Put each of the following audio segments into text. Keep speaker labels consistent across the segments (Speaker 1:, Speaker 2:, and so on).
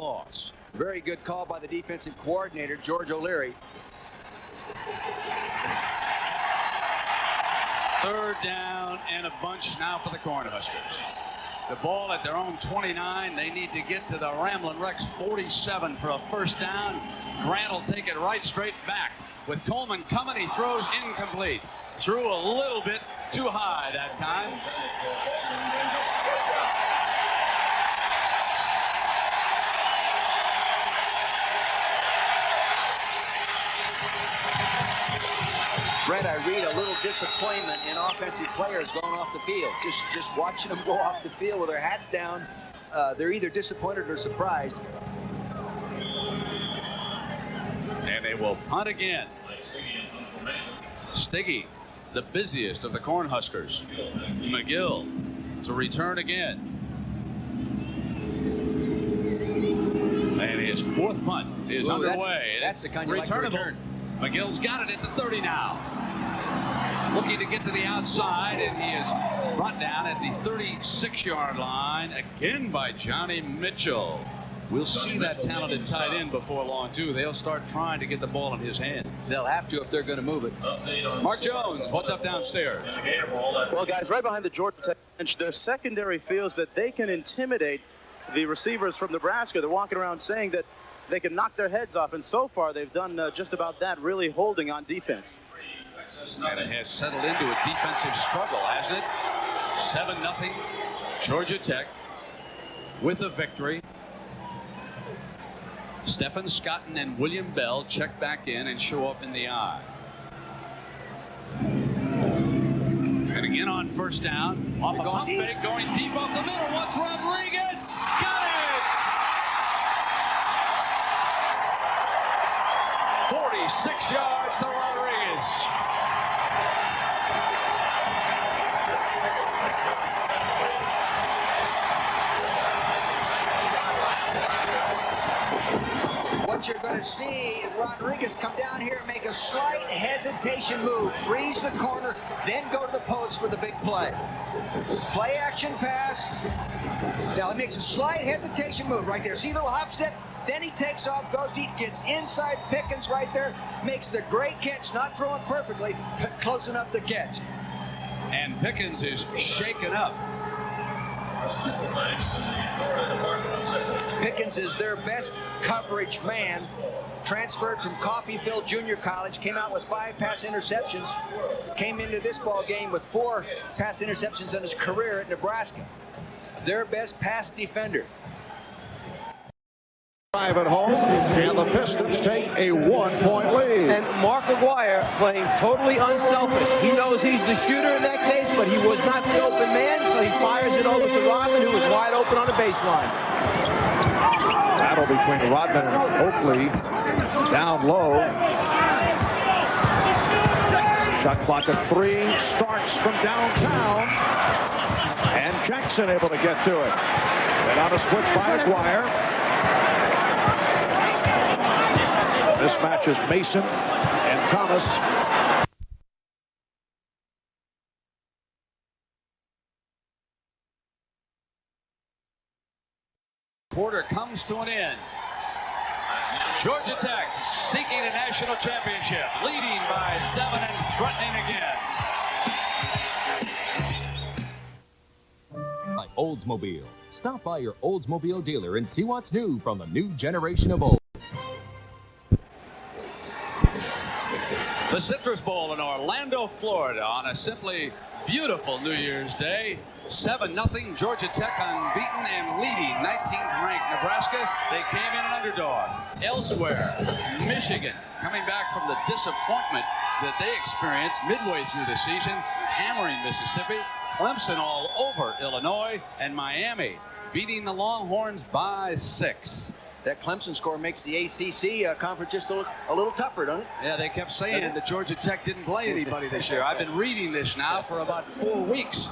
Speaker 1: loss.
Speaker 2: Very good call by the defensive coordinator, George O'Leary.
Speaker 1: Third down and a bunch now for the Cornhuskers. The ball at their own 29. They need to get to the Ramblin' Wrecks 47 for a first down. Grant will take it right straight back. With Coleman coming, he throws incomplete. Threw a little bit too high that time.
Speaker 2: Brett, I read a little disappointment in offensive players going off the field. Just watching them go off the field with their hats down. They're either disappointed or surprised.
Speaker 1: And they will punt again. Stiggy, the busiest of the Cornhuskers. McGill to return again. And his fourth punt is underway.
Speaker 2: That's the kind you like to return.
Speaker 1: McGill's got it at the 30 now. Looking to get to the outside, and he is brought down at the 36-yard line again by Johnny Mitchell. We'll see that talented tight end before long, too. They'll start trying to get the ball in his hands.
Speaker 2: They'll have to if they're going to move it.
Speaker 1: Mark Jones, what's up downstairs?
Speaker 3: Well, guys, right behind the Georgia Tech bench, their secondary feels that they can intimidate the receivers from Nebraska. They're walking around saying that they can knock their heads off, and so far they've done just about that, really holding on defense.
Speaker 1: And it has settled into a defensive struggle, hasn't it? 7-0, Georgia Tech with the victory. Stephen Scotton and William Bell check back in and show up in the eye. And again on first down, off a pump fake, going deep up the middle. What's Rodriguez? Got it! 46 yards to Rodriguez.
Speaker 2: What you're going to see is Rodriguez come down here and make a slight hesitation move, freeze the corner, then go to the post for the big play. Play action pass. Now he makes a slight hesitation move right there. See a little hop step? Then he takes off, goes deep, gets inside Pickens right there, makes the great catch, not throwing perfectly, but close enough to catch.
Speaker 1: And Pickens is shaken up.
Speaker 2: Pickens is their best coverage man. Transferred from Coffeyville Junior College, came out with 5 pass interceptions, came into this ball game with 4 pass interceptions in his career at Nebraska. Their best pass defender.
Speaker 4: Drive at home, and the Pistons take a 1-point lead.
Speaker 5: And Mark McGuire playing totally unselfish. He knows he's the shooter in that case, but he was not the open man, so he fires it over to Rodman, who was wide open on the baseline.
Speaker 4: Battle between Rodman and Oakley. Down low. Shot clock at 3. Starks from downtown. And Jackson able to get to it. And on a switch by McGuire. This match is Mason and Thomas.
Speaker 1: Quarter comes to an end. Georgia Tech seeking a national championship, leading by 7 and threatening again.
Speaker 6: By Oldsmobile. Stop by your Oldsmobile dealer and see what's new from the new generation of Olds.
Speaker 1: The Citrus Bowl in Orlando, Florida on a simply beautiful New Year's Day. 7-0 Georgia Tech unbeaten and leading 19th ranked Nebraska. They came in an underdog. Elsewhere, Michigan coming back from the disappointment that they experienced midway through the season, hammering Mississippi. Clemson all over Illinois, and Miami beating the Longhorns by 6.
Speaker 2: That Clemson score makes the ACC conference just a little tougher, doesn't it?
Speaker 1: Yeah, they kept saying that Georgia Tech didn't play anybody this year. I've been reading this now for about 4 weeks.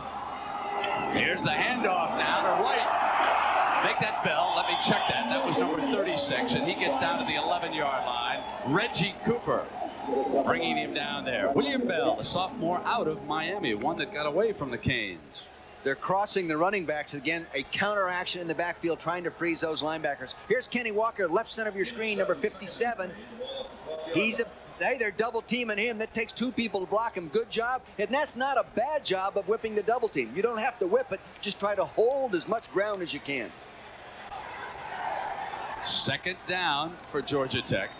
Speaker 1: Here's the handoff now to Wright. Make that bell. Let me check that. That was number 36, and he gets down to the 11-yard line. Reggie Cooper bringing him down there. William Bell, a sophomore out of Miami, one that got away from the Canes.
Speaker 2: They're crossing the running backs. Again, a counter action in the backfield trying to freeze those linebackers. Here's Kenny Walker, left center of your screen, number 57. They're double teaming him. That takes 2 people to block him. Good job. And that's not a bad job of whipping the double team. You don't have to whip it. Just try to hold as much ground as you can.
Speaker 1: Second down for Georgia Tech.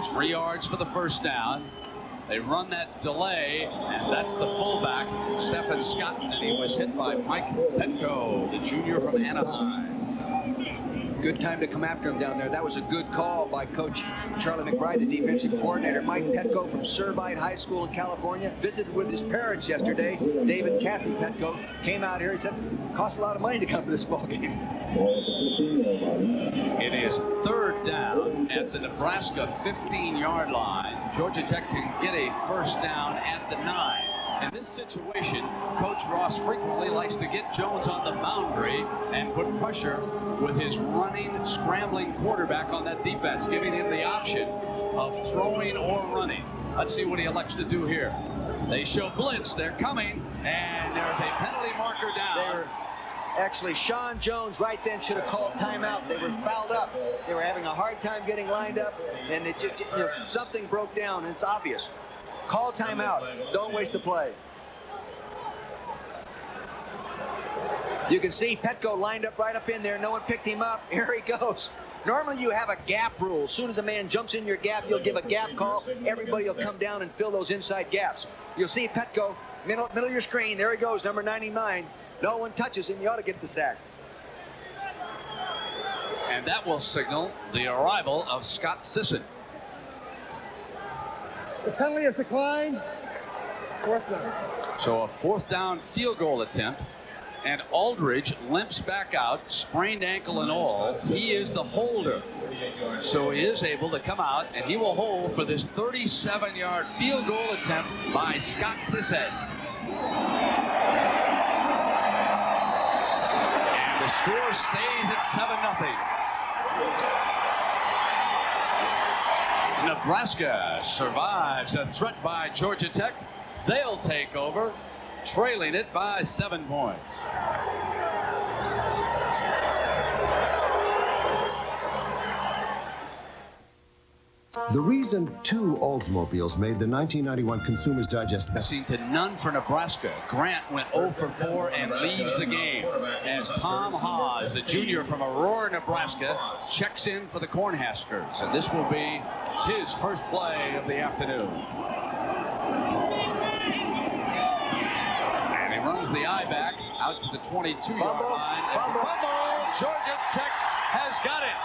Speaker 1: 3 yards for the first down. They run that delay, and that's the fullback, Stephen Scott, and he was hit by Mike Petco, the junior from Anaheim.
Speaker 2: Good time to come after him down there. That was a good call by Coach Charlie McBride, the defensive coordinator. Mike Petco from Servite High School in California visited with his parents yesterday. David and Kathy Petco came out here. He said, it costs a lot of money to come to this ball game.
Speaker 1: It is third down at the Nebraska 15-yard line. Georgia Tech can get a first down at the 9. In this situation, Coach Ross frequently likes to get Jones on the boundary and put pressure with his running, scrambling quarterback on that defense, giving him the option of throwing or running. Let's see what he elects to do here. They show blitz. They're coming, and there's a penalty marker down.
Speaker 2: Actually, Sean Jones right then should have called timeout. They were fouled up. They were having a hard time getting lined up, and something broke down, and it's obvious. Call timeout. Don't waste the play. You can see Petco lined up right up in there. No one picked him up. Here he goes. Normally you have a gap rule. As soon as a man jumps in your gap, you'll give a gap call. Everybody will come down and fill those inside gaps. You'll see Petco, middle of your screen. There he goes, number 99. No one touches him. You ought to get the sack.
Speaker 1: And that will signal the arrival of Scott Sisson.
Speaker 7: The penalty is declined. Fourth down.
Speaker 1: So a fourth down field goal attempt. And Aldridge limps back out, sprained ankle and all. He is the holder. So he is able to come out, and he will hold for this 37-yard field goal attempt by Scott Sisson. And the score stays at 7-0. Nebraska survives a threat by Georgia Tech. They'll take over, trailing it by 7 points.
Speaker 8: The reason 2 Oldsmobiles made the 1991 Consumers Digest best.
Speaker 1: To none for Nebraska. Grant went 0 for 4 and leaves the game as Tom Haas, the junior from Aurora, Nebraska, checks in for the Cornhuskers. And this will be his first play of the afternoon. And he runs the eye back out to the 22-yard line. And fumble. Georgia Tech has got it.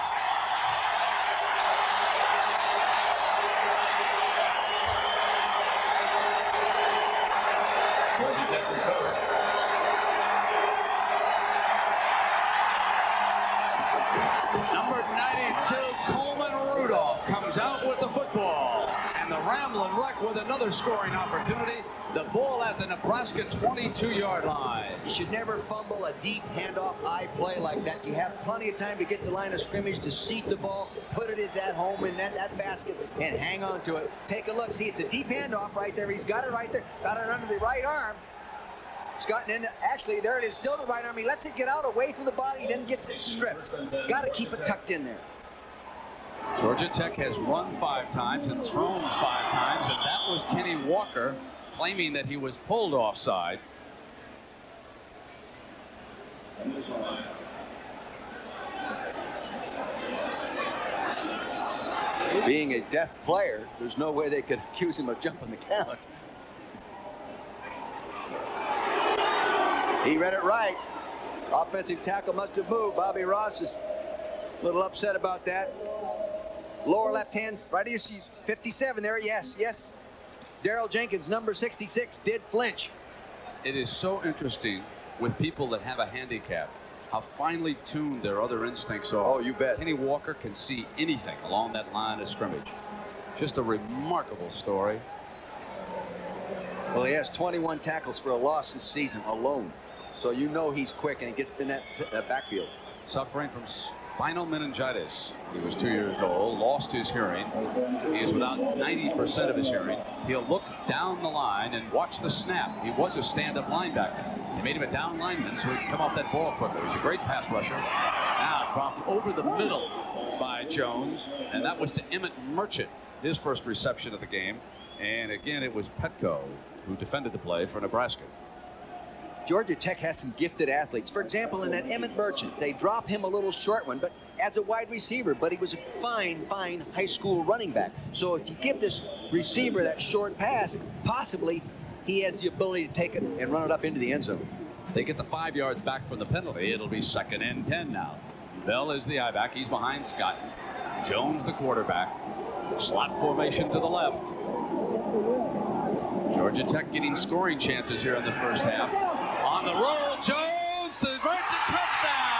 Speaker 1: Number 92, Coleman Rudolph, comes out with the football. And the Ramblin' Wreck with another scoring opportunity. The ball at the Nebraska 22-yard line.
Speaker 2: You should never fumble a deep handoff eye play like that. You have plenty of time to get the line of scrimmage, to seat the ball, put it at that home in that basket, and hang on to it. Take a look. See, it's a deep handoff right there. He's got it right there. Got it under the right arm. Scott, and actually, there it is, still the right arm. He lets it get out away from the body, then gets it stripped. Got to keep it tucked in there.
Speaker 1: Georgia Tech has run 5 times and thrown 5 times, and that was Kenny Walker claiming that he was pulled offside.
Speaker 2: Being a deaf player, there's no way they could accuse him of jumping the count. He read it right. Offensive tackle must have moved. Bobby Ross is a little upset about that. Lower left hand, right here, 57 there. Yes. Daryl Jenkins, number 66, did flinch.
Speaker 1: It is so interesting with people that have a handicap, how finely tuned their other instincts are.
Speaker 2: Oh, you bet.
Speaker 1: Kenny Walker can see anything along that line of scrimmage. Just a remarkable story.
Speaker 2: Well, he has 21 tackles for a loss this season alone. So you know he's quick, and he gets in that backfield.
Speaker 1: Suffering from spinal meningitis. He was 2 years old, lost his hearing. He is without 90% of his hearing. He'll look down the line and watch the snap. He was a stand-up linebacker. They made him a down lineman so he could come off that ball quicker. He's a great pass rusher. Now dropped over the middle by Jones, and that was to Emmett Merchant, his first reception of the game. And again, it was Petco who defended the play for Nebraska.
Speaker 2: Georgia Tech has some gifted athletes. For example, in that Emmett Merchant, they drop him a little short one, but as a wide receiver, but he was a fine high school running back. So if you give this receiver that short pass, possibly he has the ability to take it and run it up into the end zone.
Speaker 1: They get the 5 yards back from the penalty. It'll be 2nd and 10 now. Bell is the I-back. He's behind Scott. Jones the quarterback. Slot formation to the left. Georgia Tech getting scoring chances here in the first half. On the roll, Jones to Merchant, touchdown!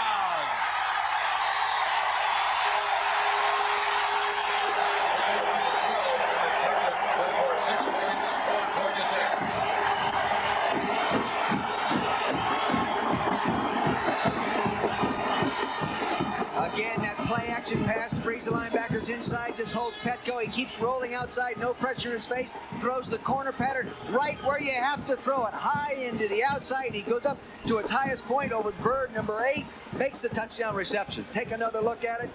Speaker 2: Again, that play-action pass frees the linebackers inside, just holds Petco. He keeps rolling outside, no pressure in his face, throws the corner pattern right where you have to throw it, high into the outside. He goes up to its highest point over Bird, number 8, makes the touchdown reception. Take another look at it.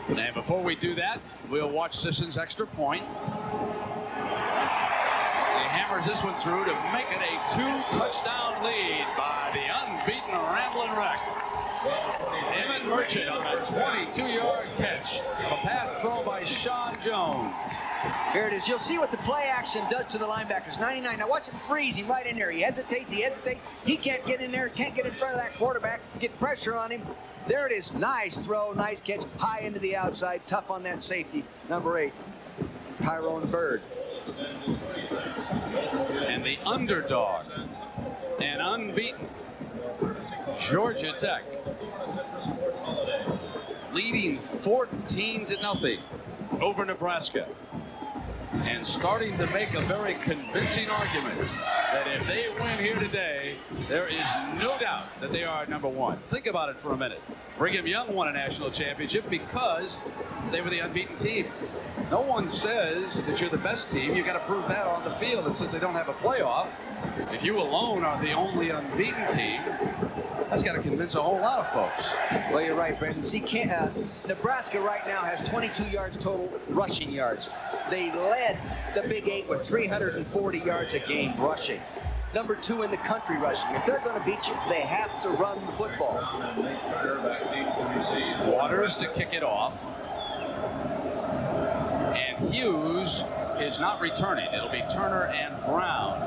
Speaker 1: And before we do that, we'll watch Sisson's extra point. He hammers this one through to make it a 2-touchdown lead by the unbeaten Ramblin' Wreck. Emmett Merchant on a 22-yard catch. A pass thrown by Sean Jones.
Speaker 2: Here it is. You'll see what the play action does to the linebackers. 99. Now watch him freeze him right in there. He hesitates. He can't get in there. Can't get in front of that quarterback. Get pressure on him. There it is. Nice throw. Nice catch. High into the outside. Tough on that safety. Number 8. Tyrone Bird.
Speaker 1: And the underdog. And unbeaten. Georgia Tech leading 14-0 over Nebraska, and starting to make a very convincing argument that if they win here today, there is no doubt that they are number 1. Think about it for a minute. Brigham Young won a national championship because they were the unbeaten team. No one says that you're the best team. You got to prove that on the field, and since they don't have a playoff, if you alone are the only unbeaten team, that's got to convince a whole lot of folks.
Speaker 2: Well, you're right, Brandon. See, Nebraska right now has 22 yards total rushing yards. They led the Big 8 with 340 yards a game rushing. Number 2 in the country rushing. If they're going to beat you, they have to run the football.
Speaker 1: Waters to kick it off. And Hughes is not returning. It'll be Turner and Brown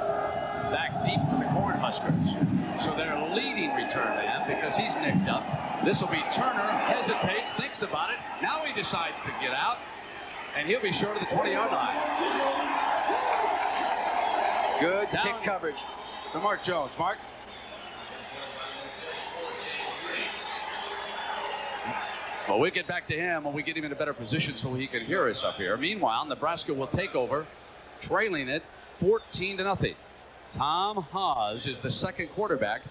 Speaker 1: back deep for the Cornhuskers. So their leading return man, because he's nicked up. This will be Turner, hesitates, thinks about it. Now he decides to get out, and he'll be short of the 20-yard line.
Speaker 2: Good kick coverage.
Speaker 1: So Mark Jones. Mark? Well, we'll get back to him when we get him in a better position so he can hear us up here. Meanwhile, Nebraska will take over, trailing it 14-0. Tom Haas is the second quarterback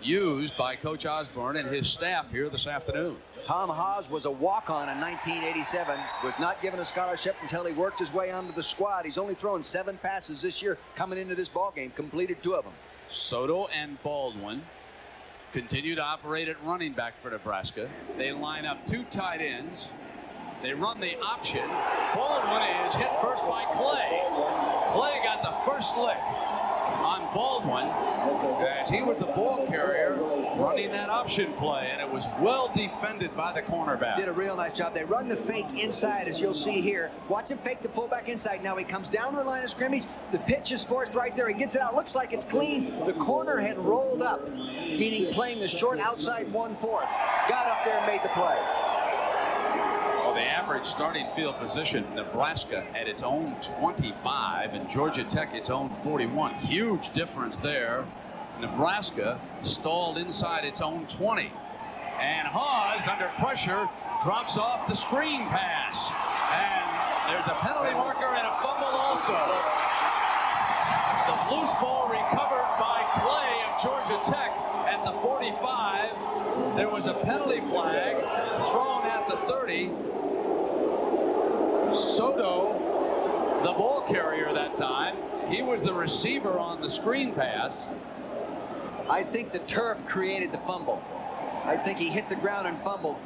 Speaker 1: used by Coach Osborne and his staff here this afternoon.
Speaker 2: Tom Haas was a walk-on in 1987, was not given a scholarship until he worked his way onto the squad. He's only thrown 7 passes this year coming into this ball game, completed 2 of them.
Speaker 1: Soto and Baldwin continue to operate at running back for Nebraska. They line up 2 tight ends. They run the option. Baldwin is hit first by Clay. Clay got the first lick on Baldwin as he was the ball carrier running that option play, and it was well defended by the cornerback.
Speaker 2: Did a real nice job. They run the fake inside, as you'll see here. Watch him fake the fullback inside. Now he comes down to the line of scrimmage. The pitch is forced right there. He gets it out. Looks like it's clean. The corner had rolled up, meaning playing the short outside 1-4. Got up there and made the play.
Speaker 1: Well, the average starting field position, Nebraska at its own 25 and Georgia Tech its own 41. Huge difference there. Nebraska stalled inside its own 20. And Haas, under pressure, drops off the screen pass. And there's a penalty marker and a fumble also. The loose ball recovered by Clay of Georgia Tech, and at the 45. There was a penalty flag thrown at the 30. Soto, the ball carrier that time, he was the receiver on the screen pass.
Speaker 2: I think the turf created the fumble. I think he hit the ground and fumbled.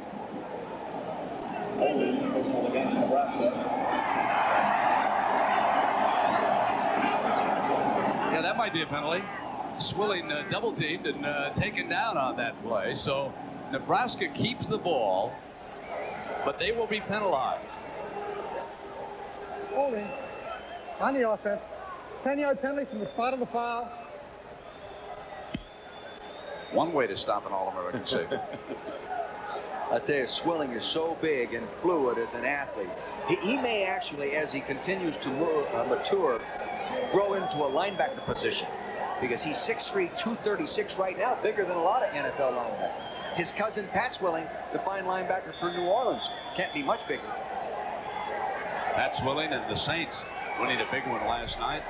Speaker 1: Yeah, that might be a penalty. Swilling double teamed and taken down on that play. So Nebraska keeps the ball, but they will be penalized.
Speaker 7: Holding on the offense. 10-yard penalty from the spot of the foul.
Speaker 1: One way to stop an All-American safety.
Speaker 2: I tell you, Swilling is so big and fluid as an athlete. He may actually, as he continues to mature, grow into a linebacker position, because he's 6'3", 236 right now, bigger than a lot of NFL linebackers. His cousin Pat Swilling, the fine linebacker for New Orleans, can't be much bigger.
Speaker 1: Pat Swilling and the Saints winning a big one last night.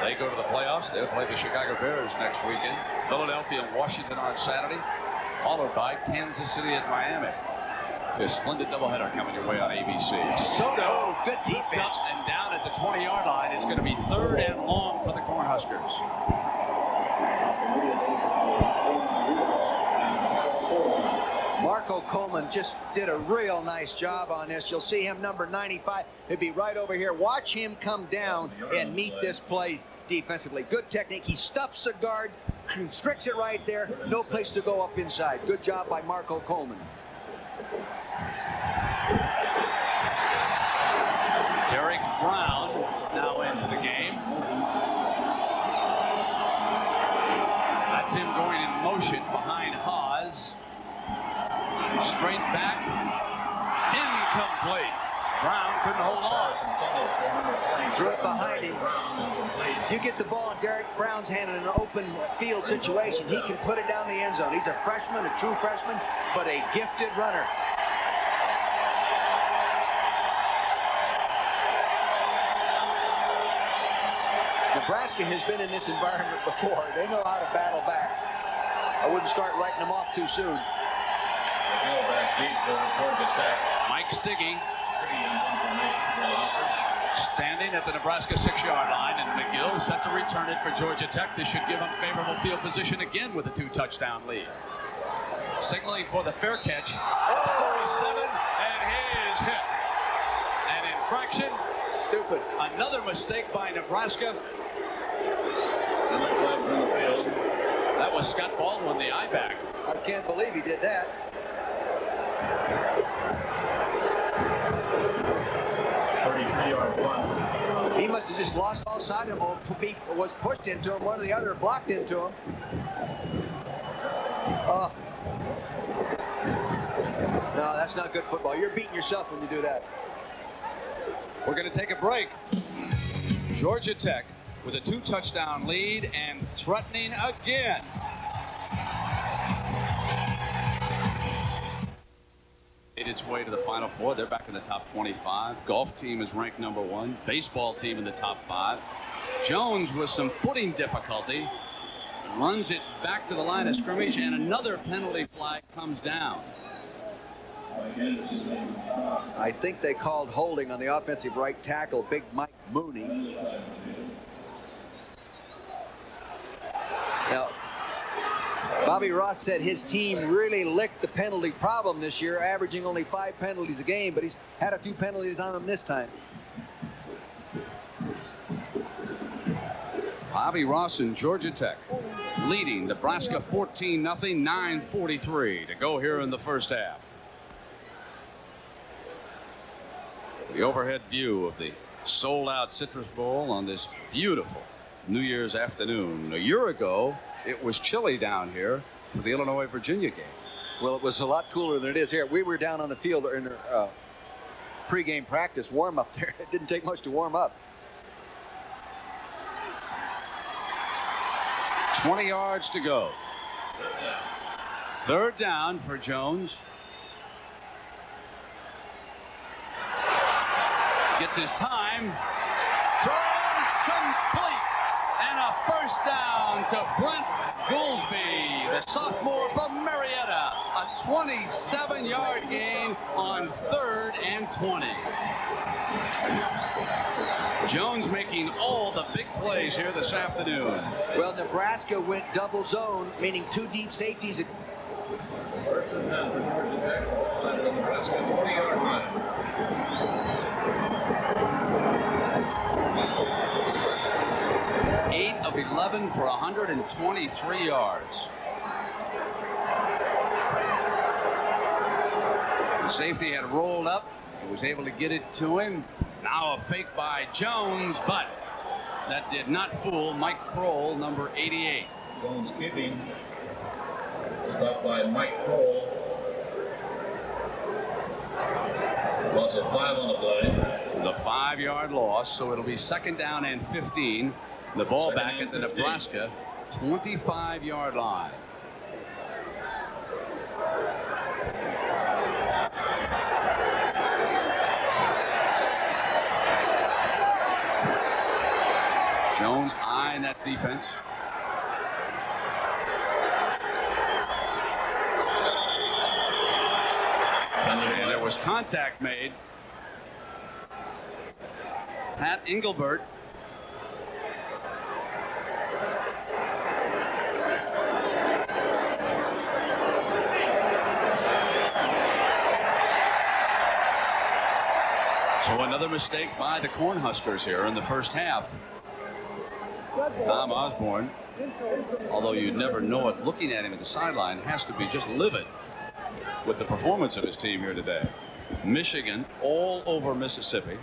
Speaker 1: They go to the playoffs. They'll play the Chicago Bears next weekend. Philadelphia and Washington on Saturday, followed by Kansas City at Miami. A splendid doubleheader coming your way on ABC. Soto,
Speaker 2: good defense.
Speaker 1: And down at the 20-yard line. It's going to be 3rd and long for the Cornhuskers.
Speaker 2: Marco Coleman just did a real nice job on this. You'll see him, number 95. He'll be right over here. Watch him come down and meet this play defensively. Good technique. He stuffs the guard, constricts it right there. No place to go up inside. Good job by Marco Coleman.
Speaker 1: Derek Brown now into the game. That's him going in motion behind Haas. Straight back. Incomplete. Brown couldn't hold on.
Speaker 2: Threw it behind him. If you get the ball in Derek Brown's hand in an open field situation, he can put it down the end zone. He's a freshman, a true freshman, but a gifted runner. Nebraska has been in this environment before. They know how to battle back. I wouldn't start writing them off too soon.
Speaker 1: Mike Stiggy standing at the Nebraska 6-yard line, and McGill set to return it for Georgia Tech. This should give them favorable field position again with a 2-touchdown lead. Signaling for the fair catch. 47, and his hit. An infraction.
Speaker 2: Stupid.
Speaker 1: Another mistake by Nebraska. That was Scott Baldwin, the I-back.
Speaker 2: I can't believe he did that. He must have just lost all sight of him, or was pushed into him, one or the other, blocked into him. Oh. No, that's not good football. You're beating yourself when you do that.
Speaker 1: We're going to take a break. Georgia Tech with a 2-touchdown lead and threatening again. Made its way to the Final Four. They're back in the top 25. Golf team is ranked number 1. Baseball team in the top 5. Jones with some footing difficulty runs it back to the line of scrimmage, and another penalty flag comes down.
Speaker 2: I think they called holding on the offensive right tackle, Big Mike Mooney. Now, Bobby Ross said his team really licked the penalty problem this year, averaging only 5 penalties a game, but he's had a few penalties on him this time.
Speaker 1: Bobby Ross and Georgia Tech leading Nebraska 14-0, 9:43 to go here in the first half. The overhead view of the sold-out Citrus Bowl on this beautiful New Year's afternoon. A year ago, it was chilly down here for the Illinois-Virginia game.
Speaker 2: Well, it was a lot cooler than it is here. We were down on the field in pregame practice, warm-up there. It didn't take much to warm up.
Speaker 1: 20 yards to go. 3rd down for Jones. Gets his time. Throws complete. And a first down to Brent Goolsby, the sophomore from Marietta, a 27-yard gain on 3rd and 20. Jones making all the big plays here this afternoon.
Speaker 2: Well, Nebraska went double zone, meaning 2 deep safeties.
Speaker 1: 8 of 11 for 123 yards. The safety had rolled up. He was able to get it to him. Now a fake by Jones, but that did not fool Mike Kroll, number 88.
Speaker 9: Jones keeping. Stopped by Mike Kroll. Loss of 5 on the play.
Speaker 1: It was a 5-yard loss, so it'll be 2nd down and 15. The ball back at the Nebraska 25-yard line. Jones eyeing that defense. And there was contact made. Pat Engelbert. So another mistake by the Cornhuskers here in the first half. Tom Osborne, although you'd never know it looking at him at the sideline, has to be just livid with the performance of his team here today. Michigan all over Mississippi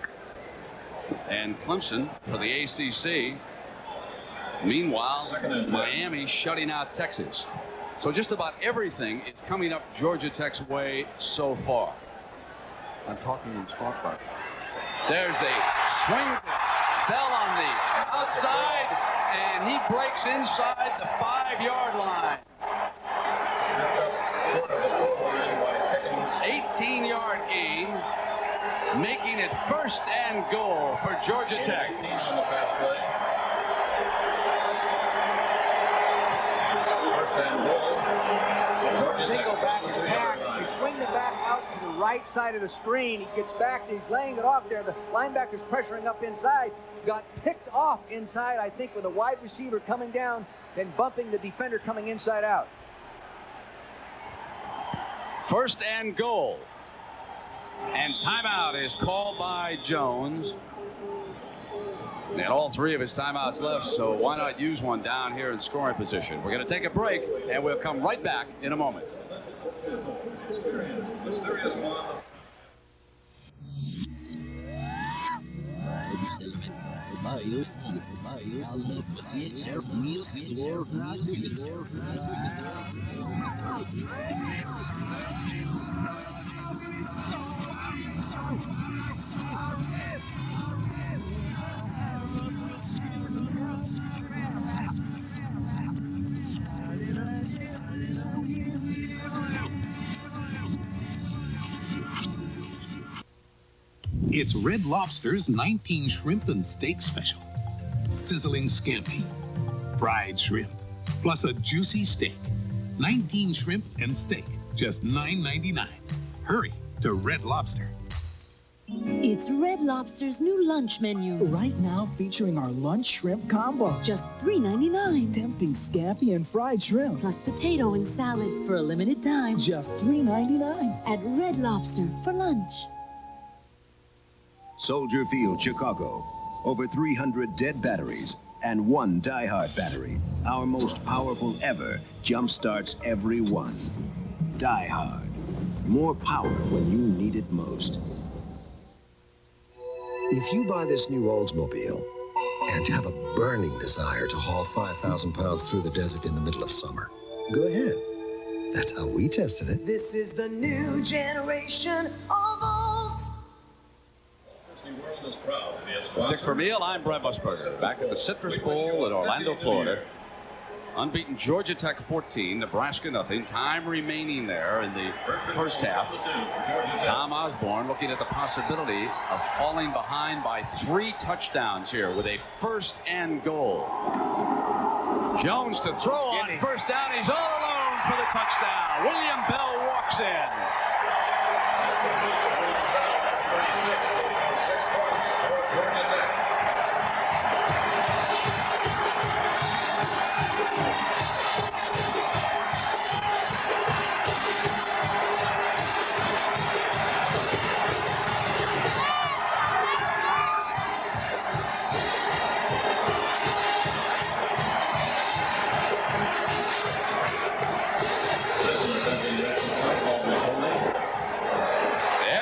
Speaker 1: and Clemson for the ACC. Meanwhile, Miami shutting out Texas. So just about everything is coming up Georgia Tech's way so far. I'm talking in Squawk Park. There's a swing. Bell on the outside, and he breaks inside the 5-yard line. 18-yard gain, making it 1st and goal for Georgia Tech.
Speaker 2: Single back attack. You swing the back out to the right side of the screen. He gets back and he's laying it off there. The linebacker's pressuring up inside. Got picked off inside, I think, with a wide receiver coming down, then bumping the defender coming inside out.
Speaker 1: 1st and goal. And timeout is called by Jones. And all 3 of his timeouts left, so why not use one down here in scoring position? We're going to take a break, and we'll come right back in a moment.
Speaker 10: It's Red Lobster's 19 shrimp and steak special. Sizzling scampi, fried shrimp, plus a juicy steak. 19 shrimp and steak, just $9.99. Hurry to Red Lobster.
Speaker 11: It's Red Lobster's new lunch menu.
Speaker 12: Right now featuring our lunch shrimp combo.
Speaker 11: Just $3.99.
Speaker 12: Tempting scampi and fried shrimp.
Speaker 11: Plus potato and salad for a limited time.
Speaker 12: Just $3.99.
Speaker 11: At Red Lobster for lunch.
Speaker 13: Soldier Field, Chicago. Over 300 dead batteries and 1 die-hard battery. Our most powerful ever jump-starts every one. Die-hard. More power when you need it most.
Speaker 8: If you buy this new Oldsmobile and have a burning desire to haul 5,000 pounds through the desert in the middle of summer, go ahead. That's how we tested it.
Speaker 14: This is the new generation of Olds.
Speaker 1: Dick Vermeil, I'm Brett Musburger. Back at the Citrus Bowl in Orlando, Florida. Unbeaten Georgia Tech 14, Nebraska nothing. Time remaining there in the first half. Tom Osborne looking at the possibility of falling behind by 3 touchdowns here with a 1st and goal. Jones to throw on first down. He's all alone for the touchdown. William Bell walks in.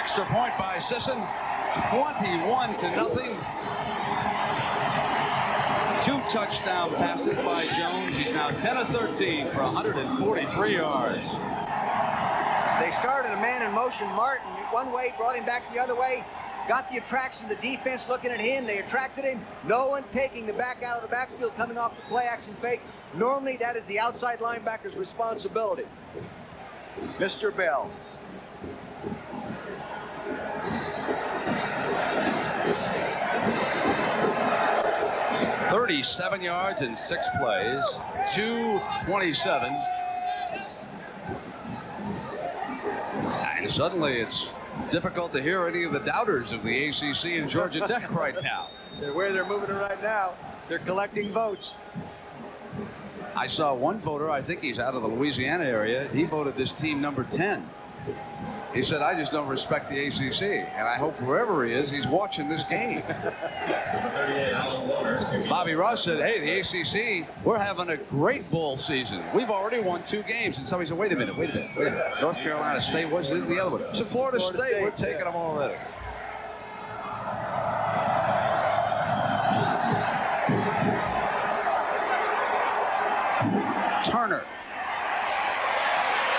Speaker 1: Extra point by Sisson, 21-0. 2 touchdown passes by Jones. He's now 10 of 13 for 143 yards.
Speaker 2: They started a man in motion. Martin one way, brought him back the other way. Got the attraction, the defense looking at him. They attracted him. No one taking the back out of the backfield, coming off the play action fake. Normally that is the outside linebacker's responsibility. Mr. Bell.
Speaker 1: $37 yards in 6 plays, 227. And suddenly it's difficult to hear any of the doubters of the ACC and Georgia Tech right now.
Speaker 2: Where they're moving it right now, they're collecting votes.
Speaker 1: I saw one voter, I think he's out of the Louisiana area, he voted this team number 10. He said, I just don't respect the ACC, and I hope wherever he is, he's watching this game. Bobby Ross said, hey, the ACC, we're having a great bowl season. We've already won 2 games. And somebody said, wait a minute. North Carolina State, what's the other one? So Florida State, we're taking them already. Turner.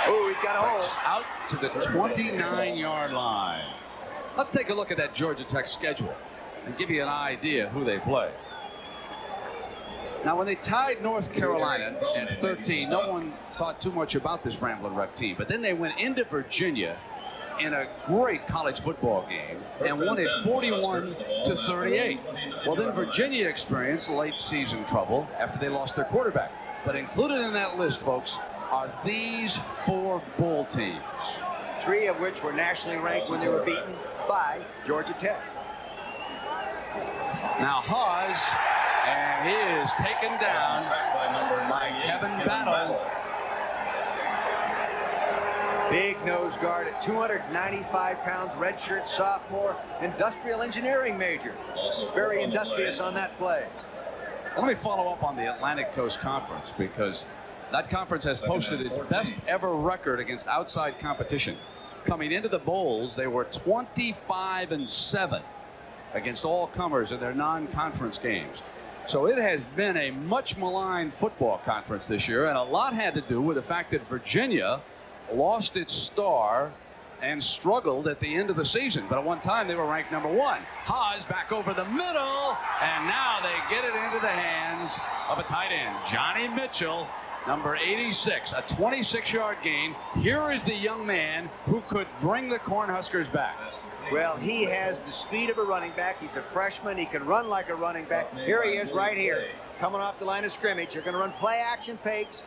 Speaker 2: Oh, he's got a hole.
Speaker 1: Out to the 29-yard line. Let's take a look at that Georgia Tech schedule and give you an idea who they play. Now, when they tied North Carolina at 13, no one thought too much about this Ramblin' Wreck team. But then they went into Virginia in a great college football game and won it 41-38. Well, then Virginia experienced late season trouble after they lost their quarterback. But included in that list, folks, are these 4 bowl teams.
Speaker 2: 3 of which were nationally ranked when they were beaten by Georgia Tech.
Speaker 1: Now Haas, and he is taken down by Kevin Battle.
Speaker 2: Big nose guard at 295 pounds, redshirt sophomore, industrial engineering major. Very industrious on that play.
Speaker 1: Let me follow up on the Atlantic Coast Conference, because that conference has posted its best ever record against outside competition. Coming into the bowls, they were 25-7 against all comers in their non-conference games. So it has been a much maligned football conference this year, and a lot had to do with the fact that Virginia lost its star and struggled at the end of the season. But at one time, they were ranked number 1. Haas back over the middle, and now they get it into the hands of a tight end, Johnny Mitchell, number 86, a 26-yard gain. Here is the young man who could bring the Cornhuskers back.
Speaker 2: Well, he has the speed of a running back. He's a freshman. He can run like a running back. Here he is right here, coming off the line of scrimmage. You're going to run play action fakes.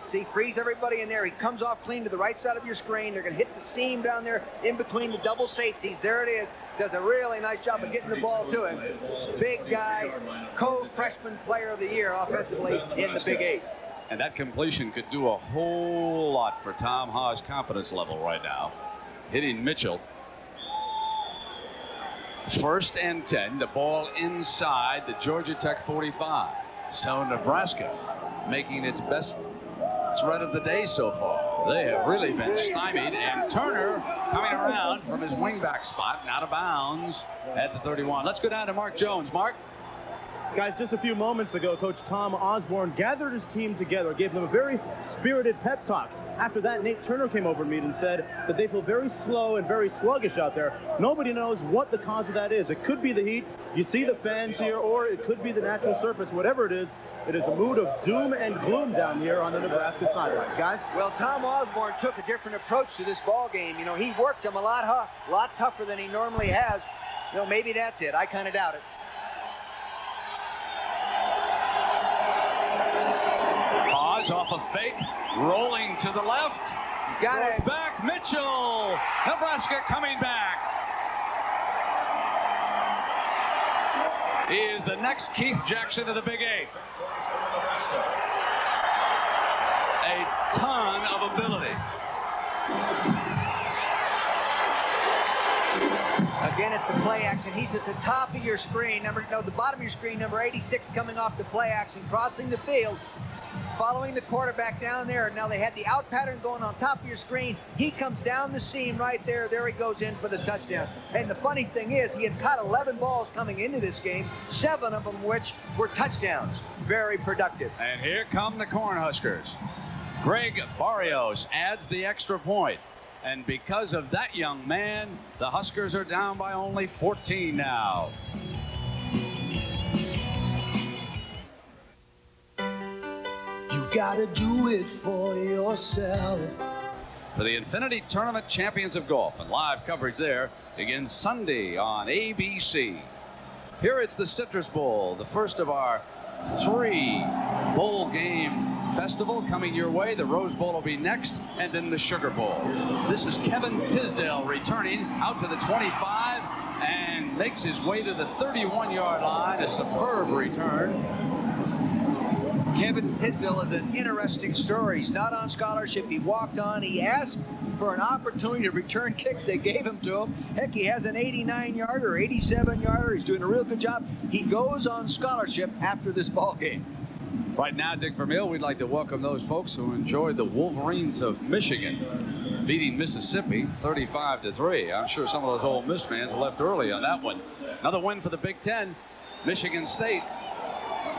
Speaker 2: See, freeze everybody in there. He comes off clean to the right side of your screen. They're going to hit the seam down there in between the double safeties. There it is. Does a really nice job of getting the ball to him. Big guy, co-freshman player of the year offensively in the Big 8.
Speaker 1: And that completion could do a whole lot for Tom Haas' confidence level right now. Hitting Mitchell. 1st and 10. The ball inside the Georgia Tech 45. So Nebraska making its best threat of the day so far. They have really been stymied, and Turner coming around from his wingback spot and out of bounds at the 31. Let's go down to Mark Jones. Mark?
Speaker 15: Guys, just a few moments ago, Coach Tom Osborne gathered his team together, gave them a very spirited pep talk. After that, Nate Turner came over to me and said that they feel very slow and very sluggish out there. Nobody knows what the cause of that is. It could be the heat. You see the fans here, or it could be the natural surface. Whatever it is a mood of doom and gloom down here on the Nebraska sidelines. Guys?
Speaker 2: Well, Tom Osborne took a different approach to this ball game. You know, he worked him a lot tougher than he normally has. You know, maybe that's it. I kind of doubt it.
Speaker 1: Haas off a fake, rolling to the left.
Speaker 2: Got it.
Speaker 1: Back, Mitchell. Nebraska coming back. He is the next Keith Jackson of the Big Eight. A ton of ability.
Speaker 2: Again, it's the play action. He's at the top of your screen, the bottom of your screen, number 86 coming off the play action, crossing the field, following the quarterback down there. Now they had the out pattern going on top of your screen. He comes down the seam right there. There he goes in for the touchdown. And the funny thing is, he had caught 11 balls coming into this game, 7 of them which were touchdowns. Very productive.
Speaker 1: And here come the Cornhuskers. Greg Barrios adds the extra point. And because of that young man, the Huskers are down by only 14 now.
Speaker 16: You gotta do it for yourself.
Speaker 1: For the Infinity Tournament Champions of Golf, and live coverage there begins Sunday on ABC. Here it's the Citrus Bowl, the first of our 3 bowl game festival coming your way. The Rose Bowl will be next, and then the Sugar Bowl. This is Kevin Tisdale returning out to the 25 and makes his way to the 31-yard line. A superb return.
Speaker 2: Kevin Tisdale is an interesting story. He's not on scholarship. He walked on. He asked for an opportunity to return kicks. They gave him to him. Heck, he has an 89-yarder, 87-yarder. He's doing a real good job. He goes on scholarship after this ball game.
Speaker 1: Right now, Dick Vermeil, we'd like to welcome those folks who enjoyed the Wolverines of Michigan beating Mississippi 35-3. I'm sure some of those Ole Miss fans left early on that one. Another win for the Big Ten. Michigan State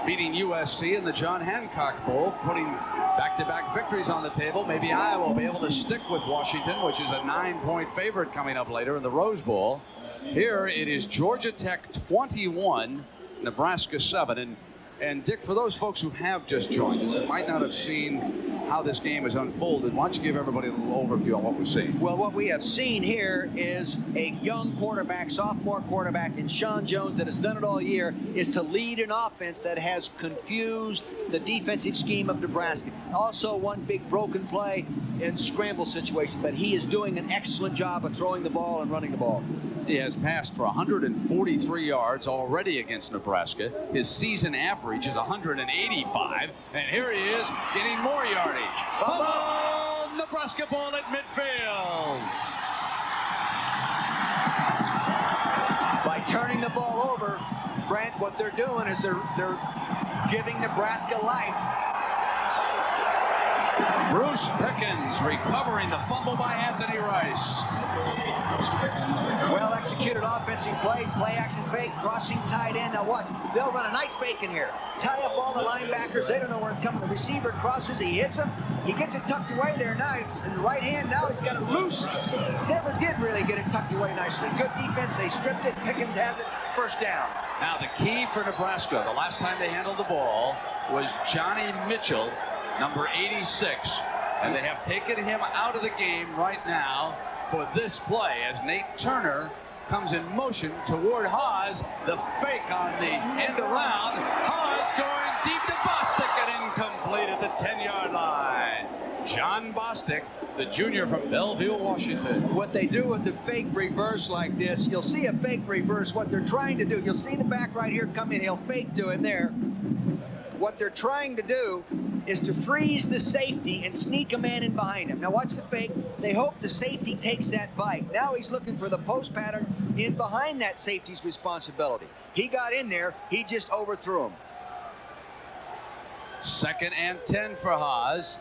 Speaker 1: beating USC in the John Hancock Bowl, putting back-to-back victories on the table. Maybe Iowa will be able to stick with Washington, which is a 9-point favorite coming up later in the Rose Bowl. Here it is Georgia Tech 21, Nebraska 7. And Dick, for those folks who have just joined us and might not have seen how this game has unfolded, why don't you give everybody a little overview on what we've seen?
Speaker 2: Well, what we have seen here is a young quarterback, sophomore quarterback in Sean Jones that has done it all year, is to lead an offense that has confused the defensive scheme of Nebraska. Also one big broken play in scramble situation, but he is doing an excellent job of throwing the ball and running the ball.
Speaker 1: He has passed for 143 yards already against Nebraska. His season average is 185. And here he is getting more yardage. Ball, Nebraska ball at midfield.
Speaker 2: By turning the ball over, Brent, what they're doing is they're giving Nebraska life.
Speaker 1: Bruce Pickens recovering the fumble by Anthony Rice.
Speaker 2: Well executed offensive play action fake, crossing tight end. Now what? They'll run a nice fake in here. Tie up all the linebackers. They don't know where it's coming. The receiver crosses. He hits him. He gets it tucked away there. Now it's in the right hand. Now he's got it loose. Never did really get it tucked away nicely. Good defense. They stripped it. Pickens has it. First down.
Speaker 1: Now the key for Nebraska, the last time they handled the ball, was Johnny Mitchell, number 86. And they have taken him out of the game right now for this play as Nate Turner comes in motion toward Haas. The fake on the end around. Haas going deep to Bostic and incomplete at the 10-yard line. John Bostic, the junior from Belleville, Washington.
Speaker 2: What they do with the fake reverse like this, you'll see a fake reverse. What they're trying to do, you'll see the back right here come in. He'll fake to him there. What they're trying to do is to freeze the safety and sneak a man in behind him. Now watch the fake. They hope the safety takes that bite. Now he's looking for the post pattern in behind that safety's responsibility. He got in there. He just overthrew him.
Speaker 1: 2nd and 10 for Haas.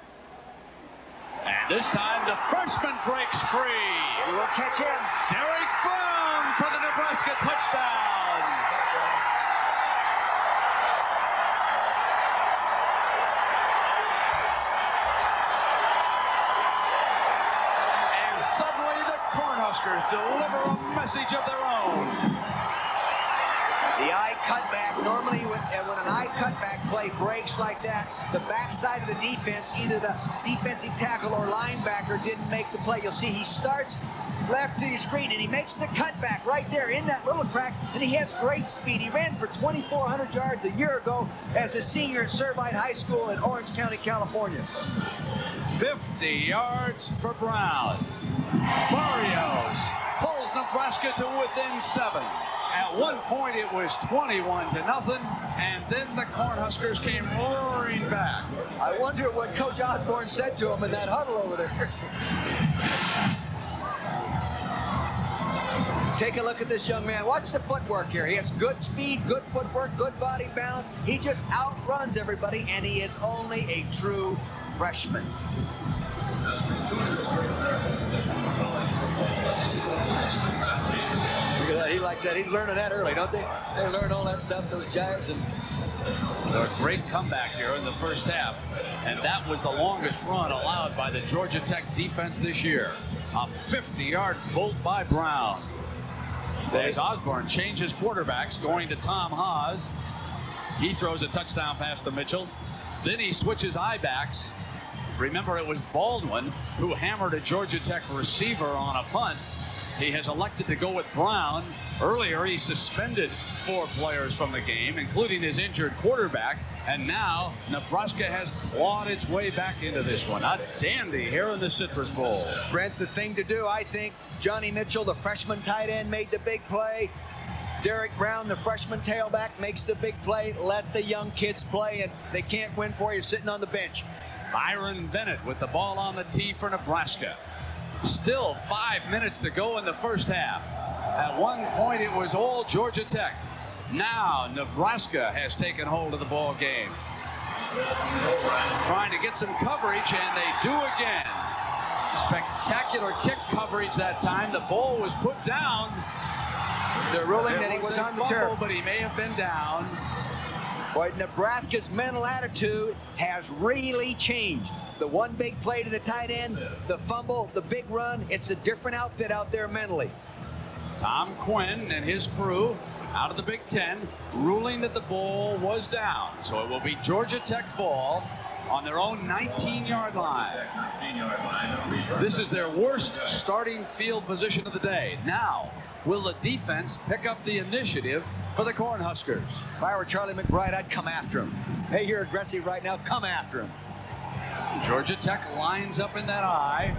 Speaker 1: And this time the freshman breaks free.
Speaker 2: We will catch him.
Speaker 1: Derek Brown for the Nebraska touchdown. Suddenly, the Cornhuskers deliver a message of their own.
Speaker 2: The eye cutback, normally when an eye cutback play breaks like that, the backside of the defense, either the defensive tackle or linebacker didn't make the play. You'll see he starts left to the screen and he makes the cutback right there in that little crack, and he has great speed. He ran for 2,400 yards a year ago as a senior at Servite High School in Orange County, California.
Speaker 1: 50 yards for Brown. Barrios pulls Nebraska to within 7. At one point, it was 21-0, and then the Cornhuskers came roaring back.
Speaker 2: I wonder what Coach Osborne said to him in that huddle over there. Take a look at this young man. Watch the footwork here. He has good speed, good footwork, good body balance. He just outruns everybody, and he is only a true freshman. He likes that. He's learning that early, don't they? They learn all that stuff, those Giants. And
Speaker 1: a great comeback here in the first half, and that was the longest run allowed by the Georgia Tech defense this year. A 50-yard bolt by Brown. As Osborne changes quarterbacks, going to Tom Haas. He throws a touchdown pass to Mitchell. Then he switches I-backs. Remember, it was Baldwin who hammered a Georgia Tech receiver on a punt. He has elected to go with Brown. Earlier, he suspended 4 players from the game, including his injured quarterback. And now, Nebraska has clawed its way back into this one. A dandy here in the Citrus Bowl.
Speaker 2: Brent, the thing to do, I think, Johnny Mitchell, the freshman tight end, made the big play. Derek Brown, the freshman tailback, makes the big play. Let the young kids play, and they can't win for you sitting on the bench.
Speaker 1: Byron Bennett with the ball on the tee for Nebraska. Still 5 minutes to go in the first half. At one point, it was all Georgia Tech. Now, Nebraska has taken hold of the ball game. Trying to get some coverage, and they do again. Spectacular kick coverage that time. The ball was put down.
Speaker 2: They're ruling that he was on the turf,
Speaker 1: but he may have been down.
Speaker 2: Boy, Nebraska's mental attitude has really changed. The one big play to the tight end, the fumble, the big run. It's a different outfit out there mentally.
Speaker 1: Tom Quinn and his crew out of the Big Ten, ruling that the ball was down. So it will be Georgia Tech ball on their own 19-yard line. This is their worst starting field position of the day. Now, will the defense pick up the initiative for the Cornhuskers?
Speaker 2: If I were Charlie McBride, I'd come after him. Hey, you're aggressive right now. Come after him.
Speaker 1: Georgia Tech lines up in that eye.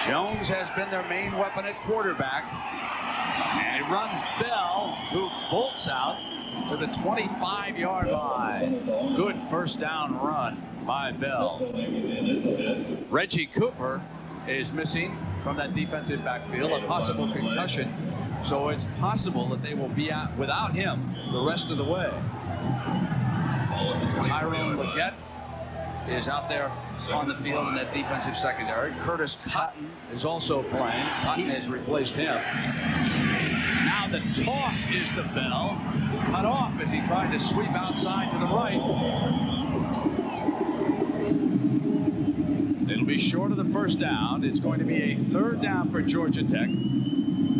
Speaker 1: Jones has been their main weapon at quarterback. And he runs Bell, who bolts out to the 25-yard line. Good first down run by Bell. Reggie Cooper is missing from that defensive backfield, a possible concussion. So it's possible that they will be out without him the rest of the way. Tyrone Leggett is out there on the field in that defensive secondary. Curtis Cotton is also playing. Cotton has replaced him. Now the toss is to Bell. Cut off as he tried to sweep outside to the right. It'll be short of the first down. It's going to be a third down for Georgia Tech.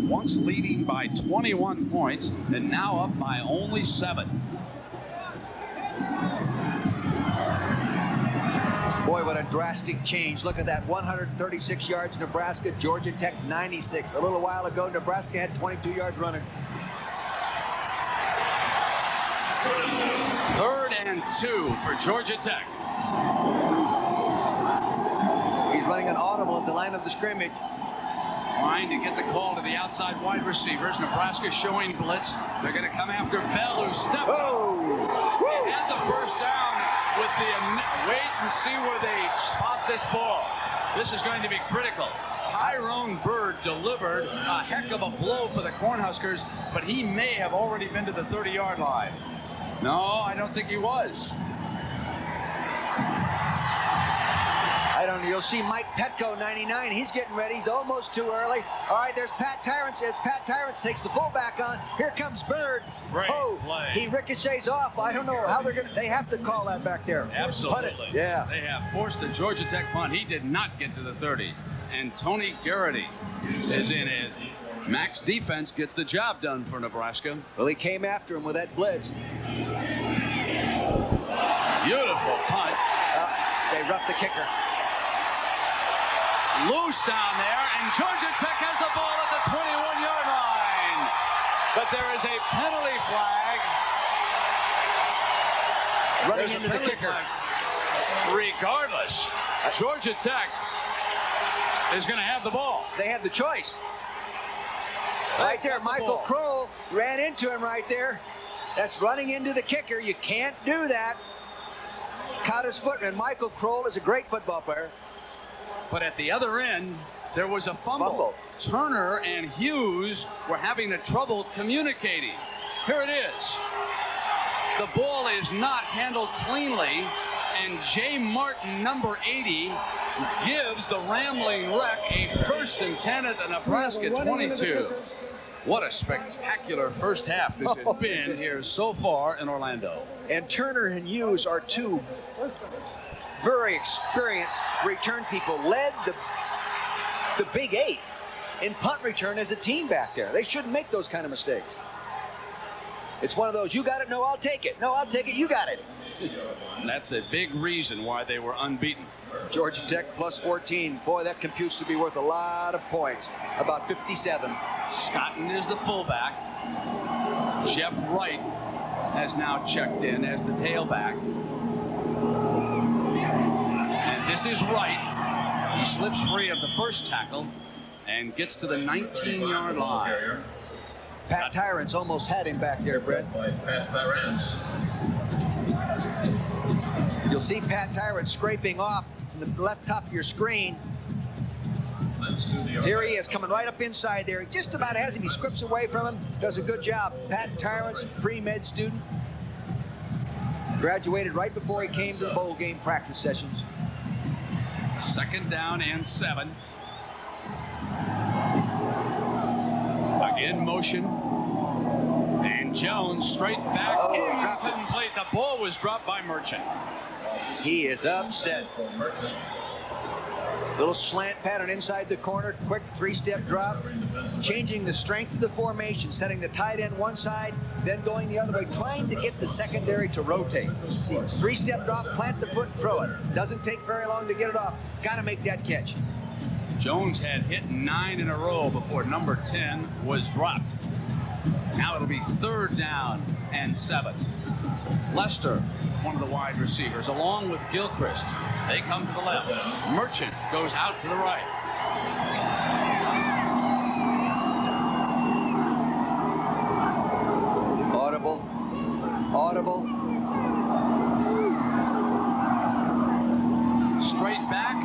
Speaker 1: Once leading by 21 points and now up by only 7.
Speaker 2: Boy, what a drastic change. Look at that, 136 yards Nebraska, Georgia Tech 96. A little while ago, Nebraska had 22 yards running.
Speaker 1: 3rd and 2 for Georgia Tech.
Speaker 2: He's running an audible at the line of the scrimmage.
Speaker 1: Trying to get the call to the outside wide receivers. Nebraska showing blitz. They're going to come after Bell, who stepped up. He had the first down with the wait and see where they spot this ball. This is going to be critical. Tyrone Bird delivered a heck of a blow for the Cornhuskers, but he may have already been to the 30-yard line. No, I don't think he was.
Speaker 2: I don't know. You'll see Mike Petco, 99. He's getting ready. He's almost too early. All right, there's Pat Tyrants. As Pat Tyrants takes the fullback on, here comes Bird.
Speaker 1: Great play.
Speaker 2: He ricochets off. I don't know how they're going to. They have to call that back there.
Speaker 1: Absolutely.
Speaker 2: Yeah.
Speaker 1: They have forced the Georgia Tech punt. He did not get to the 30. And Tony Garrity is in as Mack's defense gets the job done for Nebraska.
Speaker 2: Well, he came after him with that blitz.
Speaker 1: Beautiful punt.
Speaker 2: They roughed the kicker.
Speaker 1: Loose down there, and Georgia Tech has the ball at the 21-yard line. But there is a penalty flag.
Speaker 2: Running into the kicker.
Speaker 1: Regardless, Georgia Tech is going to have the ball.
Speaker 2: They had the choice. Right there, Michael Kroll ran into him right there. That's running into the kicker. You can't do that. Caught his foot, and Michael Kroll is a great football player.
Speaker 1: But at the other end, there was a fumble. Turner and Hughes were having trouble communicating. Here it is. The ball is not handled cleanly, and Jay Martin, number 80, gives the Rambling Wreck a 1st and 10 at the Nebraska 22. What a spectacular first half this has been here so far in Orlando.
Speaker 2: And Turner and Hughes are two very experienced return people, led the Big 8 in punt return as a team back there. They shouldn't make those kind of mistakes. It's one of those, you got it, no, I'll take it. No, I'll take it, you got it.
Speaker 1: That's a big reason why they were unbeaten.
Speaker 2: Georgia Tech plus 14. Boy, that computes to be worth a lot of points. About 57.
Speaker 1: Scotton is the fullback. Jeff Wright has now checked in as the tailback. And this is Wright. He slips free of the first tackle and gets to the 19-yard line.
Speaker 2: Pat Tyrant's almost had him back there, Brett. You'll see Pat Tyrant scraping off the left top of your screen. Here he is, coming right up inside there. Just about has him. He scripts away from him. Does a good job. Pat Tyrant's pre-med student. Graduated right before he came to the bowl game practice sessions.
Speaker 1: 2nd down and 7. Again, motion. And Jones straight back. Incomplete. The ball was dropped by Merchant.
Speaker 2: He is upset. Little slant pattern inside the corner, quick 3-step drop, changing the strength of the formation, setting the tight end one side, then going the other way, trying to get the secondary to rotate. See, 3-step drop, plant the foot, throw it. Doesn't take very long to get it off. Got to make that catch.
Speaker 1: Jones had hit 9 in a row before number 10 was dropped. Now it'll be 3rd down and 7. Lester, one of the wide receivers, along with Gilchrist. They come to the left. Merchant goes out to the right.
Speaker 2: Audible.
Speaker 1: Straight back.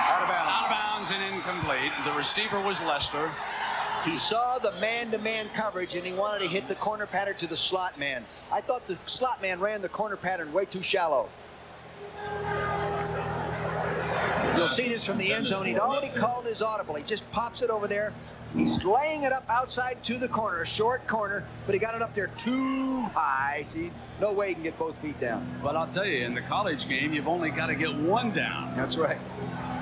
Speaker 1: Out of bounds and incomplete. The receiver was Lester.
Speaker 2: He saw the man-to-man coverage, and he wanted to hit the corner pattern to the slot man. I thought the slot man ran the corner pattern way too shallow. You'll see this from the end zone. He'd already called his audible. He just pops it over there. He's laying it up outside to the corner, a short corner, but he got it up there too high. See, no way he can get both feet down.
Speaker 1: But I'll tell you, in the college game, you've only got to get one down.
Speaker 2: That's right.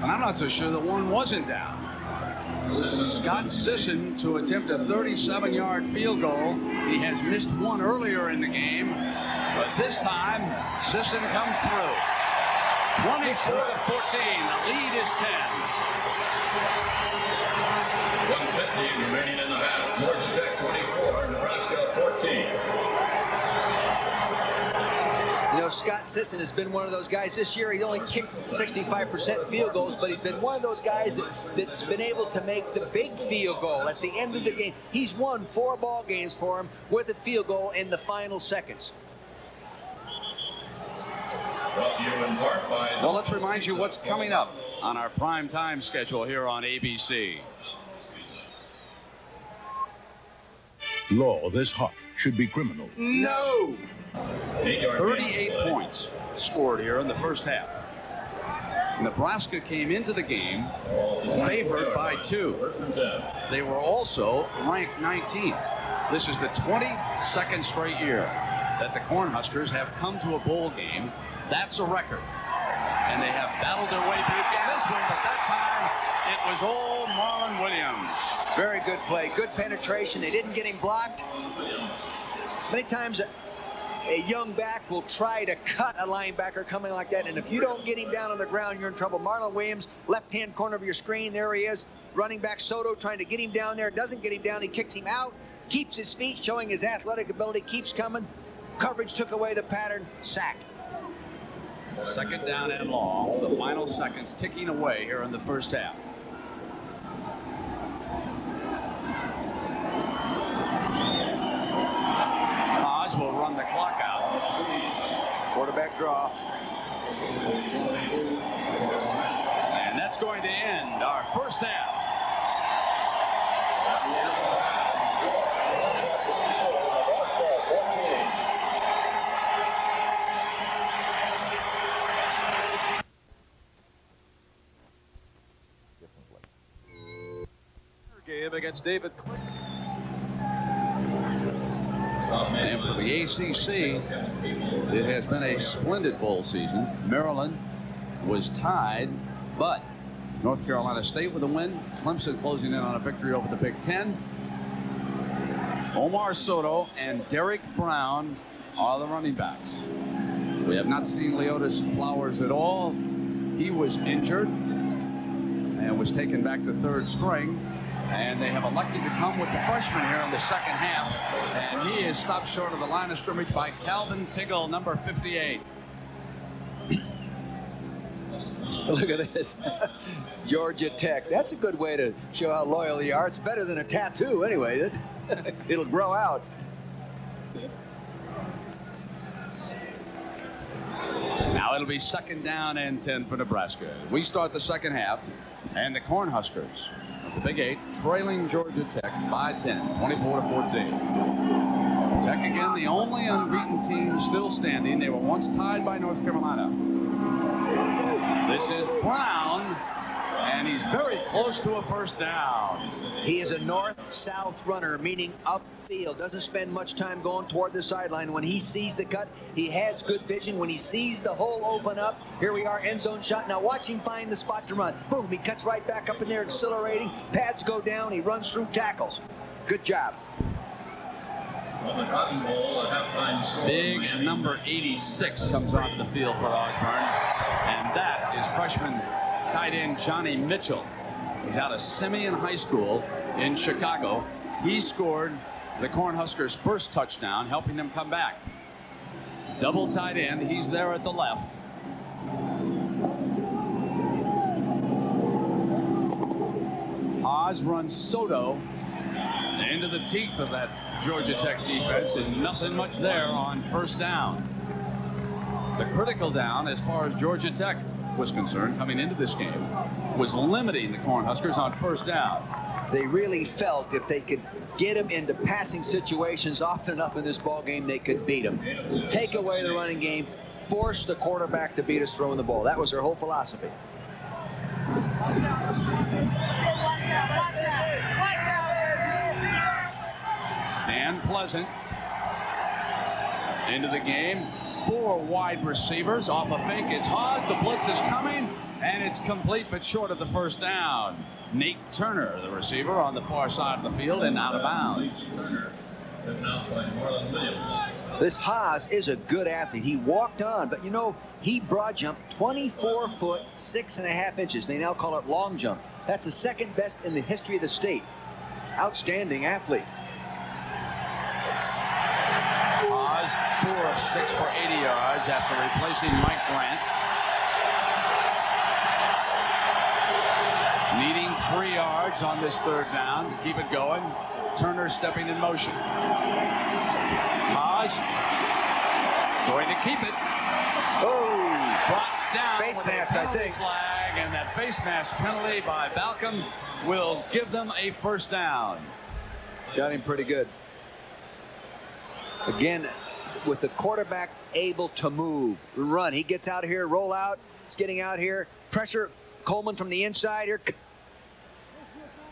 Speaker 1: And I'm not so sure that one wasn't down. Scott Sisson to attempt a 37-yard field goal. He has missed one earlier in the game, but this time Sisson comes through. 24-14. The lead is 10.
Speaker 9: 1:50 remaining in the half. Georgia Tech 24, Nebraska 14.
Speaker 2: You know, Scott Sisson has been one of those guys this year. He only kicked 65% field goals, but he's been one of those guys that's been able to make the big field goal at the end of the game. He's won 4 ball games for him with a field goal in the final seconds.
Speaker 1: Well, let's remind you what's coming up on our prime time schedule here on ABC.
Speaker 17: Law this hot should be criminal.
Speaker 1: No! 38 points scored here in the first half. Nebraska came into the game favored by 2. They were also ranked 19th. This is the 22nd straight year that the Cornhuskers have come to a bowl game. That's a record. And they have battled their way back in this one, but that time it was old Marlon Williams.
Speaker 2: Very good play, good penetration. They didn't get him blocked. Many times a young back will try to cut a linebacker coming like that, and if you don't get him down on the ground, you're in trouble. Marlon Williams, left-hand corner of your screen, there he is. Running back Soto trying to get him down there, doesn't get him down, he kicks him out, keeps his feet, showing his athletic ability, keeps coming. Coverage took away the pattern, sack.
Speaker 1: Second down and long. The final seconds ticking away here in the first half. Haas will run the clock out.
Speaker 2: Quarterback draw.
Speaker 1: And that's going to end our first half.
Speaker 4: Game against David Clinton.
Speaker 1: And for the ACC, it has been a splendid bowl season. Maryland was tied, but North Carolina State with a win. Clemson closing in on a victory over the Big Ten. Omar Soto and Derek Brown are the running backs. We have not seen Leotis Flowers at all. He was injured and was taken back to third string. And they have elected to come with the freshman here in the second half. And he is stopped short of the line of scrimmage by Calvin Tiggle, number 58.
Speaker 2: Look at this. Georgia Tech. That's a good way to show how loyal you are. It's better than a tattoo anyway. It'll grow out.
Speaker 1: Now it'll be second down and 10 for Nebraska. We start the second half. And the Cornhuskers, the Big 8, trailing Georgia Tech by 10, 24-14. Tech again, the only unbeaten team still standing. They were once tied by North Carolina. This is Brown, and he's very close to a first down.
Speaker 2: He is a north-south runner, meaning upfield. Doesn't spend much time going toward the sideline. When he sees the cut, he has good vision. When he sees the hole open up, here we are, end zone shot. Now watch him find the spot to run. Boom, he cuts right back up in there, accelerating. Pads go down, he runs through tackles. Good job.
Speaker 1: Big number 86 comes onto the field for Osborne, and that is freshman tight end Johnny Mitchell. He's out of Simeon High School in Chicago. He scored the Cornhuskers' first touchdown, helping them come back. Double tight end, he's there at the left. Haas runs Soto into the teeth of that Georgia Tech defense, and nothing much there on first down. The critical down, as far as Georgia Tech was concerned coming into this game, was limiting the Cornhuskers on first down.
Speaker 2: They really felt if they could get him into passing situations often enough in this ball game, they could beat him. Take away the running game, force the quarterback to beat us throwing the ball. That was their whole philosophy.
Speaker 1: Dan Pleasant into the game. 4 wide receivers off a fake. It's Haas. The blitz is coming, and it's complete but short of the first down. Nate Turner, the receiver, on the far side of the field and out of bounds.
Speaker 2: This Haas is a good athlete. He walked on, but you know, he broad jumped 24 foot 6.5 inches. They now call it long jump. That's the second best in the history of the state. Outstanding athlete.
Speaker 1: Haas 4 of 6 for 80 yards after replacing Mike Grant. Needing 3 yards on this third down to keep it going. Turner stepping in motion. Haas going to keep it.
Speaker 2: Oh,
Speaker 1: brought down
Speaker 2: face
Speaker 1: with
Speaker 2: mask,
Speaker 1: a penalty
Speaker 2: I think.
Speaker 1: flag, and that face mask penalty by Balcom will give them a first down.
Speaker 2: Got him pretty good. Again, with the quarterback able to move, run. He gets out of here, roll out. He's getting out here. Pressure. Coleman from the inside here.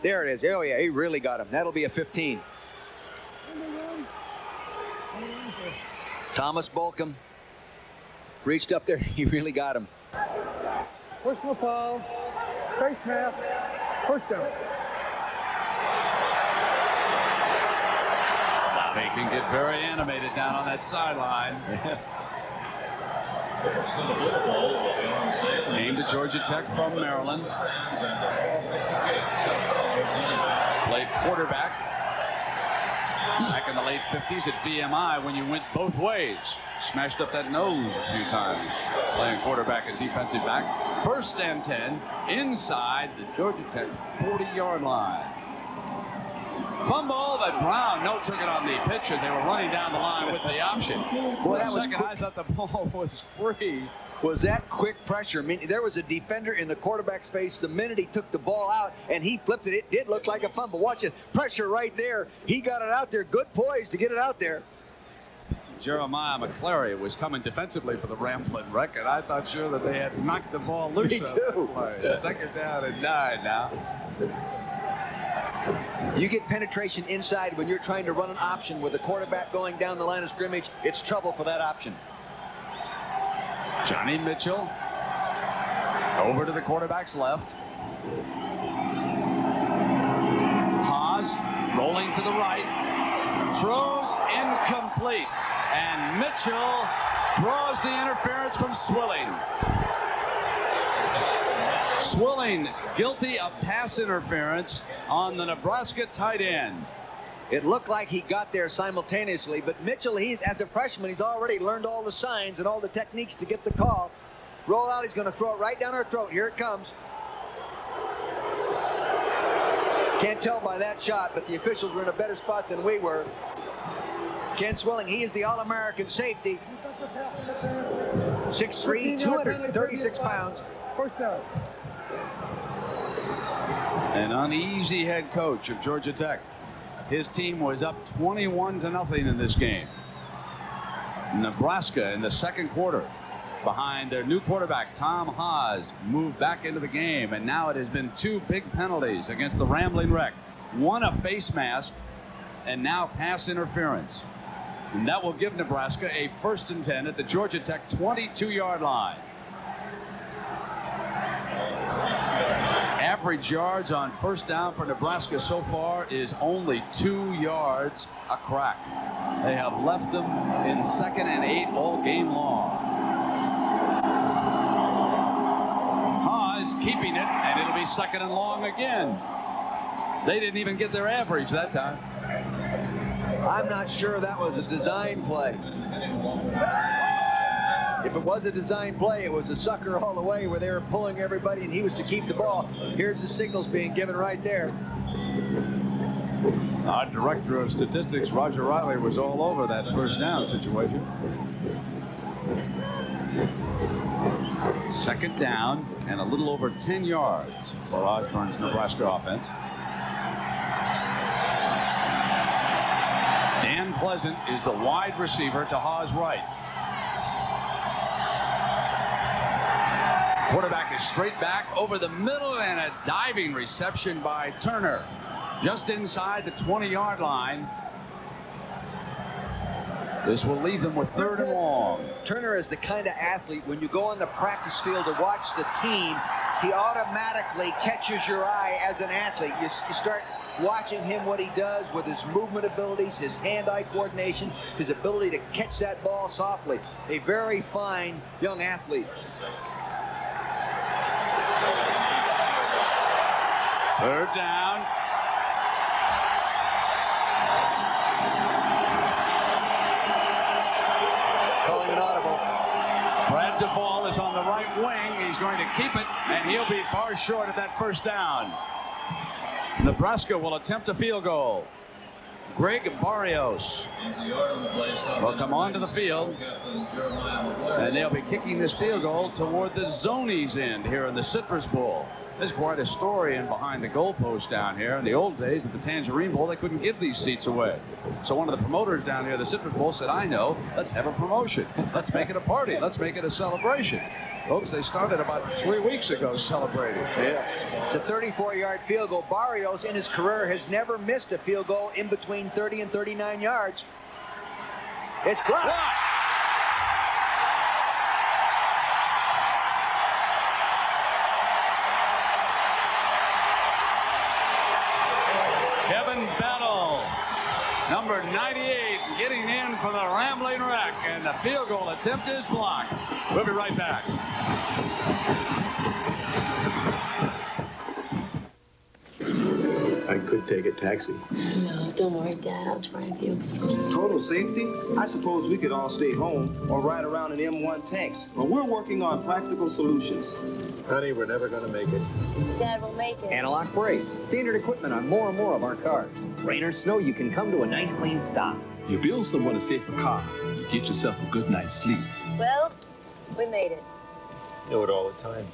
Speaker 2: There it is. Oh, yeah, he really got him. That'll be a 15. Thomas Balcom reached up there. He really got him.
Speaker 7: Personal foul. Face mask. First down.
Speaker 1: They can get very animated down on that sideline. Came to Georgia Tech from Maryland. Played quarterback back in the late 50s at VMI when you went both ways. Smashed up that nose a few times playing quarterback and defensive back. First and 10 inside the Georgia Tech 40-yard line. Fumble that Brown took it on the pitch as they were running down the line with the option.
Speaker 2: Boy, that was
Speaker 1: second, I thought the ball was free.
Speaker 2: Was that quick pressure? I mean, there was a defender in the quarterback's face the minute he took the ball out and he flipped it. It did look like a fumble. Watch it. Pressure right there. He got it out there. Good poise to get it out there.
Speaker 1: Jeremiah McClary was coming defensively for the Ramblin' Wreck, and I thought sure that they had knocked the ball loose.
Speaker 2: Me too.
Speaker 1: Second down and 9 now.
Speaker 2: You get penetration inside when you're trying to run an option with the quarterback going down the line of scrimmage. It's trouble for that option.
Speaker 1: Johnny Mitchell over to the quarterback's left. Haas rolling to the right. Throws incomplete. And Mitchell draws the interference from Swilling. Swilling guilty of pass interference on the Nebraska tight end.
Speaker 2: It looked like he got there simultaneously, but Mitchell, as a freshman, he's already learned all the signs and all the techniques to get the call. Roll out, he's going to throw it right down our throat. Here it comes. Can't tell by that shot, but the officials were in a better spot than we were. Ken Swilling, he is the All-American safety. 6'3", 236 pounds.
Speaker 7: First down.
Speaker 1: An uneasy head coach of Georgia Tech. His team was up 21-0 in this game. Nebraska in the second quarter, behind their new quarterback, Tom Haas, moved back into the game, and now it has been 2 big penalties against the Ramblin' Wreck. One a face mask, and now pass interference. And that will give Nebraska a 1st and 10 at the Georgia Tech 22-yard line. Average yards on first down for Nebraska so far is only 2 yards a crack. They have left them in 2nd and 8 all game long. Haas keeping it, and it'll be 2nd and long again. They didn't even get their average that time.
Speaker 2: I'm not sure that was a design play. If it was a design play, it was a sucker all the way where they were pulling everybody and he was to keep the ball. Here's the signals being given right there.
Speaker 1: Our director of statistics, Roger Riley, was all over that first down situation. 2nd down and a little over 10 yards for Osborne's Nebraska offense. Dan Pleasant is the wide receiver to Haas' right. Quarterback is straight back over the middle, and a diving reception by Turner just inside the 20-yard line. This will leave them with 3rd and long.
Speaker 2: Turner is the kind of athlete, when you go on the practice field to watch the team, he automatically catches your eye as an athlete. You start watching him, what he does with his movement abilities, his hand-eye coordination, his ability to catch that ball softly. A very fine young athlete.
Speaker 1: 3rd down.
Speaker 2: Calling an audible.
Speaker 1: Brad DeVaul is on the right wing. He's going to keep it, and he'll be far short of that 1st down. Nebraska will attempt a field goal. Greg Barrios will come onto the field, and they'll be kicking this field goal toward the Zonies end here in the Citrus Bowl. There's quite a story in behind the goalpost down here. In the old days at the Tangerine Bowl, they couldn't give these seats away. So one of the promoters down here at the Citrus Bowl said, I know, let's have a promotion. Let's make it a party. Let's make it a celebration. Folks, they started about 3 weeks ago celebrating.
Speaker 2: Yeah. It's a 34-yard field goal. Barrios in his career has never missed a field goal in between 30 and 39 yards. It's blocked.
Speaker 1: Kevin Battle, number 98, getting in from the rambling wreck, and the field goal attempt is blocked. We'll be right back.
Speaker 18: I could take a taxi.
Speaker 19: No, don't worry, Dad. I'll drive you.
Speaker 18: Total safety? I suppose we could all stay home or ride around in M1 tanks. But we're working on practical solutions.
Speaker 8: Honey, we're never going to make it.
Speaker 19: Dad will make it.
Speaker 20: Analog brakes, standard equipment on more and more of our cars. Rain or snow, you can come to a nice clean stop.
Speaker 17: You build someone a safer car, you get yourself a good night's sleep.
Speaker 19: Well, we made it.
Speaker 8: Do it all the time.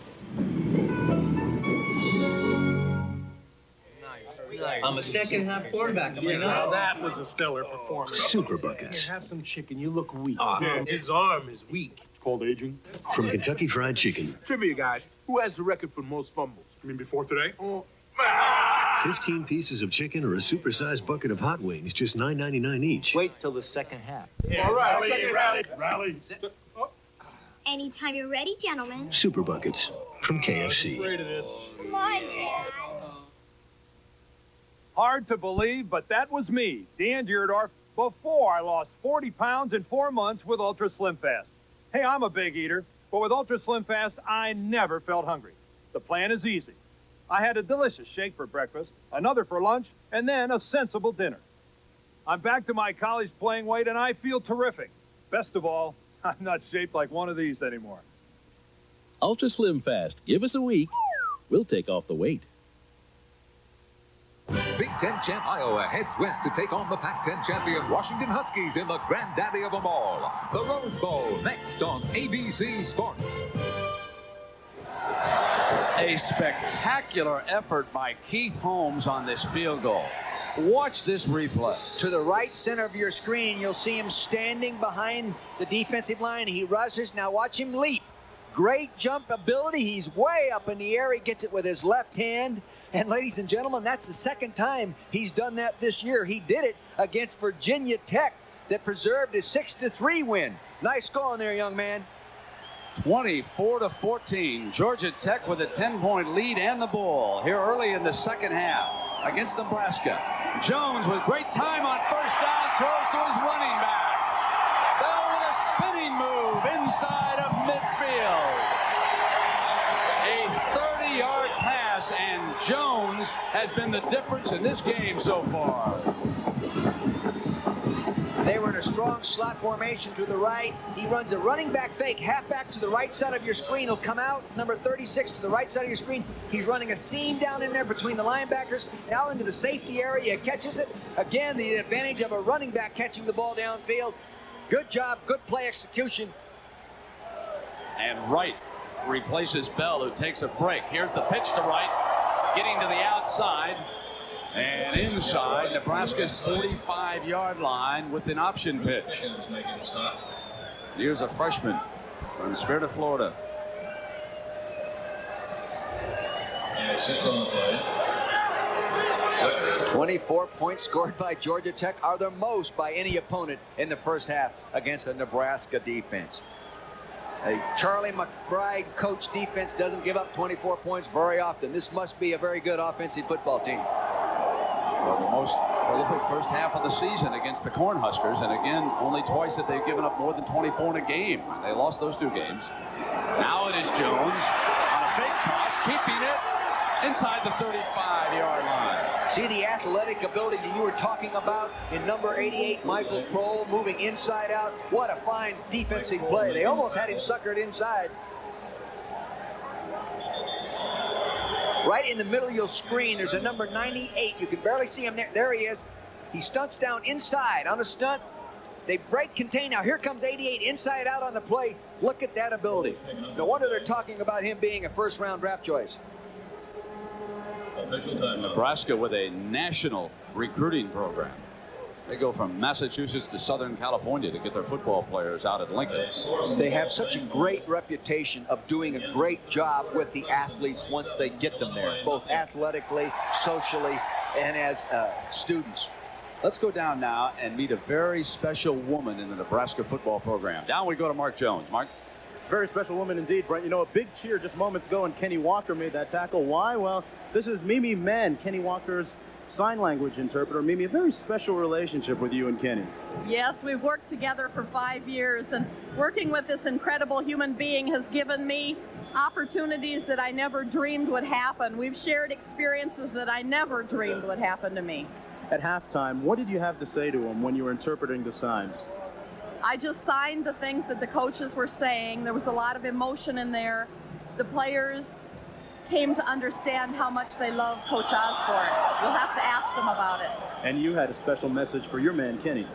Speaker 20: I'm a second-half quarterback.
Speaker 21: That was a stellar performance.
Speaker 17: Super Buckets.
Speaker 21: Have some chicken. You look weak.
Speaker 17: His arm is weak.
Speaker 21: It's called aging.
Speaker 17: From Kentucky Fried Chicken.
Speaker 21: Trivia, guys. Who has the record for most fumbles? You mean before today?
Speaker 17: 15 pieces of chicken or a supersized bucket of hot wings, just $9.99 each.
Speaker 20: Wait till the second half.
Speaker 21: All right, rally.
Speaker 22: Anytime you're ready, gentlemen.
Speaker 17: Super Buckets from KFC.
Speaker 21: Afraid of this.
Speaker 22: Come on, Dad.
Speaker 23: Hard to believe, but that was me, Dan Deerdorf, before I lost 40 pounds in 4 months with Ultra Slim Fast. Hey, I'm a big eater, but with Ultra Slim Fast, I never felt hungry. The plan is easy. I had a delicious shake for breakfast, another for lunch, and then a sensible dinner. I'm back to my college playing weight, and I feel terrific. Best of all, I'm not shaped like one of these anymore.
Speaker 24: Ultra Slim Fast. Give us a week. We'll take off the weight.
Speaker 25: Big Ten champ Iowa heads west to take on the Pac-10 champion Washington Huskies in the granddaddy of them all. The Rose Bowl next on ABC Sports.
Speaker 1: A spectacular effort by Keith Holmes on this field goal. Watch this replay.
Speaker 2: To the right center of your screen, you'll see him standing behind the defensive line. He rushes. Now watch him leap. Great jump ability. He's way up in the air. He gets it with his left hand. And ladies and gentlemen, that's the second time he's done that this year. He did it against Virginia Tech that preserved his 6-3 win. Nice call in there, young man.
Speaker 1: 24-14. Georgia Tech with a 10-point lead and the ball here early in the second half against Nebraska. Jones with great time on first down, throws to his running back. Bell with a spinning move inside of midfield. A 30-yard pass, and Jones has been the difference in this game so far.
Speaker 2: They were in a strong slot formation to the right. He runs a running back fake, halfback to the right side of your screen. He'll come out, number 36 to the right side of your screen. He's running a seam down in there between the linebackers, now into the safety area, catches it. Again, the advantage of a running back catching the ball downfield. Good job, good play execution.
Speaker 1: And Wright replaces Bell, who takes a break. Here's the pitch to Wright, getting to the outside. And inside Nebraska's 45-yard line with an option pitch. Here's a freshman from the Spirit of Florida.
Speaker 2: 24 points scored by Georgia Tech are the most by any opponent in the first half against a Nebraska defense. A Charlie McBride coach defense doesn't give up 24 points very often. This must be a very good offensive football team.
Speaker 1: Well, the most prolific first half of the season against the Cornhuskers, and again, only twice have they given up more than 24 in a game. They lost those two games. Now it is Jones on a fake toss, keeping it inside the 35-yard line.
Speaker 2: See the athletic ability that you were talking about in number 88, Michael Kroll, moving inside out. What a fine defensive play. They almost had him suckered inside. Right in the middle of your screen, there's a number 98. You can barely see him there. There he is. He stunts down inside on a stunt. They break contain. Now here comes 88 inside out on the play. Look at that ability. No wonder they're talking about him being a first-round draft choice.
Speaker 1: Nebraska with a national recruiting program. They go from Massachusetts to Southern California to get their football players out at Lincoln.
Speaker 2: They have such a great reputation of doing a great job with the athletes once they get them there, both athletically, socially, and as students.
Speaker 1: Let's go down now and meet a very special woman in the Nebraska football program. Down we go to Mark Jones. Mark.
Speaker 15: Very special woman indeed, Brent. You know, a big cheer just moments ago, and Kenny Walker made that tackle. Why? Well, this is Mimi Mann, Kenny Walker's sign language interpreter. Mimi, a very special relationship with you and Kenny.
Speaker 3: Yes, we've worked together for 5 years, and working with this incredible human being has given me opportunities that I never dreamed would happen. We've shared experiences that I never dreamed would happen to me.
Speaker 15: At halftime, what did you have to say to him when you were interpreting the signs?
Speaker 3: I just signed the things that the coaches were saying. There was a lot of emotion in there. The players came to understand how much they love Coach Osborne. You'll have to ask them about it.
Speaker 15: And you had a special message for your man, Kenny.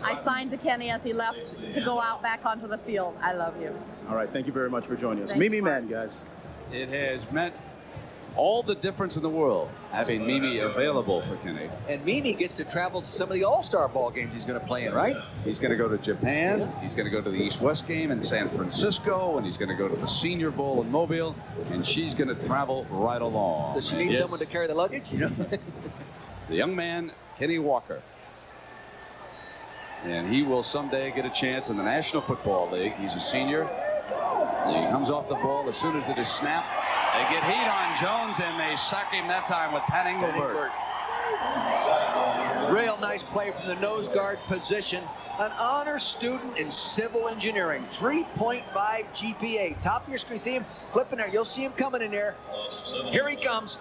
Speaker 3: I signed to Kenny as he left to go out back onto the field. I love you.
Speaker 15: All right, thank you very much for joining us.
Speaker 3: Thank
Speaker 15: Mimi
Speaker 3: you,
Speaker 15: Mann, guys.
Speaker 1: It has meant all the difference in the world having Mimi available for Kenny.
Speaker 2: And Mimi gets to travel to some of the All-Star ball games he's going to play in, right?
Speaker 1: He's going to go to Japan. He's going to go to the East-West game in San Francisco, and he's going to go to the Senior Bowl in Mobile, and she's going to travel right along.
Speaker 2: Does she need someone to carry the luggage? You know?
Speaker 1: The young man, Kenny Walker. And he will someday get a chance in the National Football League. He's a senior. He comes off the ball as soon as it is snapped. They get heat on Jones, and they sack him that time with Pat Engelbert.
Speaker 2: Real nice play from the nose guard position. An honor student in civil engineering. 3.5 GPA. Top of your screen. See him flipping there. You'll see him coming in there. Here he comes.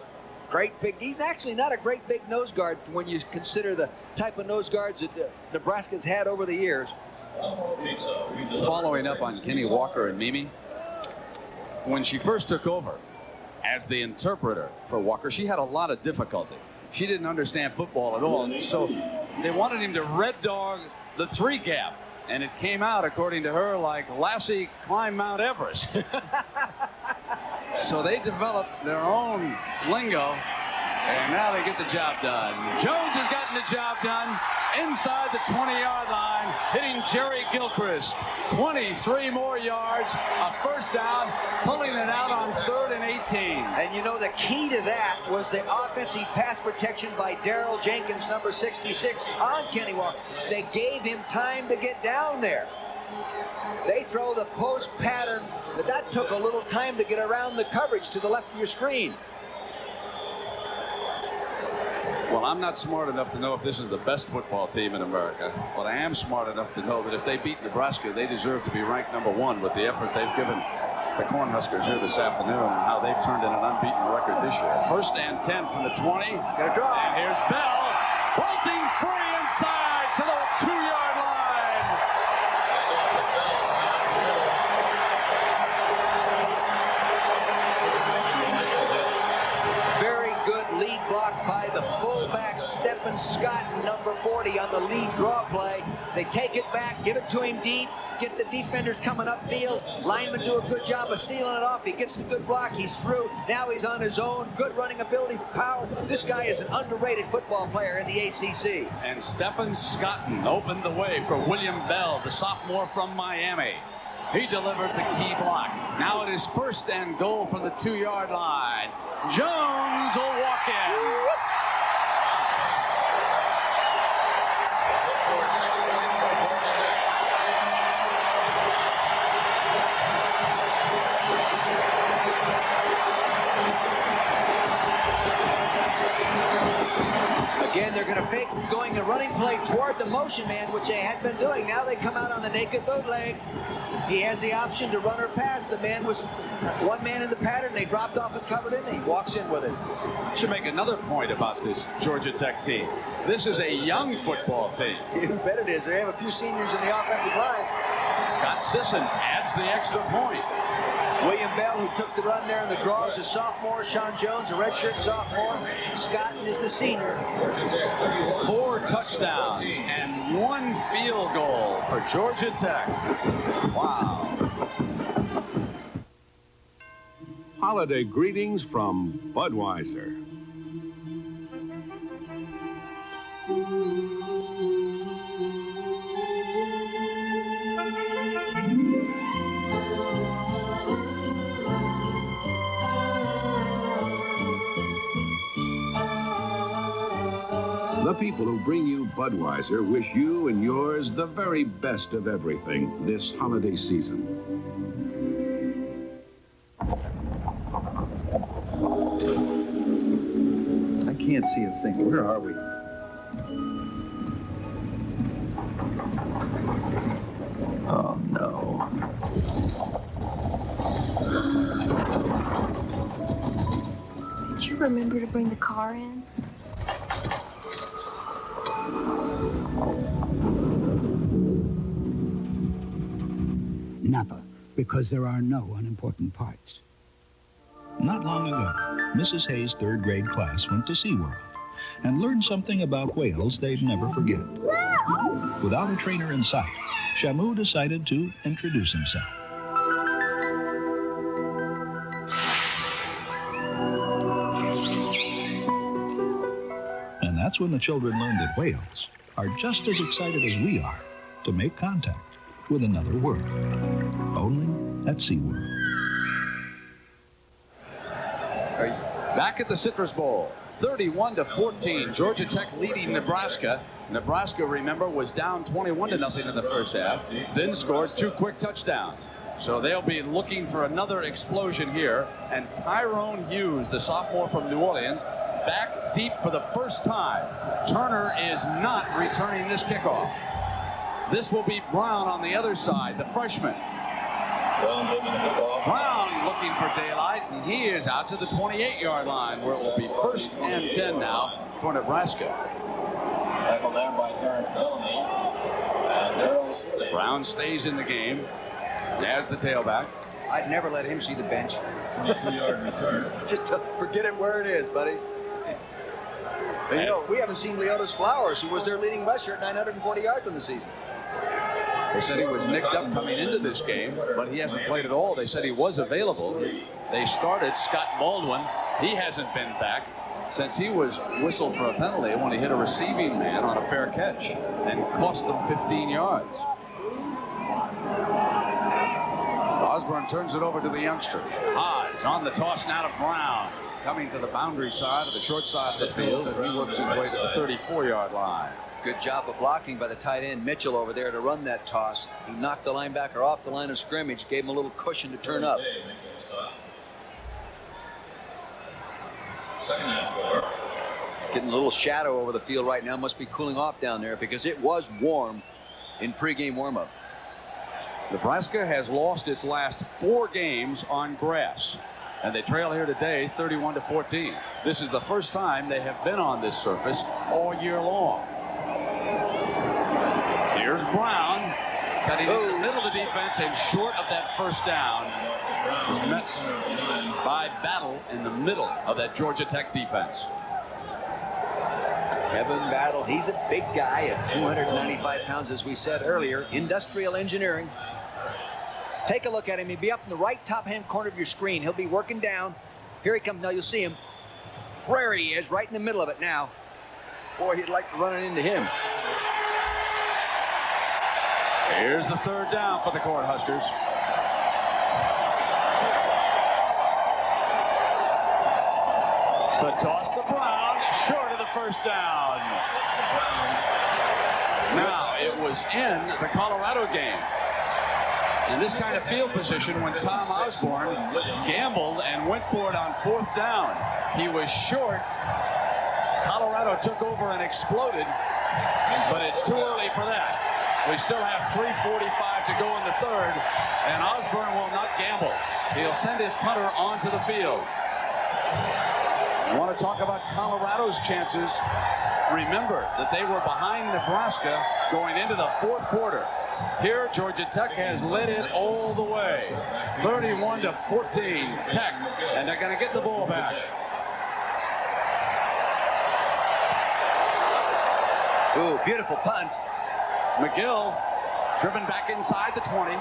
Speaker 2: Great big. He's actually not a great big nose guard when you consider the type of nose guards that Nebraska's had over the years.
Speaker 1: Following up on Kenny Walker and Mimi, when she first took over as the interpreter for Walker, she had a lot of difficulty. She didn't understand football at all, and so they wanted him to red dog the 3 gap, and it came out, according to her, like Lassie climbed Mount Everest. So they developed their own lingo, and now they get the job done. Jones has gotten the job done inside the 20-yard line, hitting Jerry Gilchrist. 23 more yards, a first down, pulling it out on 3rd and 18.
Speaker 2: And you know, the key to that was the offensive pass protection by Darrell Jenkins, number 66, on Kenny Walker. They gave him time to get down there. They throw the post pattern, but that took a little time to get around the coverage to the left of your screen.
Speaker 1: Well, I'm not smart enough to know if this is the best football team in America, but I am smart enough to know that if they beat Nebraska, they deserve to be ranked #1 with the effort they've given the Cornhuskers here this afternoon and how they've turned in an unbeaten record this year. 1st and 10 from the 20.
Speaker 2: Got a draw.
Speaker 1: And here's Bell, bolting free inside to the 2-yard line.
Speaker 2: Lead block by the fullback, Stephen Scott, number 40 on the lead draw play. They take it back, give it to him deep, get the defenders coming upfield. Linemen do a good job of sealing it off. He gets the good block, he's through. Now he's on his own. Good running ability, power. This guy is an underrated football player in the ACC.
Speaker 1: And Stephen Scotton opened the way for William Bell, the sophomore from Miami. He delivered the key block. Now it is 1st and goal from the 2-yard line. Jones will walk in.
Speaker 2: Again, they're going to fake going a running play toward the motion man, which they had been doing. Now they come out on the naked bootleg. He has the option to run or pass. The man was one man in the pattern. They dropped off and covered it, and he walks in with it.
Speaker 1: Should make another point about this Georgia Tech team. This is a young football team.
Speaker 2: You bet it is. They have a few seniors in the offensive line.
Speaker 1: Scott Sisson adds the extra point.
Speaker 2: William Bell, who took the run there in the draw, is a sophomore. Sean Jones, a redshirt sophomore. Scott is the senior.
Speaker 1: 4 touchdowns and 1 field goal for Georgia Tech. Wow.
Speaker 5: Holiday greetings from Budweiser. The people who bring you Budweiser wish you and yours the very best of everything this holiday season.
Speaker 6: can't see a thing. Where are we? Oh, no.
Speaker 22: Did you remember to bring the car in?
Speaker 10: Napa, because there are no unimportant parts.
Speaker 11: Not long ago, Mrs. Hayes' third grade class went to SeaWorld and learned something about whales they'd never forget. Without a trainer in sight, Shamu decided to introduce himself. And that's when the children learned that whales are just as excited as we are to make contact with another world. Only at SeaWorld.
Speaker 1: Back at the Citrus Bowl, 31-14, Georgia Tech leading Nebraska. Nebraska, remember, was down 21-0 in the first half, then scored 2 quick touchdowns. So they'll be looking for another explosion here. And Tyrone Hughes, the sophomore from New Orleans, back deep for the first time. Turner is not returning this kickoff. This will be Brown on the other side, the freshman. Brown looking for daylight, and he is out to the 28-yard line, where it will be 1st and 10 now for Nebraska. Brown stays in the game as the tailback.
Speaker 2: I'd never let him see the bench. Just forget it where it is, buddy. But, you know, we haven't seen Leotis Flowers, who was their leading rusher at 940 yards in the season.
Speaker 1: They said he was nicked up coming into this game, but he hasn't played at all. They said he was available. They started Scott Baldwin. He hasn't been back since he was whistled for a penalty when he hit a receiving man on a fair catch and cost them 15 yards. Osborne turns it over to the youngster. Hodge on the toss now to Brown, coming to the boundary side of the short side of the field, and he works his way to the 34-yard line.
Speaker 2: Good job of blocking by the tight end Mitchell over there to run that toss. He knocked the linebacker off the line of scrimmage, gave him a little cushion to turn up. Getting a little shadow over the field right now. Must be cooling off down there because it was warm in pregame warm-up.
Speaker 1: Nebraska has lost its last 4 games on grass, and they trail here today 31-14. This is the first time they have been on this surface all year long. Here's Brown cutting in the middle of the defense and short of that first down. Was met by Battle in the middle of that Georgia Tech defense.
Speaker 2: Kevin Battle, he's a big guy at 295 pounds, as we said earlier. Industrial engineering. Take a look at him. He'll be up in the right top-hand corner of your screen. He'll be working down. Here he comes. Now you'll see him. Where he is, right in the middle of it now. Boy, he'd like to run it into him.
Speaker 1: Here's the 3rd down for the Cornhuskers. The toss to Brown, short of the first down. Now, it was in the Colorado game. In this kind of field position, when Tom Osborne gambled and went for it on 4th down, he was short. Colorado took over and exploded, but it's too early for that. We still have 3:45 to go in the 3rd, and Osborne will not gamble. He'll send his punter onto the field. You want to talk about Colorado's chances? Remember that they were behind Nebraska going into the 4th quarter. Here, Georgia Tech has led it all the way. 31-14, Tech, and they're going to get the ball back.
Speaker 2: Ooh, beautiful punt.
Speaker 1: McGill driven back inside the 20.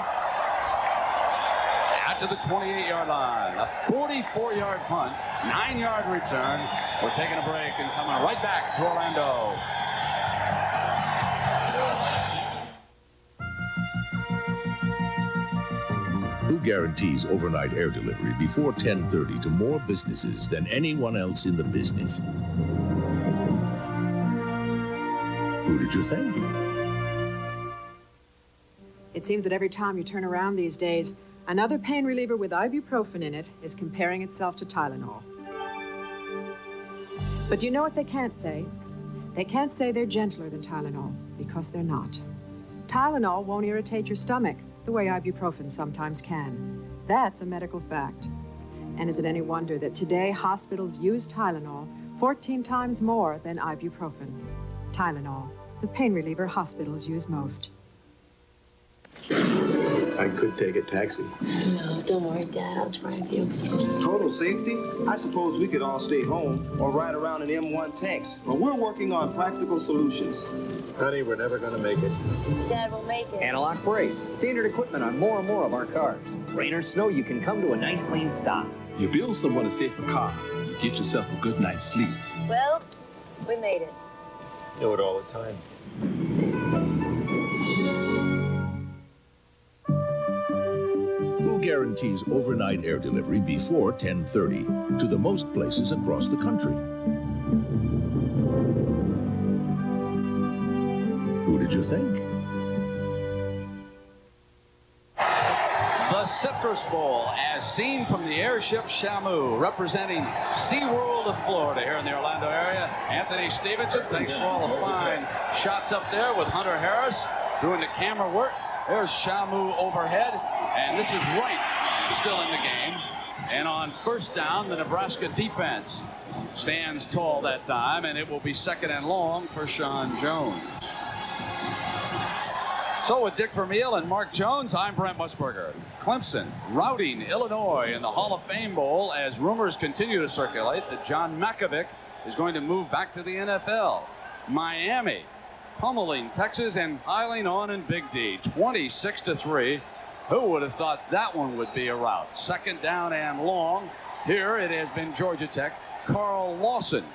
Speaker 1: Out to the 28-yard line. A 44-yard punt, 9-yard return. We're taking a break and coming right back to Orlando.
Speaker 12: Who guarantees overnight air delivery before 10:30 to more businesses than anyone else in the business? Who did you think?
Speaker 13: It seems that every time you turn around these days, another pain reliever with ibuprofen in it is comparing itself to Tylenol. But you know what they can't say? They can't say they're gentler than Tylenol, because they're not. Tylenol won't irritate your stomach the way ibuprofen sometimes can. That's a medical fact. And is it any wonder that today hospitals use Tylenol 14 times more than ibuprofen? Tylenol, the pain reliever hospitals use most.
Speaker 17: I could take a taxi.
Speaker 19: No, don't worry, Dad. I'll drive you.
Speaker 18: Total safety? I suppose we could all stay home or ride around in M1 tanks. But we're working on practical solutions.
Speaker 17: Honey, we're never going to make it.
Speaker 19: Dad will make it.
Speaker 20: Analog brakes, standard equipment on more and more of our cars. Rain or snow, you can come to a nice clean stop.
Speaker 5: You build someone a safer car, you get yourself a good night's sleep.
Speaker 19: Well, we made it.
Speaker 17: Do it all the time.
Speaker 12: Who guarantees overnight air delivery before 10:30 to the most places across the country? Who did you think?
Speaker 1: The Citrus Bowl, as seen from the airship Shamu, representing SeaWorld of Florida here in the Orlando area. Anthony Stevenson, thanks for all the fine shots up there with Hunter Harris doing the camera work. There's Shamu overhead, and this is Wright still in the game. And on first down, the Nebraska defense stands tall that time, and it will be 2nd and long for Sean Jones. So with Dick Vermeil and Mark Jones, I'm Brent Musburger. Clemson routing Illinois in the Hall of Fame Bowl as rumors continue to circulate that John Makovic is going to move back to the NFL. Miami pummeling Texas and piling on in Big D, 26-3. Who would have thought that one would be a rout? 2nd down and long. Here it has been Georgia Tech. Carl Lawson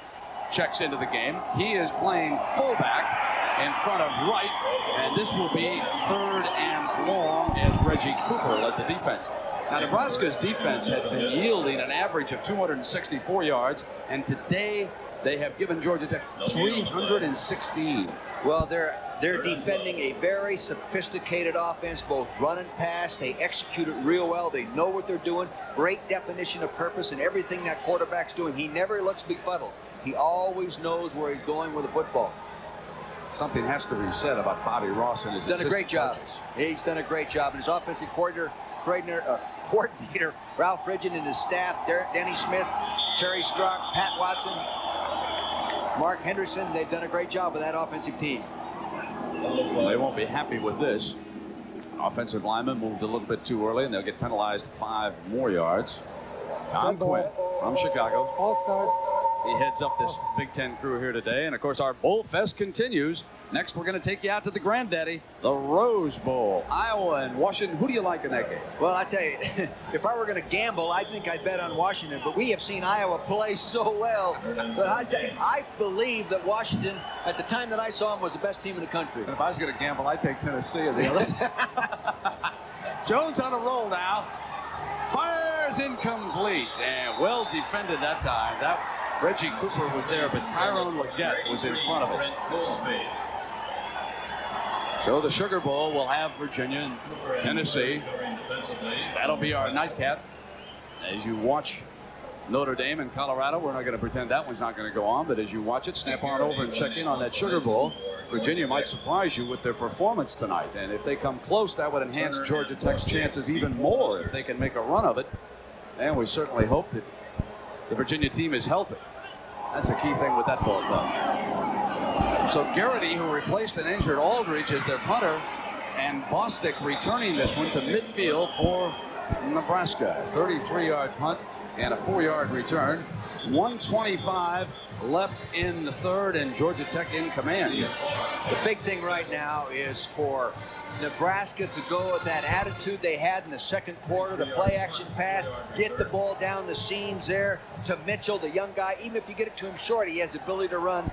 Speaker 1: checks into the game. He is playing fullback in front of Wright, and this will be 3rd and long as Reggie Cooper led the defense. Now, Nebraska's defense had been yielding an average of 264 yards, and today they have given Georgia Tech 316.
Speaker 2: Well, they're defending a very sophisticated offense, both run and pass. They execute it real well. They know what they're doing. Great definition of purpose in everything that quarterback's doing. He never looks befuddled. He always knows where he's going with the football.
Speaker 1: Something has to be said about Bobby Ross and his
Speaker 2: He's done a great job.
Speaker 1: coaches.
Speaker 2: He's done a great job. And his offensive coordinator Ralph Ridgen, and his staff, Denny Smith, Terry Strzok, Pat Watson, Mark Henderson, they've done a great job with that offensive team.
Speaker 1: Well, they won't be happy with this. Offensive lineman moved a little bit too early, and they'll get penalized 5 more yards. Tom Quinn from Chicago. He heads up this Big Ten crew here today. And, of course, our Bowl Fest continues. Next, we're going to take you out to the Granddaddy, the Rose Bowl. Iowa and Washington. Who do you like in that game?
Speaker 2: Well, I tell you, if I were going to gamble, I think I'd bet on Washington. But we have seen Iowa play so well. But I tell you, I believe that Washington, at the time that I saw him, was the best team in the country.
Speaker 1: And if I was going to gamble, I'd take Tennessee or the other. Jones on a roll now. Fires incomplete. And well defended that time. That Reggie Cooper was there, but Tyrone Leggett was in front of it. So the Sugar Bowl will have Virginia and Tennessee. That'll be our nightcap. As you watch Notre Dame and Colorado, we're not going to pretend that one's not going to go on, but as you watch it, snap on over and check in on that Sugar Bowl. Virginia might surprise you with their performance tonight, and if they come close, that would enhance Georgia Tech's chances even more if they can make a run of it. And we certainly hope that the Virginia team is healthy. That's a key thing with that ball club. So Garrity, who replaced an injured Aldridge, is their punter, and Bostic returning this one to midfield for Nebraska. A 33-yard punt and a 4-yard return. 1:25 left in the third, and Georgia Tech in command.
Speaker 2: The big thing right now is for Nebraska to go with that attitude they had in the second quarter, the play-action pass, get the ball down the seams there to Mitchell, the young guy. Even if you get it to him short, he has the ability to run.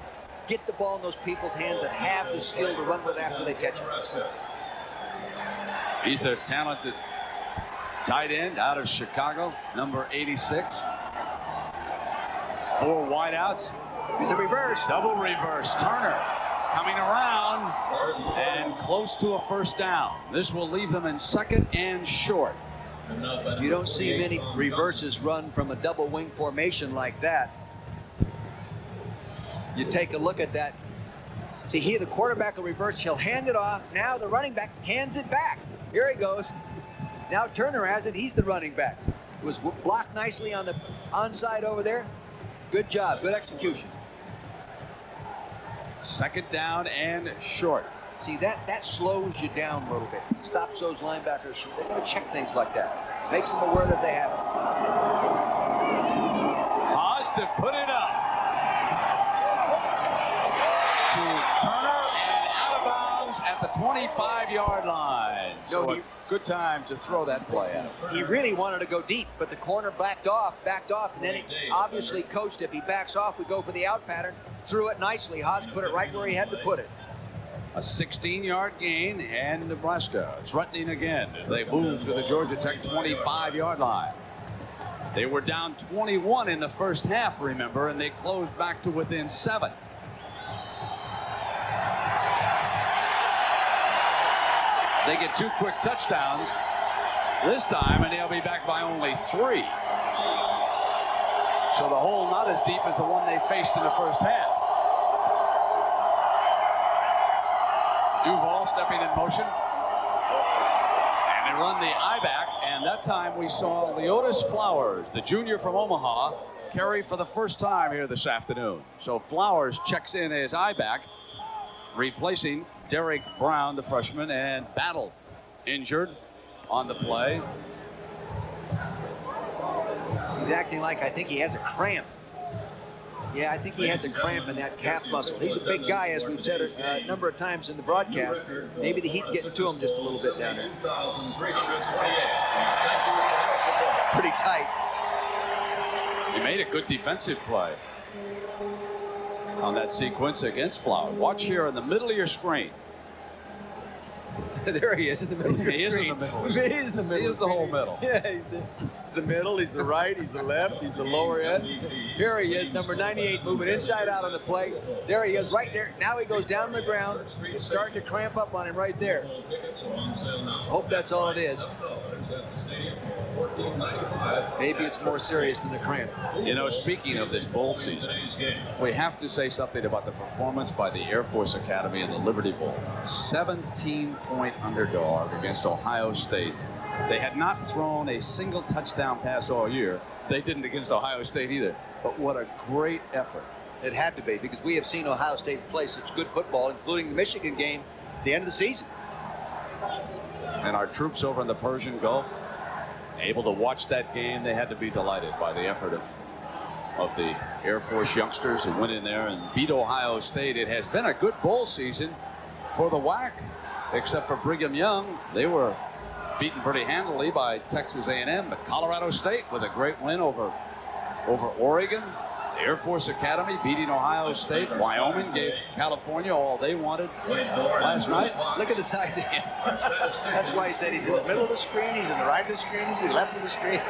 Speaker 2: Get the ball in those people's hands that have the skill to run with after they catch it.
Speaker 1: He's their talented tight end out of Chicago, number 86. 4 wideouts.
Speaker 2: He's a reverse.
Speaker 1: Double reverse. Turner coming around and close to a first down. This will leave them in 2nd and short.
Speaker 2: You don't see many reverses run from a double wing formation like that. You take a look at that. See, the quarterback will reverse. He'll hand it off. Now the running back hands it back. Here he goes. Now Turner has it. He's the running back. It was blocked nicely on the onside over there. Good job. Good execution.
Speaker 1: Second down and short.
Speaker 2: See, that slows you down a little bit. Stops those linebackers. They don't check things like that. Makes them aware that they have it.
Speaker 1: Haas to put it up to Turner and out of bounds at the 25-yard line. So a good time to throw that play at him.
Speaker 2: He really wanted to go deep, but the corner backed off, and then he obviously coached if he backs off, we go for the out pattern. Threw it nicely. Haas put it right where he had to put it.
Speaker 1: A 16-yard gain, and Nebraska threatening again as they move to the Georgia Tech 25-yard line. They were down 21 in the first half, remember, and they closed back to within 7. They get 2 quick touchdowns this time, and they'll be back by only 3. So the hole not as deep as the one they faced in the first half. Duval stepping in motion. And they run the I-back, and that time we saw Leotis Flowers, the junior from Omaha, carry for the first time here this afternoon. So Flowers checks in as I-back, replacing Derek Brown, the freshman, and Battle injured on the play.
Speaker 2: He's acting like I think he has a cramp. Yeah, I think he has a cramp in that calf muscle. He's a big guy, as we've said a number of times in the broadcast. Maybe the heat getting to him just a little bit down there. It's pretty tight.
Speaker 1: He made a good defensive play on that sequence against Flowers. Watch here in the middle of your screen.
Speaker 2: There he is in the middle of your
Speaker 1: screen. He is in the middle.
Speaker 2: He is in the middle.
Speaker 1: He is the whole middle.
Speaker 2: Yeah, he's the middle, he's the right, he's the left, he's the lower end. Here he is, number 98, moving inside out on the play. There he is, right there. Now he goes down on the ground. It's starting to cramp up on him right there. Hope that's all it is. Maybe it's more serious than the cramp.
Speaker 1: You know, speaking of this bowl season, we have to say something about the performance by the Air Force Academy in the Liberty Bowl. 17-point underdog against Ohio State. They had not thrown a single touchdown pass all year. They didn't against Ohio State either. But what a great effort.
Speaker 2: It had to be, because we have seen Ohio State play such good football, including the Michigan game at the end of the season.
Speaker 1: And our troops over in the Persian Gulf, able to watch that game, they had to be delighted by the effort of the Air Force youngsters who went in there and beat Ohio State. It has been a good bowl season for the WAC, except for Brigham Young. They were beaten pretty handily by Texas A&M, but Colorado State with a great win over Oregon. The Air Force Academy beating Ohio State. Wyoming gave California all they wanted last night.
Speaker 2: Look at the size of him. That's why he said he's in the middle of the screen, he's in the right of the screen, he's in the left of the screen.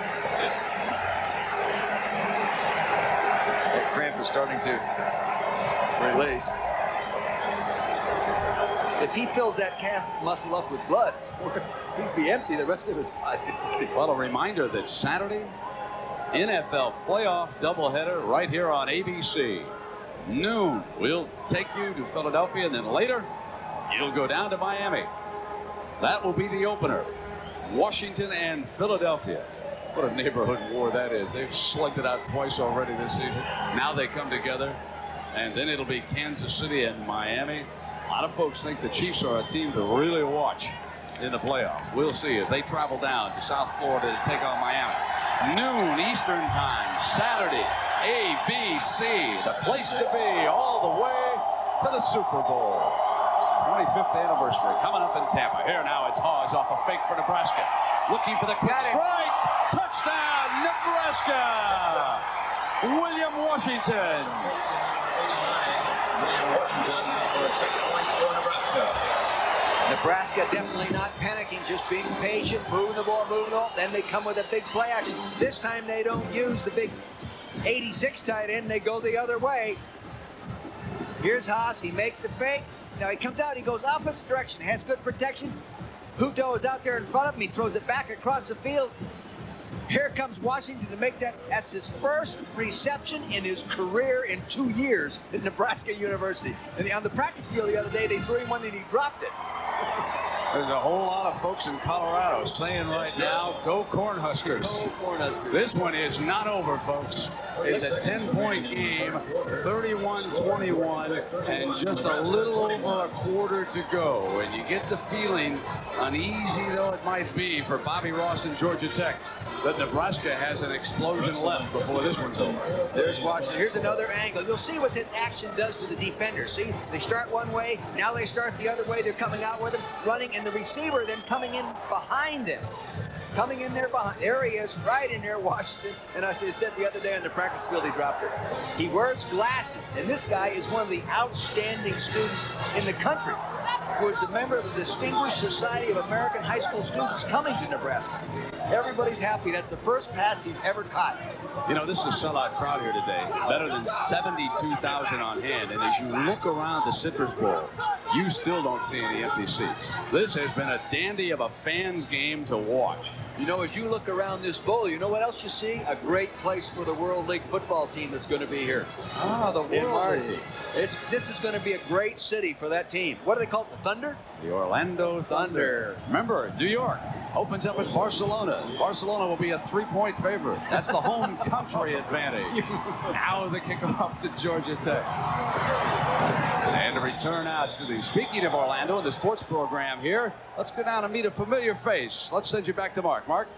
Speaker 2: That cramp is starting to release. If he fills that calf muscle up with blood, he'd be empty the rest of his body.
Speaker 1: Well, a reminder that Saturday, NFL playoff doubleheader right here on ABC. Noon, we'll take you to Philadelphia, and then later, you'll go down to Miami. That will be the opener. Washington and Philadelphia. What a neighborhood war that is. They've slugged it out twice already this season. Now they come together, and then it'll be Kansas City and Miami. A lot of folks think the Chiefs are a team to really watch in the playoffs. We'll see as they travel down to South Florida to take on Miami. Noon Eastern time, Saturday, ABC, the place to be all the way to the Super Bowl. 25th anniversary coming up in Tampa. Here now it's Hawes off a fake for Nebraska. Looking for the quick strike. Touchdown, Nebraska. William Washington.
Speaker 2: Nebraska definitely not panicking, just being patient, moving the ball. Then they come with a big play action. This time they don't use the big 86 tight end. They go the other way. Here's Haas. He makes a fake. Now he comes out. He goes opposite direction. Has good protection. Hutto is out there in front of him. He throws it back across the field. Here comes Washington to make that. That's his first reception in his career in 2 years at Nebraska University. And on the practice field the other day, they threw him one and he dropped it.
Speaker 1: There's a whole lot of folks in Colorado saying right now, go Cornhuskers.
Speaker 2: Go Cornhuskers.
Speaker 1: This one is not over, folks. It's a 10-point game, 31-21, and just a little over a quarter to go. And you get the feeling, uneasy though it might be for Bobby Ross and Georgia Tech, that Nebraska has an explosion left before this one's over.
Speaker 2: There's Washington. Here's another angle. You'll see what this action does to the defenders. See, they start one way, now they start the other way. They're coming out with him, running, and the receiver then coming in behind him. Coming in there behind. There he is, right in there, Washington. And as I said the other day on the practice field, he dropped it. He wears glasses, and this guy is one of the outstanding students in the country, who is a member of the Distinguished Society of American High School Students coming to Nebraska. Everybody's happy. That's the first pass he's ever caught.
Speaker 1: You know, this is a sellout crowd here today. Better than 72,000 on hand. And as you look around the Citrus Bowl, you still don't see any empty seats. This has been a dandy of a fans game to watch.
Speaker 2: You know, as you look around this bowl, you know what else you see? A great place for the World League football team that's going to be here.
Speaker 1: Ah, the World League.
Speaker 2: This is going to be a great city for that team. What do they call it? The Thunder?
Speaker 1: The Orlando Thunder. Remember, New York opens up at Barcelona. Barcelona will be a 3-point favorite. That's the home country advantage. Now the kickoff to Georgia Tech. And to return out to the, speaking of Orlando, the sports program here, let's go down and meet a familiar face. Let's send you back to Mark. Mark?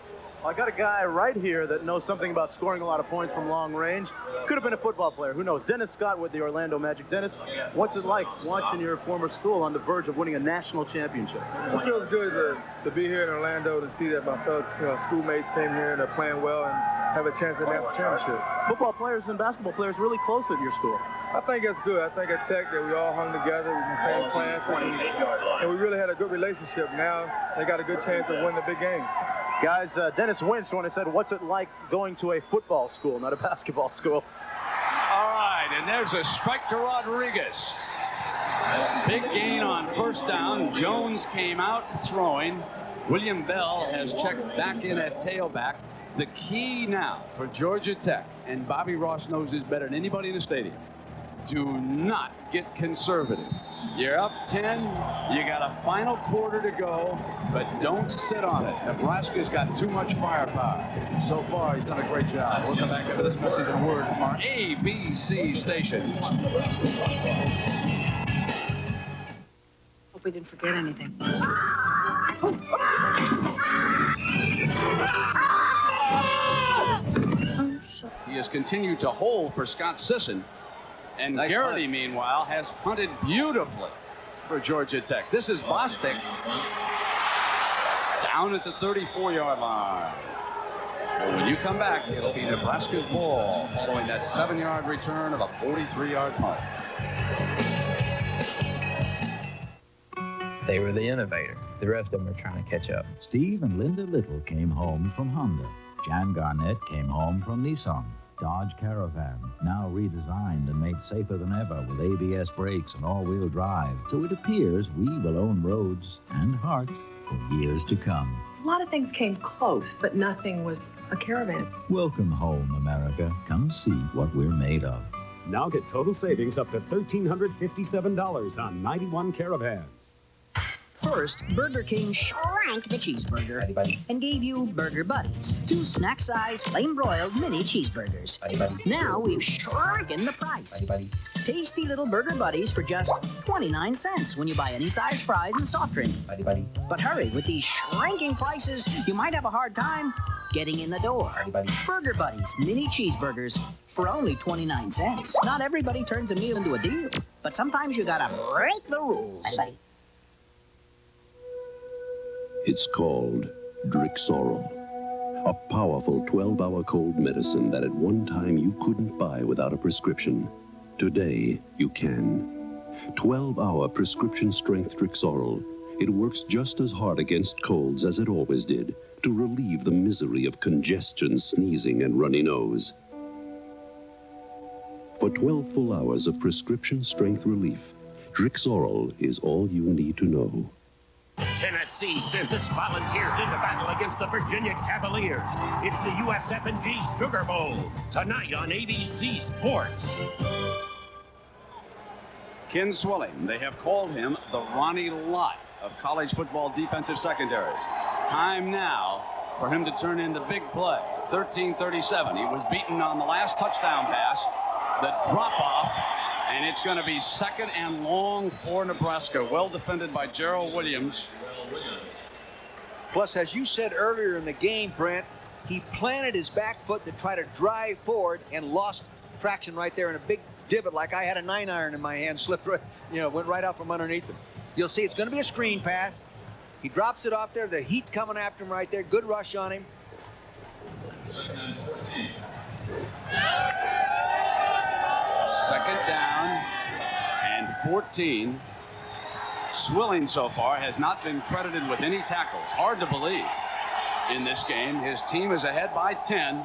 Speaker 15: Well, I got a guy right here that knows something about scoring a lot of points from long range. Could have been a football player. Who knows? Dennis Scott with the Orlando Magic. Dennis, what's it like watching your former school on the verge of winning a national championship?
Speaker 4: It feels good to be here in Orlando, to see that my fellow schoolmates came here and they're playing well and have a chance at the national championship.
Speaker 15: Football players and basketball players really close at your school.
Speaker 4: I think it's good. I think at Tech that we all hung together in the same class and we really had a good relationship. Now they got a good chance of winning the big game.
Speaker 15: Guys, Dennis winced when I said, what's it like going to a football school, not a basketball school?
Speaker 1: All right, and there's a strike to Rodriguez. Big gain on first down. Jones came out throwing. William Bell has checked back in at tailback. The key now for Georgia Tech, and Bobby Ross knows this better than anybody in the stadium, do not get conservative. You're up 10. You got a final quarter to go, but don't sit on it. Nebraska's got too much firepower. So far, he's done a great job. We'll come back after this message and word from our ABC station.
Speaker 13: Hope we didn't forget anything.
Speaker 1: He has continued to hold for Scott Sisson. And nice Garrity, meanwhile, has punted beautifully for Georgia Tech. This is Bostic down at the 34-yard line. Well, when you come back, it'll be Nebraska's ball following that 7-yard return of a 43-yard punt.
Speaker 6: They were the innovator. The rest of them were trying to catch up.
Speaker 7: Steve and Linda Little came home from Honda. Jan Garnett came home from Nissan. Dodge Caravan, now redesigned and made safer than ever with ABS brakes and all-wheel drive. So it appears we will own roads and hearts for years to come.
Speaker 9: A lot of things came close, but nothing was a Caravan.
Speaker 7: Welcome home, America. Come see what we're made of.
Speaker 14: Now get total savings up to $1,357 on 91 Caravans.
Speaker 16: First, Burger King shrank the cheeseburger and gave you Burger Buddies, 2 snack-sized, flame-broiled mini cheeseburgers. Now we've shrunken the price. Tasty little Burger Buddies for just 29 cents when you buy any size fries and soft drink. But hurry, with these shrinking prices, you might have a hard time getting in the door. Burger Buddies mini cheeseburgers for only 29 cents. Not everybody turns a meal into a deal, but sometimes you gotta break the rules.
Speaker 12: It's called Drixoral, a powerful 12-hour cold medicine that at one time you couldn't buy without a prescription. Today, you can. 12-hour prescription-strength Drixoral. It works just as hard against colds as it always did to relieve the misery of congestion, sneezing, and runny nose. For 12 full hours of prescription-strength relief, Drixoral is all you need to know.
Speaker 8: Tennessee sends its volunteers into battle against the Virginia Cavaliers. It's the USF&G Sugar Bowl, tonight on ABC Sports.
Speaker 1: Ken Swilling, they have called him the Ronnie Lott of college football defensive secondaries. Time now for him to turn in the big play. 13-37. He was beaten on the last touchdown pass. The drop-off, and it's going to be 2nd and long for Nebraska. Well defended by Gerald Williams.
Speaker 2: Plus, as you said earlier in the game, Brent, he planted his back foot to try to drive forward and lost traction right there in a big divot, like I had a 9-iron in my hand, slipped right, went right out from underneath him. You'll see it's going to be a screen pass. He drops it off there. The heat's coming after him right there. Good rush on him.
Speaker 1: Second down and 14. Swilling so far has not been credited with any tackles. Hard to believe in this game. His team is ahead by 10.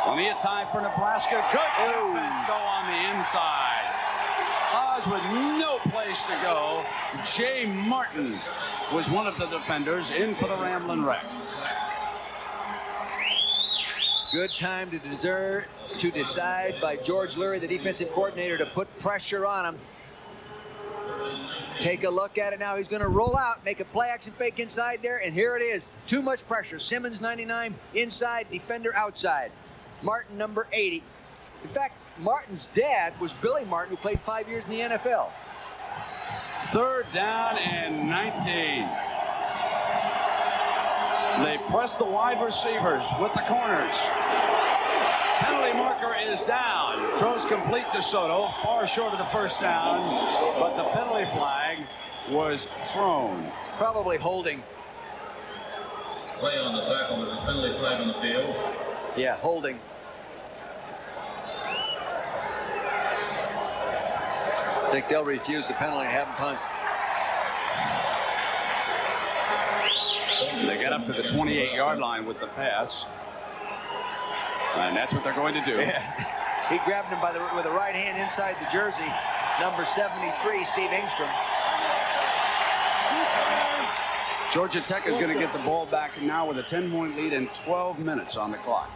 Speaker 1: Plenty of time for Nebraska. Good defense though on the inside. Oz with no place to go. Jay Martin was one of the defenders in for the Ramblin' Wreck.
Speaker 2: Good time to decide by George Lurie, the defensive coordinator, to put pressure on him. Take a look at it now. He's going to roll out, make a play action fake inside there, and here it is. Too much pressure. Simmons, 99, inside, defender outside. Martin, number 80. In fact, Martin's dad was Billy Martin, who played 5 years in the NFL.
Speaker 1: 3rd down and 19. They press the wide receivers with the corners. Penalty marker is down. Throws complete to Soto, far short of the first down, but the penalty flag was thrown.
Speaker 2: Probably holding.
Speaker 21: Play on the tackle. There's a penalty flag on the field.
Speaker 2: Yeah, holding. I think they'll refuse the penalty and have him punt.
Speaker 1: They got up to the 28-yard line with the pass. And that's what they're going to do.
Speaker 2: Yeah. He grabbed him with the right hand inside the jersey. Number 73, Steve Engstrom.
Speaker 1: Georgia Tech is going to get the ball back now with a 10-point lead and 12 minutes on the clock.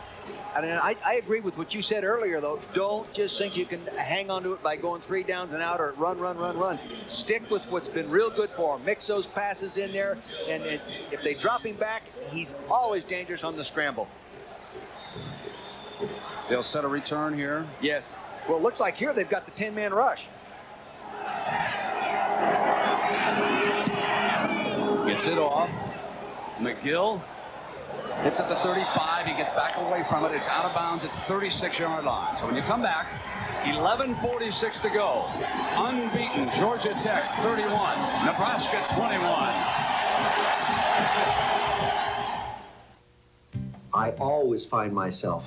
Speaker 2: And I agree with what you said earlier, though. Don't just think you can hang on to it by going 3 downs and out or run. Stick with what's been real good for him. Mix those passes in there. And if they drop him back, he's always dangerous on the scramble.
Speaker 1: They'll set a return here.
Speaker 2: Yes. Well, it looks like here they've got the 10-man rush.
Speaker 1: Gets it off. McGill hits at the 35. He gets back away from it. It's out of bounds at the 36-yard line. So when you come back, 11:46 to go. Unbeaten Georgia Tech 31, Nebraska 21.
Speaker 23: I always find myself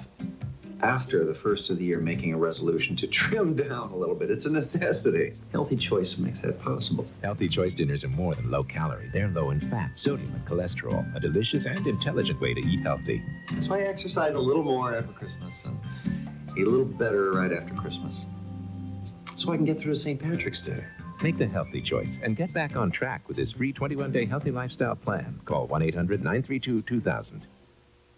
Speaker 23: after the first of the year making a resolution to trim down a little bit. It's a necessity. Healthy Choice makes that possible.
Speaker 24: Healthy Choice dinners are more than low calorie. They're low in fat, sodium, and cholesterol. A delicious and intelligent way to eat healthy.
Speaker 23: So I exercise a little more after Christmas and eat a little better right after Christmas, so I can get through to St. Patrick's Day.
Speaker 24: Make the Healthy Choice and get back on track with this free 21-day healthy lifestyle plan. Call 1-800-932-2000.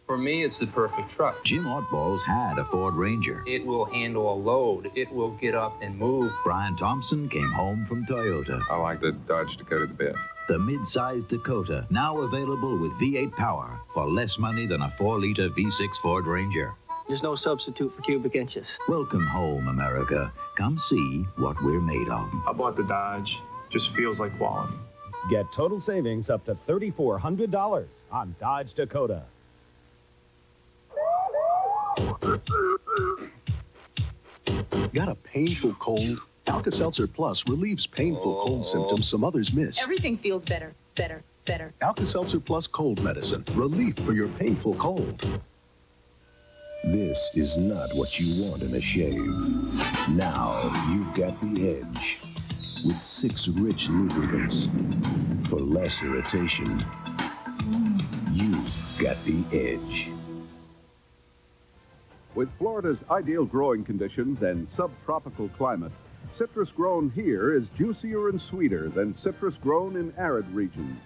Speaker 6: For me, it's the perfect truck.
Speaker 7: Jim Ortballs had a Ford Ranger.
Speaker 6: It will handle a load. It will get up and move.
Speaker 7: Brian Thompson came home from Toyota.
Speaker 25: I like the Dodge Dakota the best.
Speaker 7: The mid-size Dakota, now available with V8 power for less money than a 4-liter V6 Ford Ranger.
Speaker 26: There's no substitute for cubic inches.
Speaker 7: Welcome home, America. Come see what we're made of.
Speaker 4: I bought the Dodge. Just feels like quality.
Speaker 14: Get total savings up to $3,400 on Dodge Dakota.
Speaker 17: Got a painful cold? Alka-Seltzer Plus relieves painful cold symptoms some others miss.
Speaker 9: Everything feels better.
Speaker 17: Alka-Seltzer Plus cold medicine. Relief for your painful cold.
Speaker 12: This is not what you want in a shave. Now you've got the edge. With 6 rich lubricants. For less irritation. You've got the edge.
Speaker 5: With Florida's ideal growing conditions and subtropical climate, Citrus grown here is juicier and sweeter than citrus grown in arid regions.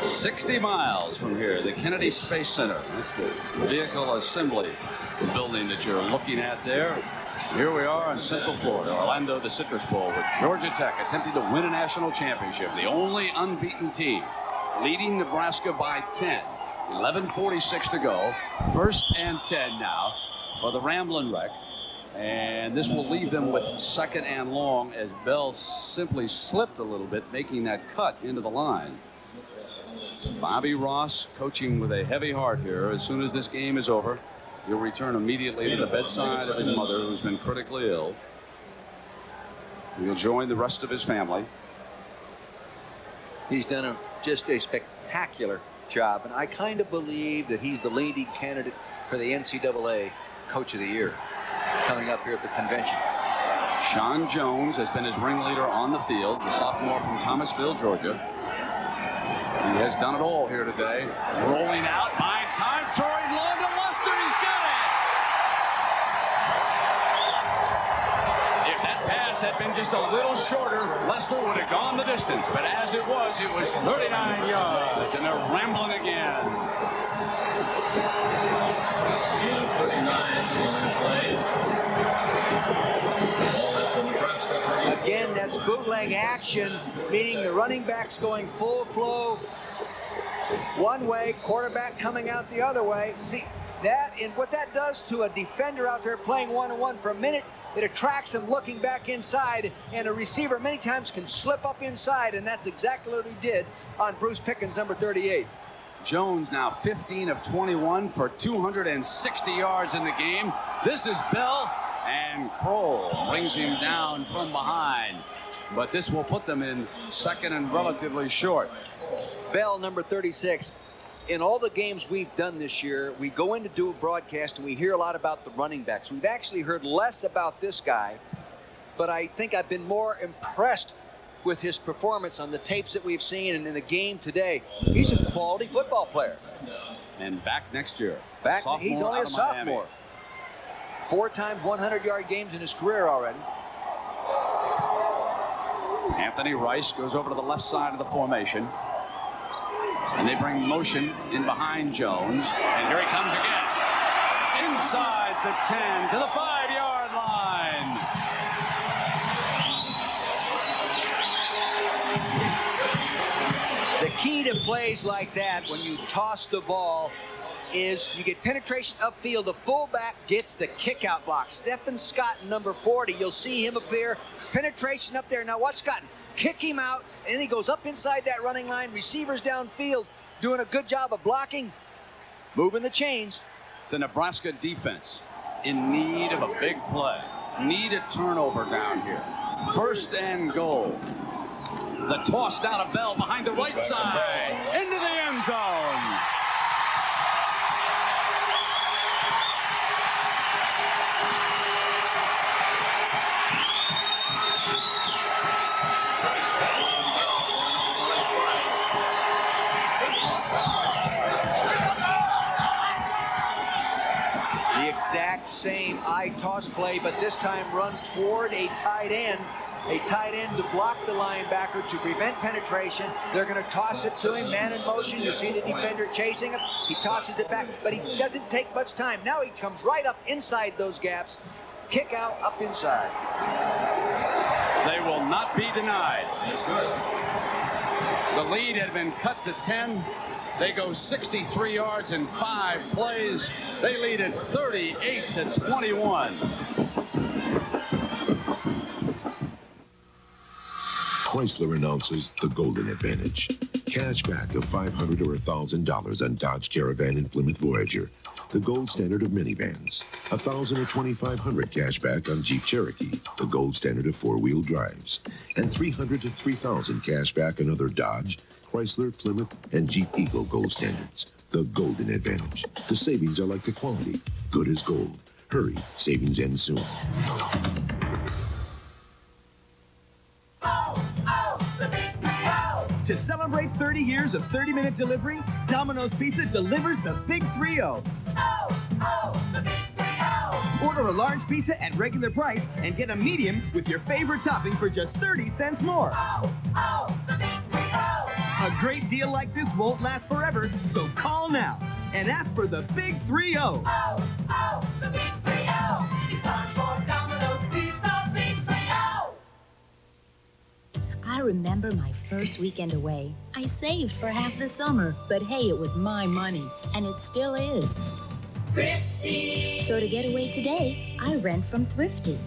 Speaker 1: 60 miles from here, the Kennedy Space Center. That's the vehicle assembly building that you're looking at there. Here we are in Central Florida, Orlando, the Citrus Bowl, with Georgia Tech attempting to win a national championship. The only unbeaten team, leading Nebraska by 10. 11:46 to go. 1st and 10 now for the Ramblin' Wreck. And this will leave them with 2nd and long as Bell simply slipped a little bit, making that cut into the line. Bobby Ross coaching with a heavy heart here. As soon as this game is over, he'll return immediately to the bedside of his mother, who's been critically ill. He'll join the rest of his family.
Speaker 2: He's done just a spectacular job, and I kind of believe that he's the leading candidate for the NCAA Coach of the Year coming up here at the convention.
Speaker 1: Sean Jones has been his ringleader on the field, the sophomore from Thomasville, Georgia. He has done it all here today. Rolling out, buying time, throwing long to Lester. He's got it! If that pass had been just a little shorter, Lester would have gone the distance. But as it was 39 yards, and they're rambling again.
Speaker 2: Again, that's bootleg action, meaning the running back's going full flow one way, quarterback coming out the other way. See, that and what that does to a defender out there playing one-on-one for a minute, it attracts him looking back inside, and a receiver many times can slip up inside, and that's exactly what he did on Bruce Pickens, number 38.
Speaker 1: Jones now 15 of 21 for 260 yards in the game. This is Bell, and Kroll brings him down from behind. But this will put them in 2nd and relatively short.
Speaker 2: Bell, number 36. In all the games we've done this year, we go in to do a broadcast and we hear a lot about the running backs. We've actually heard less about this guy, but I think I've been more impressed with his performance on the tapes that we've seen and in the game today. He's a quality football player.
Speaker 1: And back next year.
Speaker 2: He's only a sophomore. 4 times 100-yard games in his career already.
Speaker 1: Anthony Rice goes over to the left side of the formation. And they bring motion in behind Jones. And here he comes again. Inside the 10 to the 5-yard line.
Speaker 2: The key to plays like that when you toss the ball is you get penetration upfield. The fullback gets the kick-out block. Stephen Scott, number 40, you'll see him appear. Penetration up there. Now watch Scott kick him out, and he goes up inside that running line. Receivers downfield doing a good job of blocking, moving the chains.
Speaker 1: The Nebraska defense in need of a big play. Need a turnover down here. 1st and goal. The toss down to Bell behind the right side. Into the end zone.
Speaker 2: Exact same I-toss play, but this time run toward a tight end. A tight end to block the linebacker to prevent penetration. They're going to toss it to him, man in motion. You see the defender chasing him. He tosses it back, but he doesn't take much time. Now he comes right up inside those gaps. Kick out up inside.
Speaker 1: They will not be denied. The lead had been cut to 10. They go 63 yards in 5 plays. They lead at 38-21.
Speaker 12: Chrysler announces the Golden Advantage. Cash back of $500 or $1,000 on Dodge Caravan and Plymouth Voyager, the gold standard of minivans. $1,000 or $2,500 cash back on Jeep Cherokee, the gold standard of 4-wheel drives. And $300 to $3,000 cash back on other Dodge, Chrysler, Plymouth, and Jeep Eagle gold standards. The Golden Advantage. The savings are like the quality. Good as gold. Hurry, savings end soon.
Speaker 3: To celebrate 30 years of 30-minute delivery, Domino's Pizza delivers the Big 3-0.
Speaker 10: The Big 3-0.
Speaker 3: Order a large pizza at regular price and get a medium with your favorite topping for just 30 cents more.
Speaker 10: The Big 3-0.
Speaker 3: A great deal like this won't last forever, so call now and ask for the Big 3-0.
Speaker 10: The Big 3-0. Because for Domino's Pizza, Big 3-0.
Speaker 11: I remember my first weekend away. I saved for half the summer, but hey, it was my money, and it still is.
Speaker 10: Thrifty.
Speaker 11: So to get away today, I rent from Thrifty.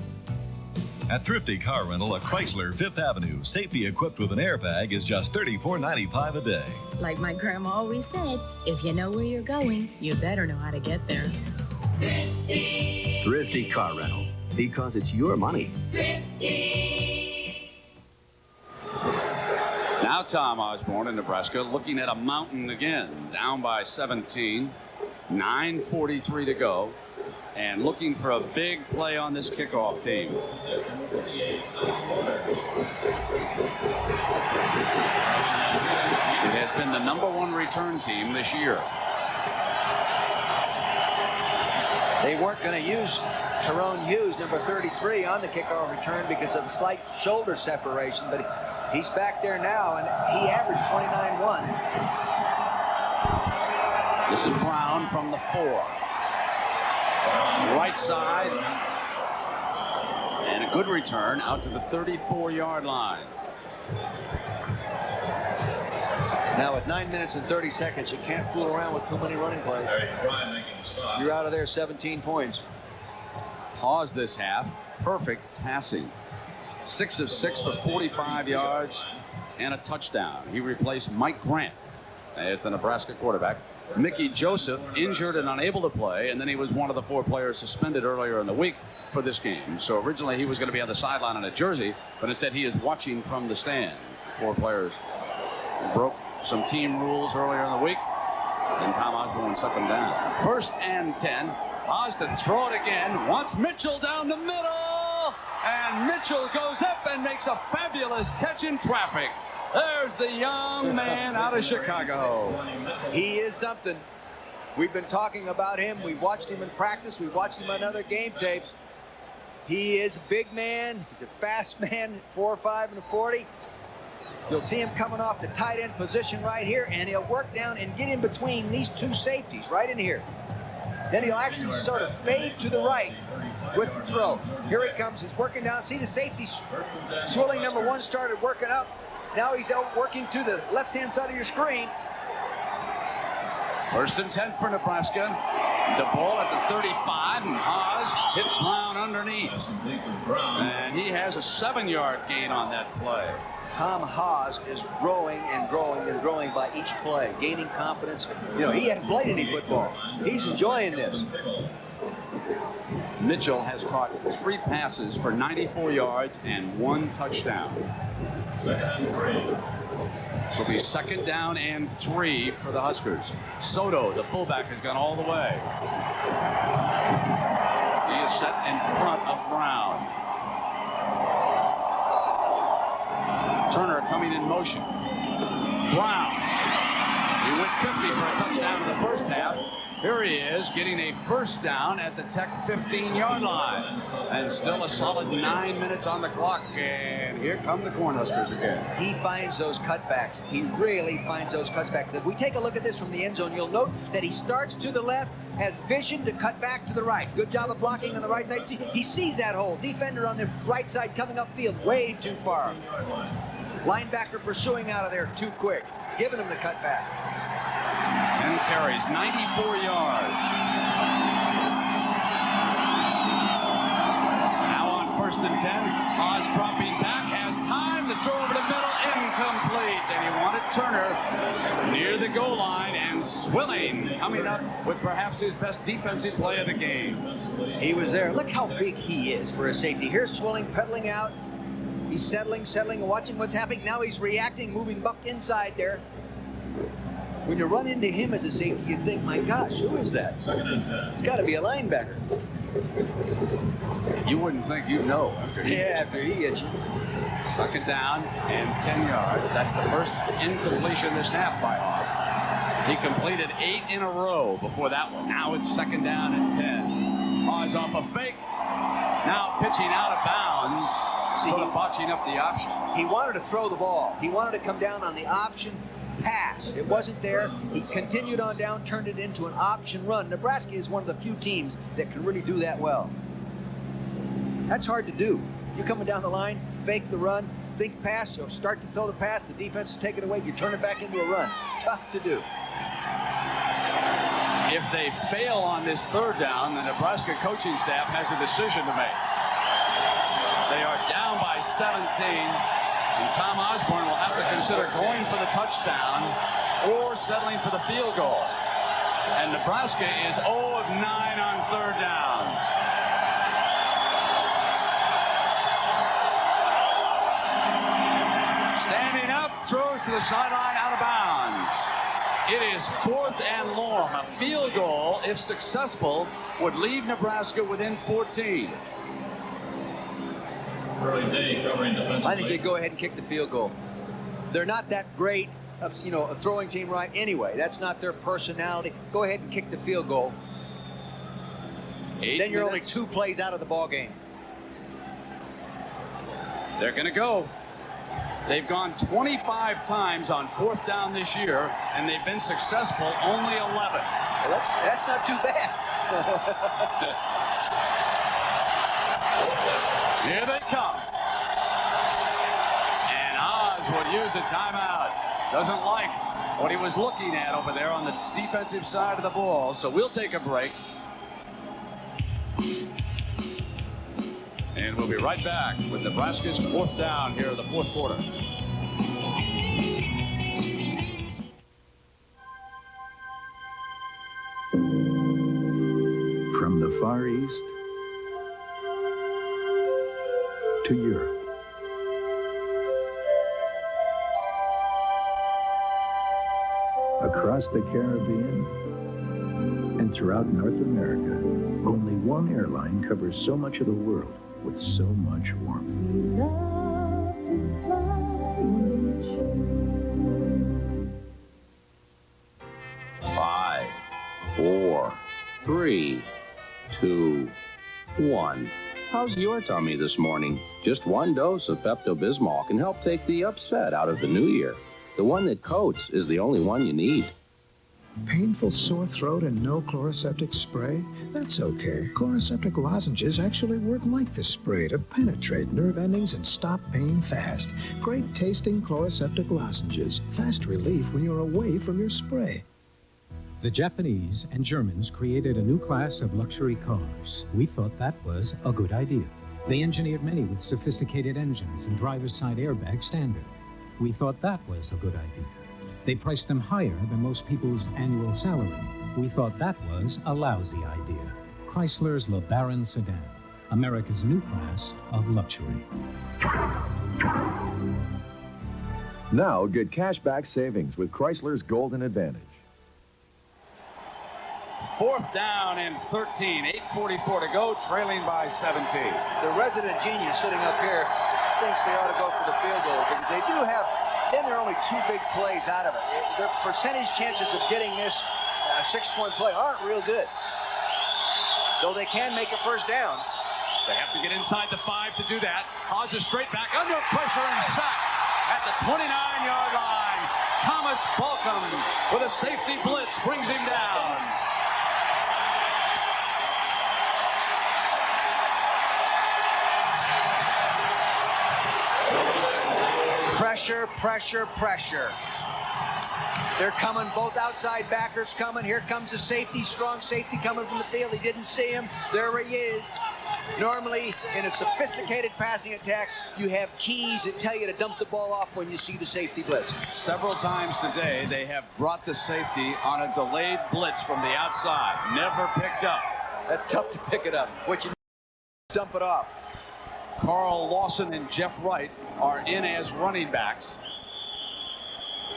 Speaker 18: At Thrifty Car Rental at Chrysler 5th Avenue, safety equipped with an airbag is just $34.95 a day.
Speaker 11: Like my grandma always said, if you know where you're going, you better know how to get there.
Speaker 10: Thrifty.
Speaker 19: Thrifty Car Rental, because it's your money.
Speaker 10: Thrifty.
Speaker 1: Now Tom Osborne in Nebraska looking at a mountain again, down by 17, 9:43 to go, and looking for a big play on this kickoff team. It has been the #1 return team this year.
Speaker 2: They weren't going to use Tyrone Hughes, number 33, on the kickoff return because of the slight shoulder separation, but he's back there now, and he averaged 29-1.
Speaker 1: This is Brown from the 4. Right side. And a good return out to the 34-yard line.
Speaker 2: Now with 9 minutes and 30 seconds, you can't fool around with too many running plays. You're out of there 17 points.
Speaker 1: Pause this half. Perfect passing. 6 of 6 for 45 yards and a touchdown. He replaced Mike Grant as the Nebraska quarterback. Mickey Joseph injured and unable to play, and then he was one of the 4 players suspended earlier in the week for this game. So originally he was going to be on the sideline in a jersey, but instead he is watching from the stand. 4 players broke some team rules earlier in the week, and Tom Osborne set them down. 1st and 10. Oz to throw it again. Wants Mitchell down the middle, and Mitchell goes up and makes a fabulous catch in traffic. There's the young man out of Chicago.
Speaker 2: He is something. We've been talking about him. We've watched him in practice. We've watched him on other game tapes. He is a big man. He's a fast man, 4.5 and a 40. You'll see him coming off the tight end position right here, and he'll work down and get in between these 2 safeties right in here. Then he'll actually sort of fade to the right with the throw. Here he comes. He's working down. See the safety swilling number 1 started working up. Now he's out working to the left-hand side of your screen.
Speaker 1: 1st and 10 for Nebraska. The ball at the 35, and Haas hits Brown underneath. And he has a 7-yard gain on that play.
Speaker 2: Tom Haas is growing and growing and growing by each play, gaining confidence. You know, he hadn't played any football. He's enjoying this.
Speaker 1: Mitchell has caught 3 passes for 94 yards and 1 touchdown. This will be 2nd down and 3 for the Huskers. Soto, the fullback, has gone all the way. He is set in front of Brown. Turner coming in motion. Brown. He went 50 for a touchdown in the first half. Here he is getting a 1st down at the Tech 15-yard line. And still a solid 9 minutes on the clock. And here come the Cornhuskers again.
Speaker 2: He finds those cutbacks. He really finds those cutbacks. If we take a look at this from the end zone, you'll note that he starts to the left, has vision to cut back to the right. Good job of blocking on the right side. See, he sees that hole. Defender on the right side coming upfield way too far. Linebacker pursuing out of there too quick, giving him the cutback.
Speaker 1: 10 carries, 94 yards. Now on 1st and 10, Oz dropping back, has time to throw over the middle, incomplete. And he wanted Turner near the goal line, and Swilling coming up with perhaps his best defensive play of the game.
Speaker 2: He was there. Look how big he is for a safety. Here's Swilling pedaling out. He's settling, watching what's happening. Now he's reacting, moving buck inside there. When you run into him as a safety, you'd think, my gosh, who is that? It's got to be a linebacker.
Speaker 1: You wouldn't think you'd know after he
Speaker 2: hits you.
Speaker 1: 2nd down and 10 yards. That's the first incompletion this half by Oz. He completed 8 in a row before that one. Now it's 2nd down and 10. Oz off a fake. Now pitching out of bounds. Sort of botching up the option.
Speaker 2: He wanted to throw the ball. He wanted to come down on the option pass. It wasn't there. He continued on down, turned it into an option run. Nebraska is one of the few teams that can really do that well. That's hard to do. You're coming down the line, fake the run, think pass, so start to throw the pass, the defense will take it away, you turn it back into a run. Tough to do.
Speaker 1: If they fail on this third down, the Nebraska coaching staff has a decision to make. They are down by 17, and Tom Osborne will have to consider going for the touchdown or settling for the field goal. And Nebraska is 0 of 9 on third downs. Standing up, throws to the sideline, out of bounds. It is 4th and long. A field goal, if successful, would leave Nebraska within 14.
Speaker 2: I think they go ahead and kick the field goal. They're not that great of, a throwing team right anyway. That's not their personality. Go ahead and kick the field goal. Then you're only 2 plays out of the ball game.
Speaker 1: They're going to go. They've gone 25 times on 4th down this year, and they've been successful only 11.
Speaker 2: Well, that's not too bad.
Speaker 1: Here they come. And Oz would use a timeout. Doesn't like what he was looking at over there on the defensive side of the ball. So we'll take a break. And we'll be right back with Nebraska's 4th down here in the 4th quarter.
Speaker 5: From the Far East to Europe. Across the Caribbean and throughout North America, only one airline covers so much of the world with so much warmth.
Speaker 24: 5, 4, 3, 2, 1. How's your tummy this morning? Just one dose of Pepto-Bismol can help take the upset out of the new year. The one that coats is the only one you need.
Speaker 8: Painful sore throat and no chloroseptic spray? That's okay. Chloroseptic lozenges actually work like the spray to penetrate nerve endings and stop pain fast. Great tasting chloroseptic lozenges. Fast relief when you're away from your spray.
Speaker 14: The Japanese and Germans created a new class of luxury cars. We thought that was a good idea. They engineered many with sophisticated engines and driver's side airbag standard. We thought that was a good idea. They priced them higher than most people's annual salary. We thought that was a lousy idea. Chrysler's LeBaron sedan, America's new class of luxury.
Speaker 13: Now get cashback savings with Chrysler's Golden Advantage.
Speaker 1: 4th down and 13. 8:44 to go, trailing by 17.
Speaker 2: The resident genius sitting up here thinks they ought to go for the field goal because they do have, then there are only 2 big plays out of it. Their percentage chances of getting this 6-point play aren't real good. Though they can make a first down.
Speaker 1: They have to get inside the 5 to do that. Oz is straight back under pressure and sacked at the 29-yard line. Thomas Balcom with a safety blitz brings him down.
Speaker 2: Pressure, pressure, pressure. They're coming, both outside backers coming. Here comes the safety, strong safety coming from the field. He didn't see him. There he is. Normally, in a sophisticated passing attack, you have keys that tell you to dump the ball off when you see the safety blitz.
Speaker 1: Several times today, they have brought the safety on a delayed blitz from the outside. Never picked up.
Speaker 2: That's tough to pick it up. What you dump it off.
Speaker 1: Carl Lawson and Jeff Wright are in as running backs.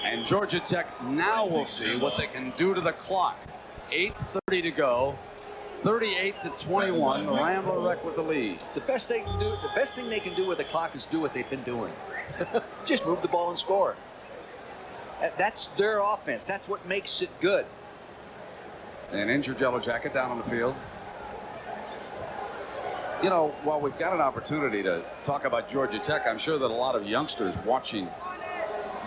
Speaker 1: And Georgia Tech now will see what they can do to the clock. 8:30 to go. 38-21. Rambler Wreck with the lead.
Speaker 2: The best thing they can do with the clock is do what they've been doing. Just move the ball and score. That's their offense. That's what makes it good.
Speaker 1: An injured Yellow Jacket down on the field. You know, while we've got an opportunity to talk about Georgia Tech, I'm sure that a lot of youngsters watching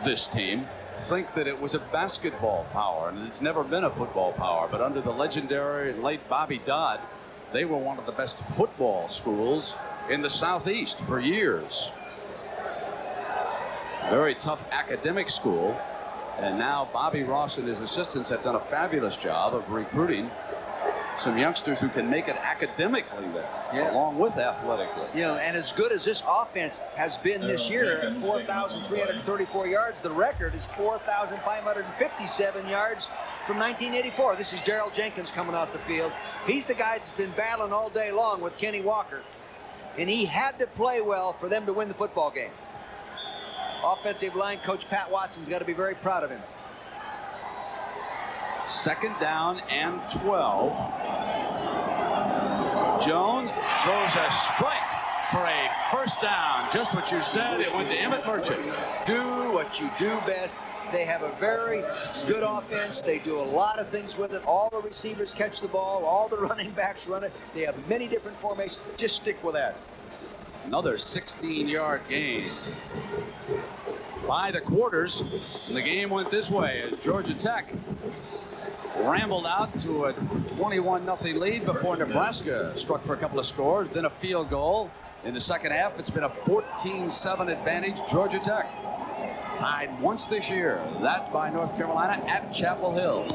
Speaker 1: this team think that it was a basketball power, and it's never been a football power. But under the legendary and late Bobby Dodd, they were one of the best football schools in the Southeast for years. Very tough academic school, and now Bobby Ross and his assistants have done a fabulous job of recruiting some youngsters who can make it academically there, along with athletically.
Speaker 2: You know, and as good as this offense has been this year, at 4,334 yards, the record is 4,557 yards from 1984. This is Gerald Jenkins coming off the field. He's the guy that's been battling all day long with Kenny Walker, and he had to play well for them to win the football game. Offensive line coach Pat Watson's got to be very proud of him.
Speaker 1: 2nd down and 12. Jones throws a strike for a first down. Just what you said. It went to Emmett Merchant.
Speaker 2: Do what you do best. They have a very good offense. They do a lot of things with it. All the receivers catch the ball. All the running backs run it. They have many different formations. Just stick with that.
Speaker 1: Another 16-yard gain. By the quarters, and the game went this way as Georgia Tech rambled out to a 21-0 lead before Nebraska struck for a couple of scores, then a field goal. In the second half, it's been a 14-7 advantage, Georgia Tech. Tied once this year, that by North Carolina at Chapel Hill.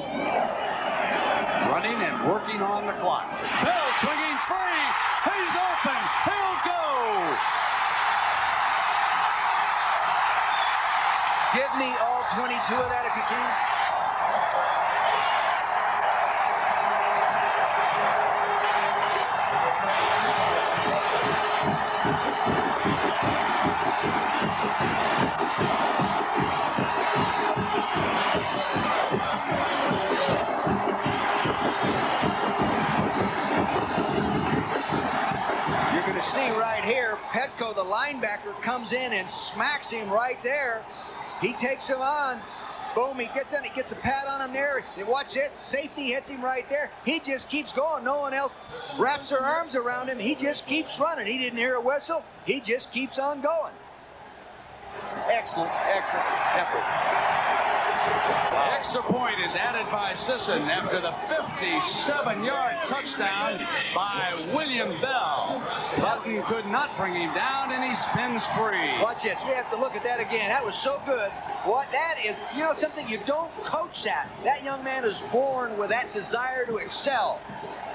Speaker 1: Running and working on the clock. Bell swinging free. He's open. He'll go.
Speaker 2: Give me all 22 of that if you can. You're going to see right here, Petco, the linebacker, comes in and smacks him right there. He takes him on. Boom, he gets in, he gets a pad on him there. And watch this, safety hits him right there. He just keeps going. No one else wraps their arms around him. He just keeps running. He didn't hear a whistle. He just keeps on going. Excellent, excellent effort.
Speaker 1: The extra point is added by Sisson after the 57-yard touchdown by William Bell. Button could not bring him down, and he spins free.
Speaker 2: Watch this. We have to look at that again. That was so good. What that is, you know, something you don't coach that. That young man is born with that desire to excel.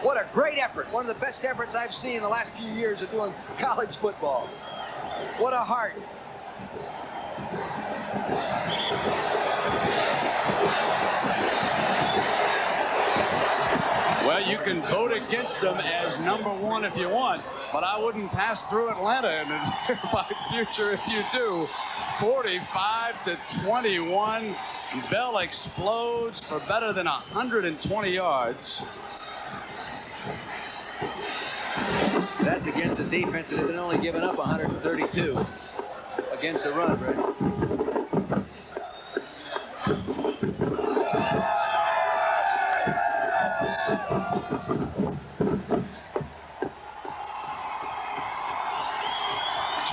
Speaker 2: What a great effort. One of the best efforts I've seen in the last few years of doing college football. What a heart.
Speaker 1: Well, you can vote against them as #1 if you want, but I wouldn't pass through Atlanta in the nearby future if you do. 45-21. Bell explodes for better than 120 yards.
Speaker 2: That's against a defense that had been only given up 132 against the run, right?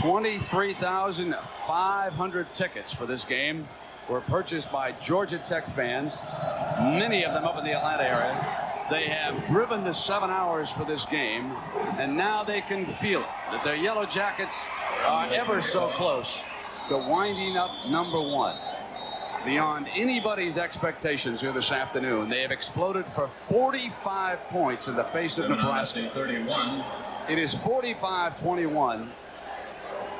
Speaker 2: $23,500 tickets for this game were purchased by Georgia Tech fans, many of them up in the Atlanta area. They have driven the 7 hours for this game, and now they can feel it, that their Yellow Jackets are ever so close to winding up #1. Beyond anybody's expectations here this afternoon, they have exploded for 45 points in the face of Nebraska. It is 45-21.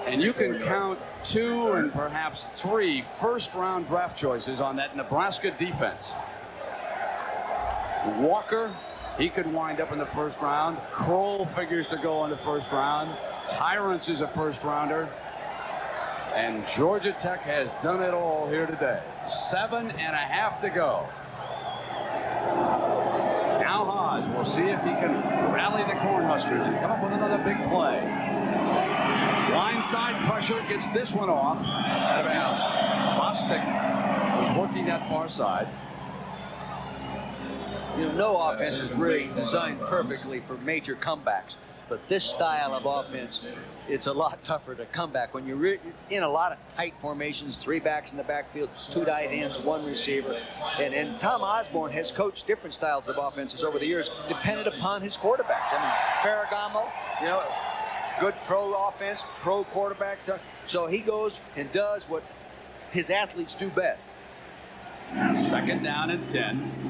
Speaker 2: And you can count 2 and perhaps 3 first-round draft choices on that Nebraska defense. Walker, he could wind up in the first round. Kroll figures to go in the first round. Tyrants is a first-rounder. And Georgia Tech has done it all here today. 7.5 to go. Now Haas will see if he can rally the Cornhuskers and come up with another big play. Blindside pressure gets this one off. Out of bounds. Bostic was working that far side. You know, no offense is really designed perfectly for major comebacks. but this style of offense, it's a lot tougher to come back when you're in a lot of tight formations, 3 backs in the backfield, 2 tight ends, 1 receiver. And Tom Osborne has coached different styles of offenses over the years, dependent upon his quarterbacks. I mean, Ferragamo, you know, good pro offense, pro quarterback. So he goes and does what his athletes do best.
Speaker 1: 2nd down and 10.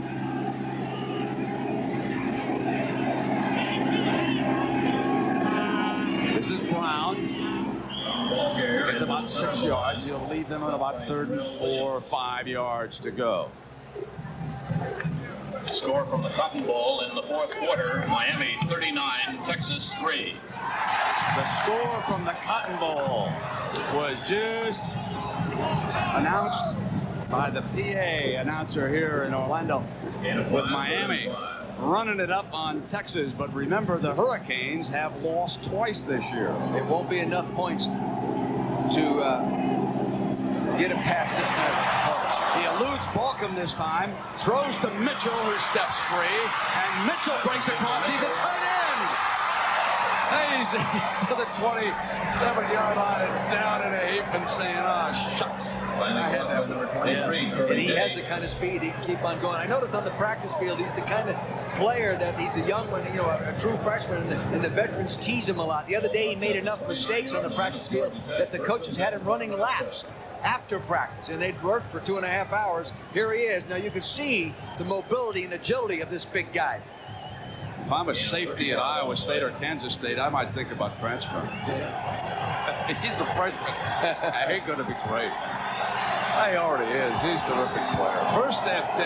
Speaker 1: This is Brown. Gets about 6 yards. He'll leave them at about 3rd and 4 or 5 yards to go.
Speaker 15: Score from the Cotton Bowl in the 4th quarter, Miami 39, Texas 3.
Speaker 1: The score from the Cotton Bowl was just announced by the PA announcer here in Orlando, with Miami running it up on Texas. But remember, the Hurricanes have lost twice this year.
Speaker 2: It won't be enough points to get him past this kind of coverage.
Speaker 1: He eludes Balcom this time, throws to Mitchell, who steps free, and Mitchell breaks across. He's a tight end. He's to the 27-yard line and down in a heap and saying, "Ah, shucks."
Speaker 2: And he has the kind of speed he can keep on going. I noticed on the practice field, he's the kind of player that he's a young one, you know, a true freshman, and the veterans tease him a lot. The other day, he made enough mistakes on the practice field that the coaches had him running laps after practice, and they'd worked for 2.5 hours. Here he is. Now you can see the mobility and agility of this big guy.
Speaker 1: If I'm a safety at Iowa State or Kansas State, I might think about transferring. He's a freshman. He's going to be great. He already is. He's a terrific player. 1st and 10.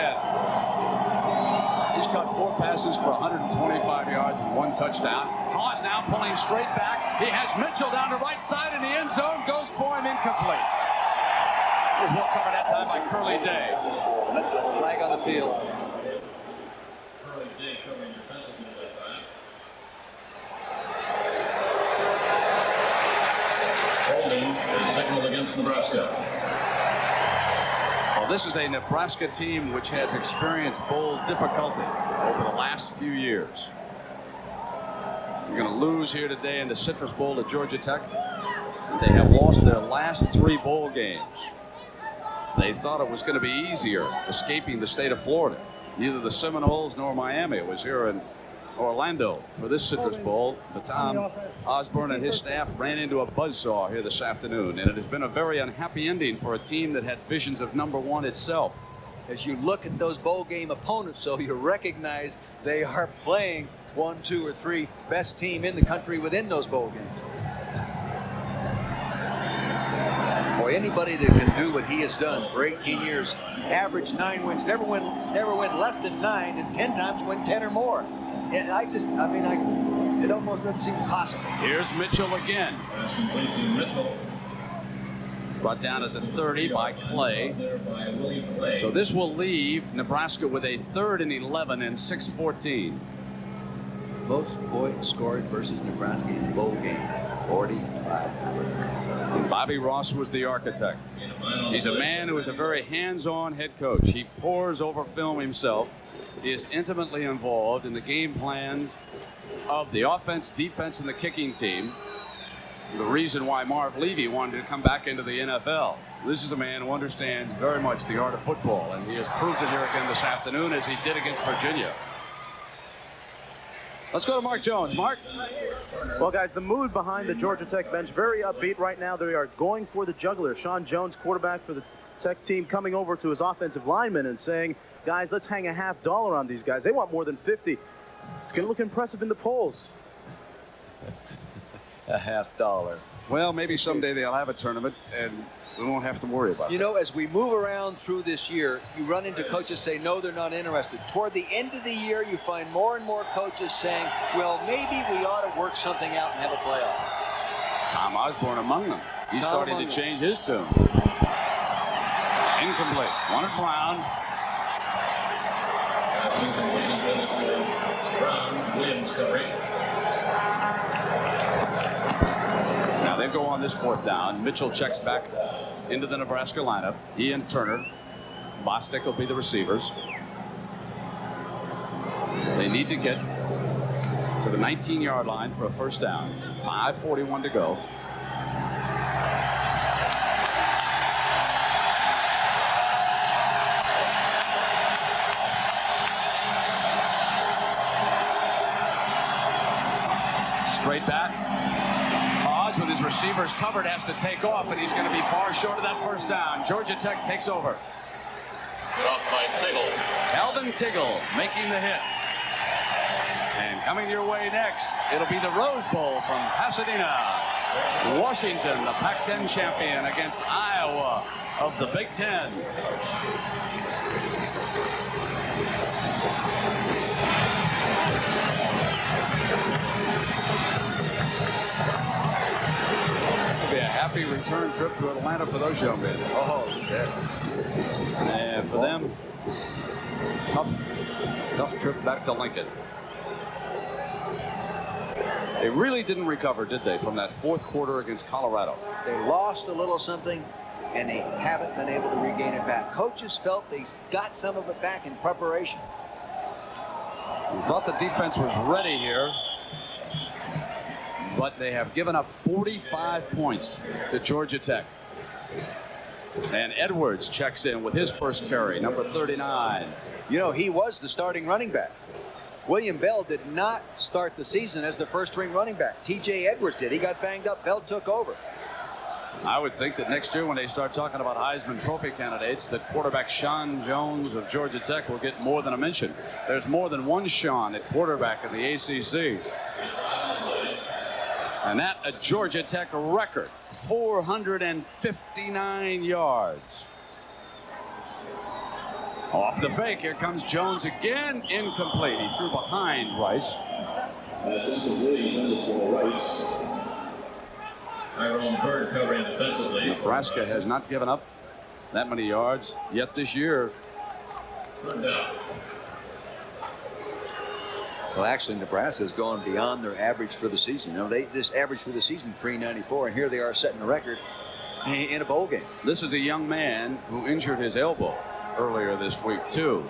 Speaker 1: He's caught 4 passes for 125 yards and 1 touchdown. Haws now pulling straight back. He has Mitchell down the right side in the end zone. Goes for him, incomplete. It was well covered that time by Curly Day.
Speaker 2: Flag on the field.
Speaker 15: Holding is signaled against Nebraska.
Speaker 1: Well, this is a Nebraska team which has experienced bowl difficulty over the last few years. They're going to lose here today in the Citrus Bowl to Georgia Tech. They have lost their last 3 bowl games. They thought it was going to be easier escaping the state of Florida. Neither the Seminoles nor Miami was here in Orlando for this Citrus Bowl. But Tom Osborne and his staff ran into a buzzsaw here this afternoon, and it has been a very unhappy ending for a team that had visions of #1 itself.
Speaker 2: As you look at those bowl game opponents, so you recognize they are playing 1, 2, or 3 best team in the country within those bowl games. Boy, anybody that can do what he has done for 18 years, average 9 wins, never win less than 9, and 10 times win 10 or more. And it almost doesn't seem possible.
Speaker 1: Here's Mitchell again. Brought down at the 30 by Clay. So this will leave Nebraska with a 3rd and 11 and 6:14.
Speaker 2: Most points scored versus Nebraska in bowl game, 45.
Speaker 1: And Bobby Ross was the architect. He's a man who is a very hands-on head coach. He pores over film himself. He is intimately involved in the game plans of the offense, defense, and the kicking team. The reason why Marv Levy wanted to come back into the NFL. This is a man who understands very much the art of football, and he has proved it here again this afternoon, as he did against Virginia. Let's go to Mark Jones. Mark?
Speaker 16: Well, guys, the mood behind the Georgia Tech bench, very upbeat right now. They are going for the juggler. Sean Jones, quarterback for the Tech team, coming over to his offensive lineman and saying, guys, let's hang a $50 on these guys. They want more than 50. It's going to look impressive in the polls.
Speaker 2: A $50.
Speaker 1: Well, maybe someday they'll have a tournament, and we won't have to worry about it.
Speaker 2: You know, as we move around through this year, you run into coaches say, no, they're not interested. Toward the end of the year, you find more and more coaches saying, well, maybe we ought to work something out and have a playoff.
Speaker 1: Tom Osborne among them. He's starting to change his tune. Incomplete. One at Brown.
Speaker 15: Williams covering.
Speaker 1: Now they go on this 4th down. Mitchell checks back into the Nebraska lineup. He and Turner. Bostic will be the receivers. They need to get to the 19-yard line for a first down. 5:41 to go. Straight back. Oz with his receivers covered has to take off, and he's going to be far short of that first down. Georgia Tech takes over.
Speaker 15: Dropped by Tiggle.
Speaker 1: Calvin Tiggle making the hit. And coming your way next, it'll be the Rose Bowl from Pasadena. Washington, the Pac-10 champion, against Iowa of the Big Ten. It'll be a happy return trip to Atlanta for those young men. Oh, yeah. And for them, tough trip back to Lincoln. They really didn't recover, did they, from that fourth quarter against Colorado?
Speaker 2: They lost a little something, and they haven't been able to regain it back. Coaches felt they got some of it back in preparation.
Speaker 1: We thought the defense was ready here, but they have given up 45 points to Georgia Tech. And Edwards checks in with his first carry, number 39.
Speaker 2: You know, he was the starting running back. William Bell did not start the season as the first-string running back. T.J. Edwards did. He got banged up. Bell took over.
Speaker 1: I would think that next year when they start talking about Heisman Trophy candidates, that quarterback Sean Jones of Georgia Tech will get more than a mention. There's more than one Sean at quarterback in the ACC. And that a Georgia Tech record, 459 yards. Off the fake, here comes Jones again, incomplete. He threw behind Rice.
Speaker 15: Tyrone Bird covering defensively.
Speaker 1: Nebraska has not given up that many yards yet this year.
Speaker 2: Well, actually, Nebraska has gone beyond their average for the season. You know, this average for the season, 394, and here they are setting a record in a bowl game.
Speaker 1: This is a young man who injured his elbow earlier this week, too.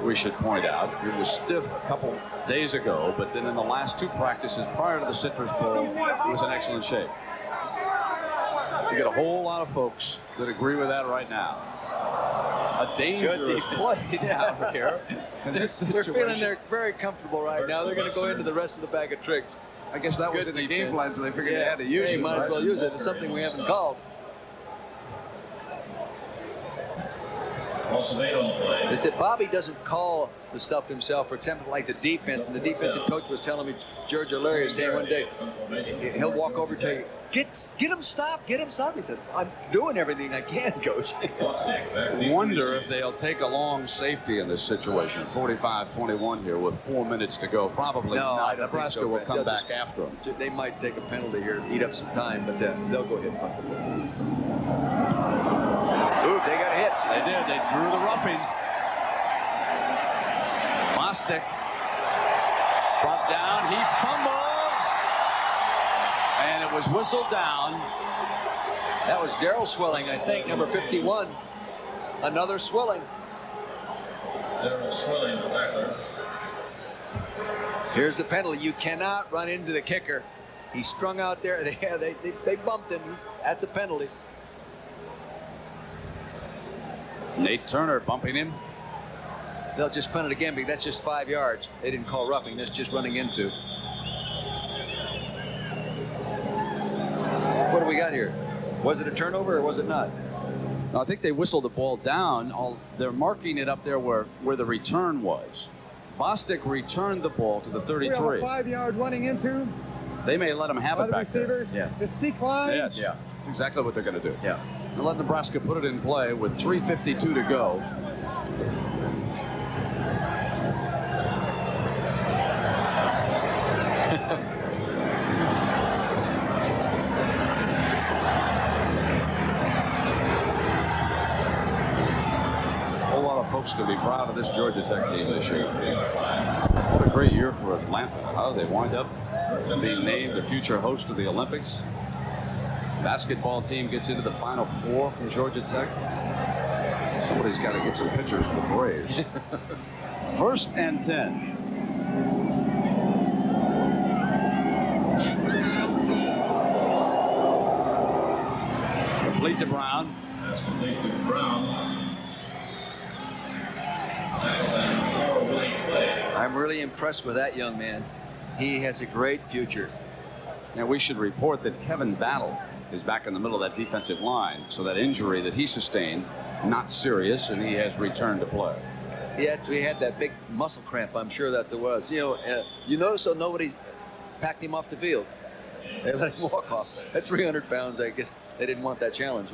Speaker 1: We should point out it was stiff a couple days ago, but then in the last two practices prior to the Citrus Bowl, he was in excellent shape. You get a whole lot of folks that agree with that right now. A dangerous play down here.
Speaker 2: They're feeling they're very comfortable right now. They're going to go into the rest of the bag of tricks.
Speaker 1: I guess that was in the game plan, so they figured they had to use it.
Speaker 2: Might as well use it. It's something we haven't called. They said Bobby doesn't call the stuff himself, for example, like the defense. And the defensive coach was telling me, George O'Leary was saying one day, he'll walk over to you, get him stopped, get him stopped. He said, I'm doing everything I can, coach.
Speaker 1: Wonder if they'll take a long safety in this situation. 45-21 here with 4 minutes to go. Probably not. Nebraska will come back after them.
Speaker 2: They might take a penalty here, eat up some time, but they'll go ahead and punt the ball. Ooh, they got hit.
Speaker 1: They did. They drew the roughing. Bostic brought down. He fumbled. And it was whistled down.
Speaker 2: That was Darrell Swilling, I think, number 51. Another Swilling.
Speaker 15: Darrell Swilling, the backer.
Speaker 2: Here's the penalty. You cannot run into the kicker. He's strung out there. They bumped him. That's a penalty.
Speaker 1: Nate Turner bumping him.
Speaker 2: They'll just punt it again because that's just 5 yards. They didn't call roughing. That's just running into. What do we got here? Was it a turnover or was it not?
Speaker 1: No, I think they whistled the ball down. They're marking it up there where the return was. Bostic returned the ball to the 33.
Speaker 4: We have a 5-yard running into.
Speaker 1: They may let him have it back there.
Speaker 4: Yeah. It's declined.
Speaker 1: Yes. Yeah. That's exactly what they're going to do.
Speaker 2: Yeah.
Speaker 1: And let Nebraska put it in play with 3:52 to go. A whole lot of folks to be proud of this Georgia Tech team this year. What a great year for Atlanta. How did they wind up being named the future host of the Olympics? Basketball team gets into the Final Four from Georgia Tech. Somebody's got to get some pictures for the Braves. 1st and 10. Complete to Brown.
Speaker 15: That's complete to Brown.
Speaker 2: I'm really impressed with that young man. He has a great future.
Speaker 1: Now, we should report that Kevin Battle is back in the middle of that defensive line. So that injury that he sustained, not serious, and he has returned to play.
Speaker 2: He had that big muscle cramp. I'm sure that's what it was. You notice though nobody packed him off the field. They let him walk off. At 300 pounds, I guess they didn't want that challenge.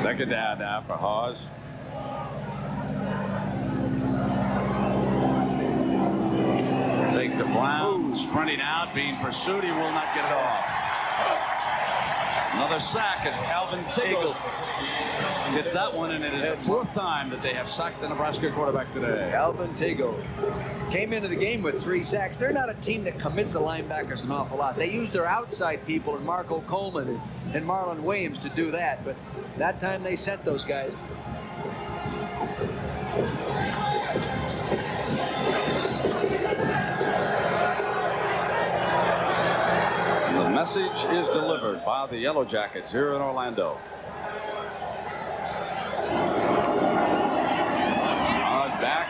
Speaker 1: Second down now for Hawes. Fake to Brown, sprinting out, being pursued. He will not get it off. Another sack as Calvin Tiggle gets that one, and it is the fourth time that they have sacked the Nebraska quarterback today.
Speaker 2: Calvin Tiggle came into the game with 3 sacks. They're not a team that commits the linebackers an awful lot. They use their outside people and Marco Coleman and Marlon Williams to do that, but that time they sent those guys.
Speaker 1: The message is delivered by the Yellow Jackets here in Orlando. Hawes back.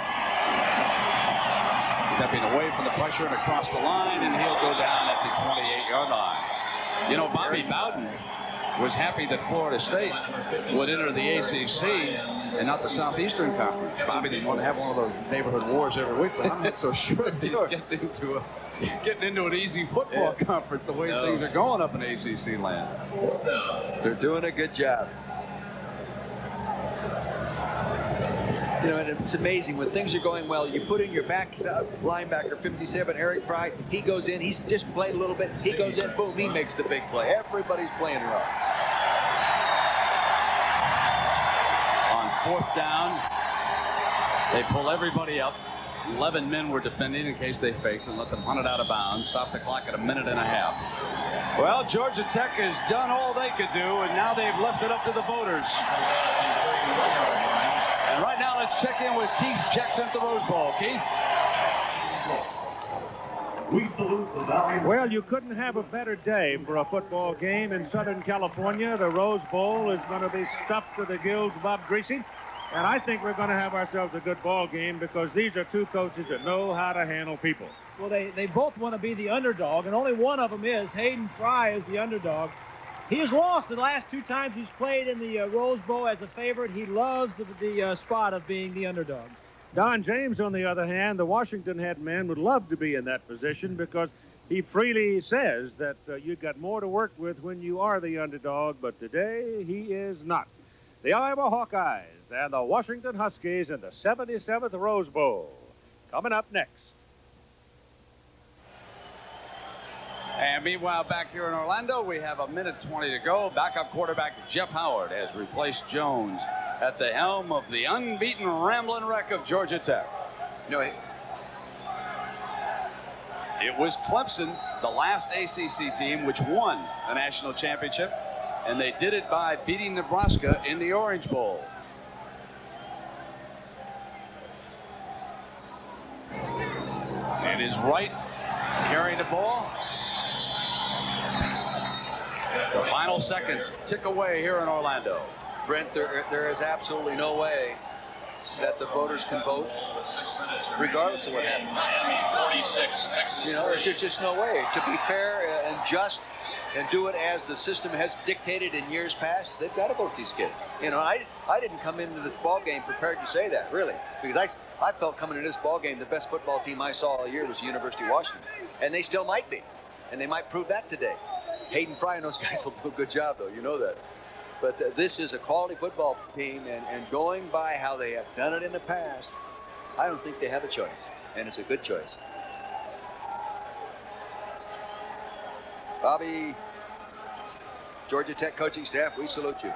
Speaker 1: Stepping away from the pressure and across the line, and he'll go down at the 28-yard line. You know, Bobby Bowden was happy that Florida State would enter the ACC and not the Southeastern Conference. Bobby didn't want to have one of those neighborhood wars every week, but I'm not so sure if he's getting into an easy football conference the way things are going up in ACC land.
Speaker 2: They're doing a good job. You know, and it's amazing when things are going well. You put in your back linebacker, 57, Eric Fry. He goes in. He's just played a little bit. He goes in. Boom. He makes the big play. Everybody's playing rough.
Speaker 1: On fourth down, they pull everybody up. 11 men were defending in case they faked and let them hunt it out of bounds. Stop the clock at 1.5 minutes. Well, Georgia Tech has done all they could do, and now they've left it up to the voters. And right now, let's check in with Keith Jackson at the Rose Bowl. Keith?
Speaker 6: Well, you couldn't have a better day for a football game in Southern California. The Rose Bowl is going to be stuffed to the gills, Bob Greasy. And I think we're going to have ourselves a good ball game because these are two coaches that know how to handle people.
Speaker 20: Well, they both want to be the underdog, and only one of them is. Hayden Fry is the underdog. He has lost the last 2 times he's played in the Rose Bowl as a favorite. He loves the spot of being the underdog.
Speaker 6: Don James, on the other hand, the Washington head man, would love to be in that position because he freely says that you've got more to work with when you are the underdog, but today he is not. The Iowa Hawkeyes and the Washington Huskies in the 77th Rose Bowl. Coming up next.
Speaker 1: And meanwhile, back here in Orlando, we have 1:20 minutes to go. Backup quarterback Jeff Howard has replaced Jones at the helm of the unbeaten Ramblin' Wreck of Georgia Tech.
Speaker 2: No,
Speaker 1: it was Clemson, the last ACC team, which won a national championship, and they did it by beating Nebraska in the Orange Bowl. It is Wright carrying the ball. The final seconds tick away here in Orlando.
Speaker 2: Brent, there is absolutely no way that the voters can vote regardless of what happens.
Speaker 15: Miami 46, Texas.
Speaker 2: You know, there's just no way. To be fair and just and do it as the system has dictated in years past, they've got to vote these kids. You know, I didn't come into this ball game prepared to say that, really, because I felt coming into this ball game the best football team I saw all year was the University of Washington, and they still might be, and they might prove that today. Hayden Fry and those guys will do a good job, though. You know that. But this is a quality football team, and going by how they have done it in the past, I don't think they have a choice, and it's a good choice. Bobby, Georgia Tech coaching staff, we salute you.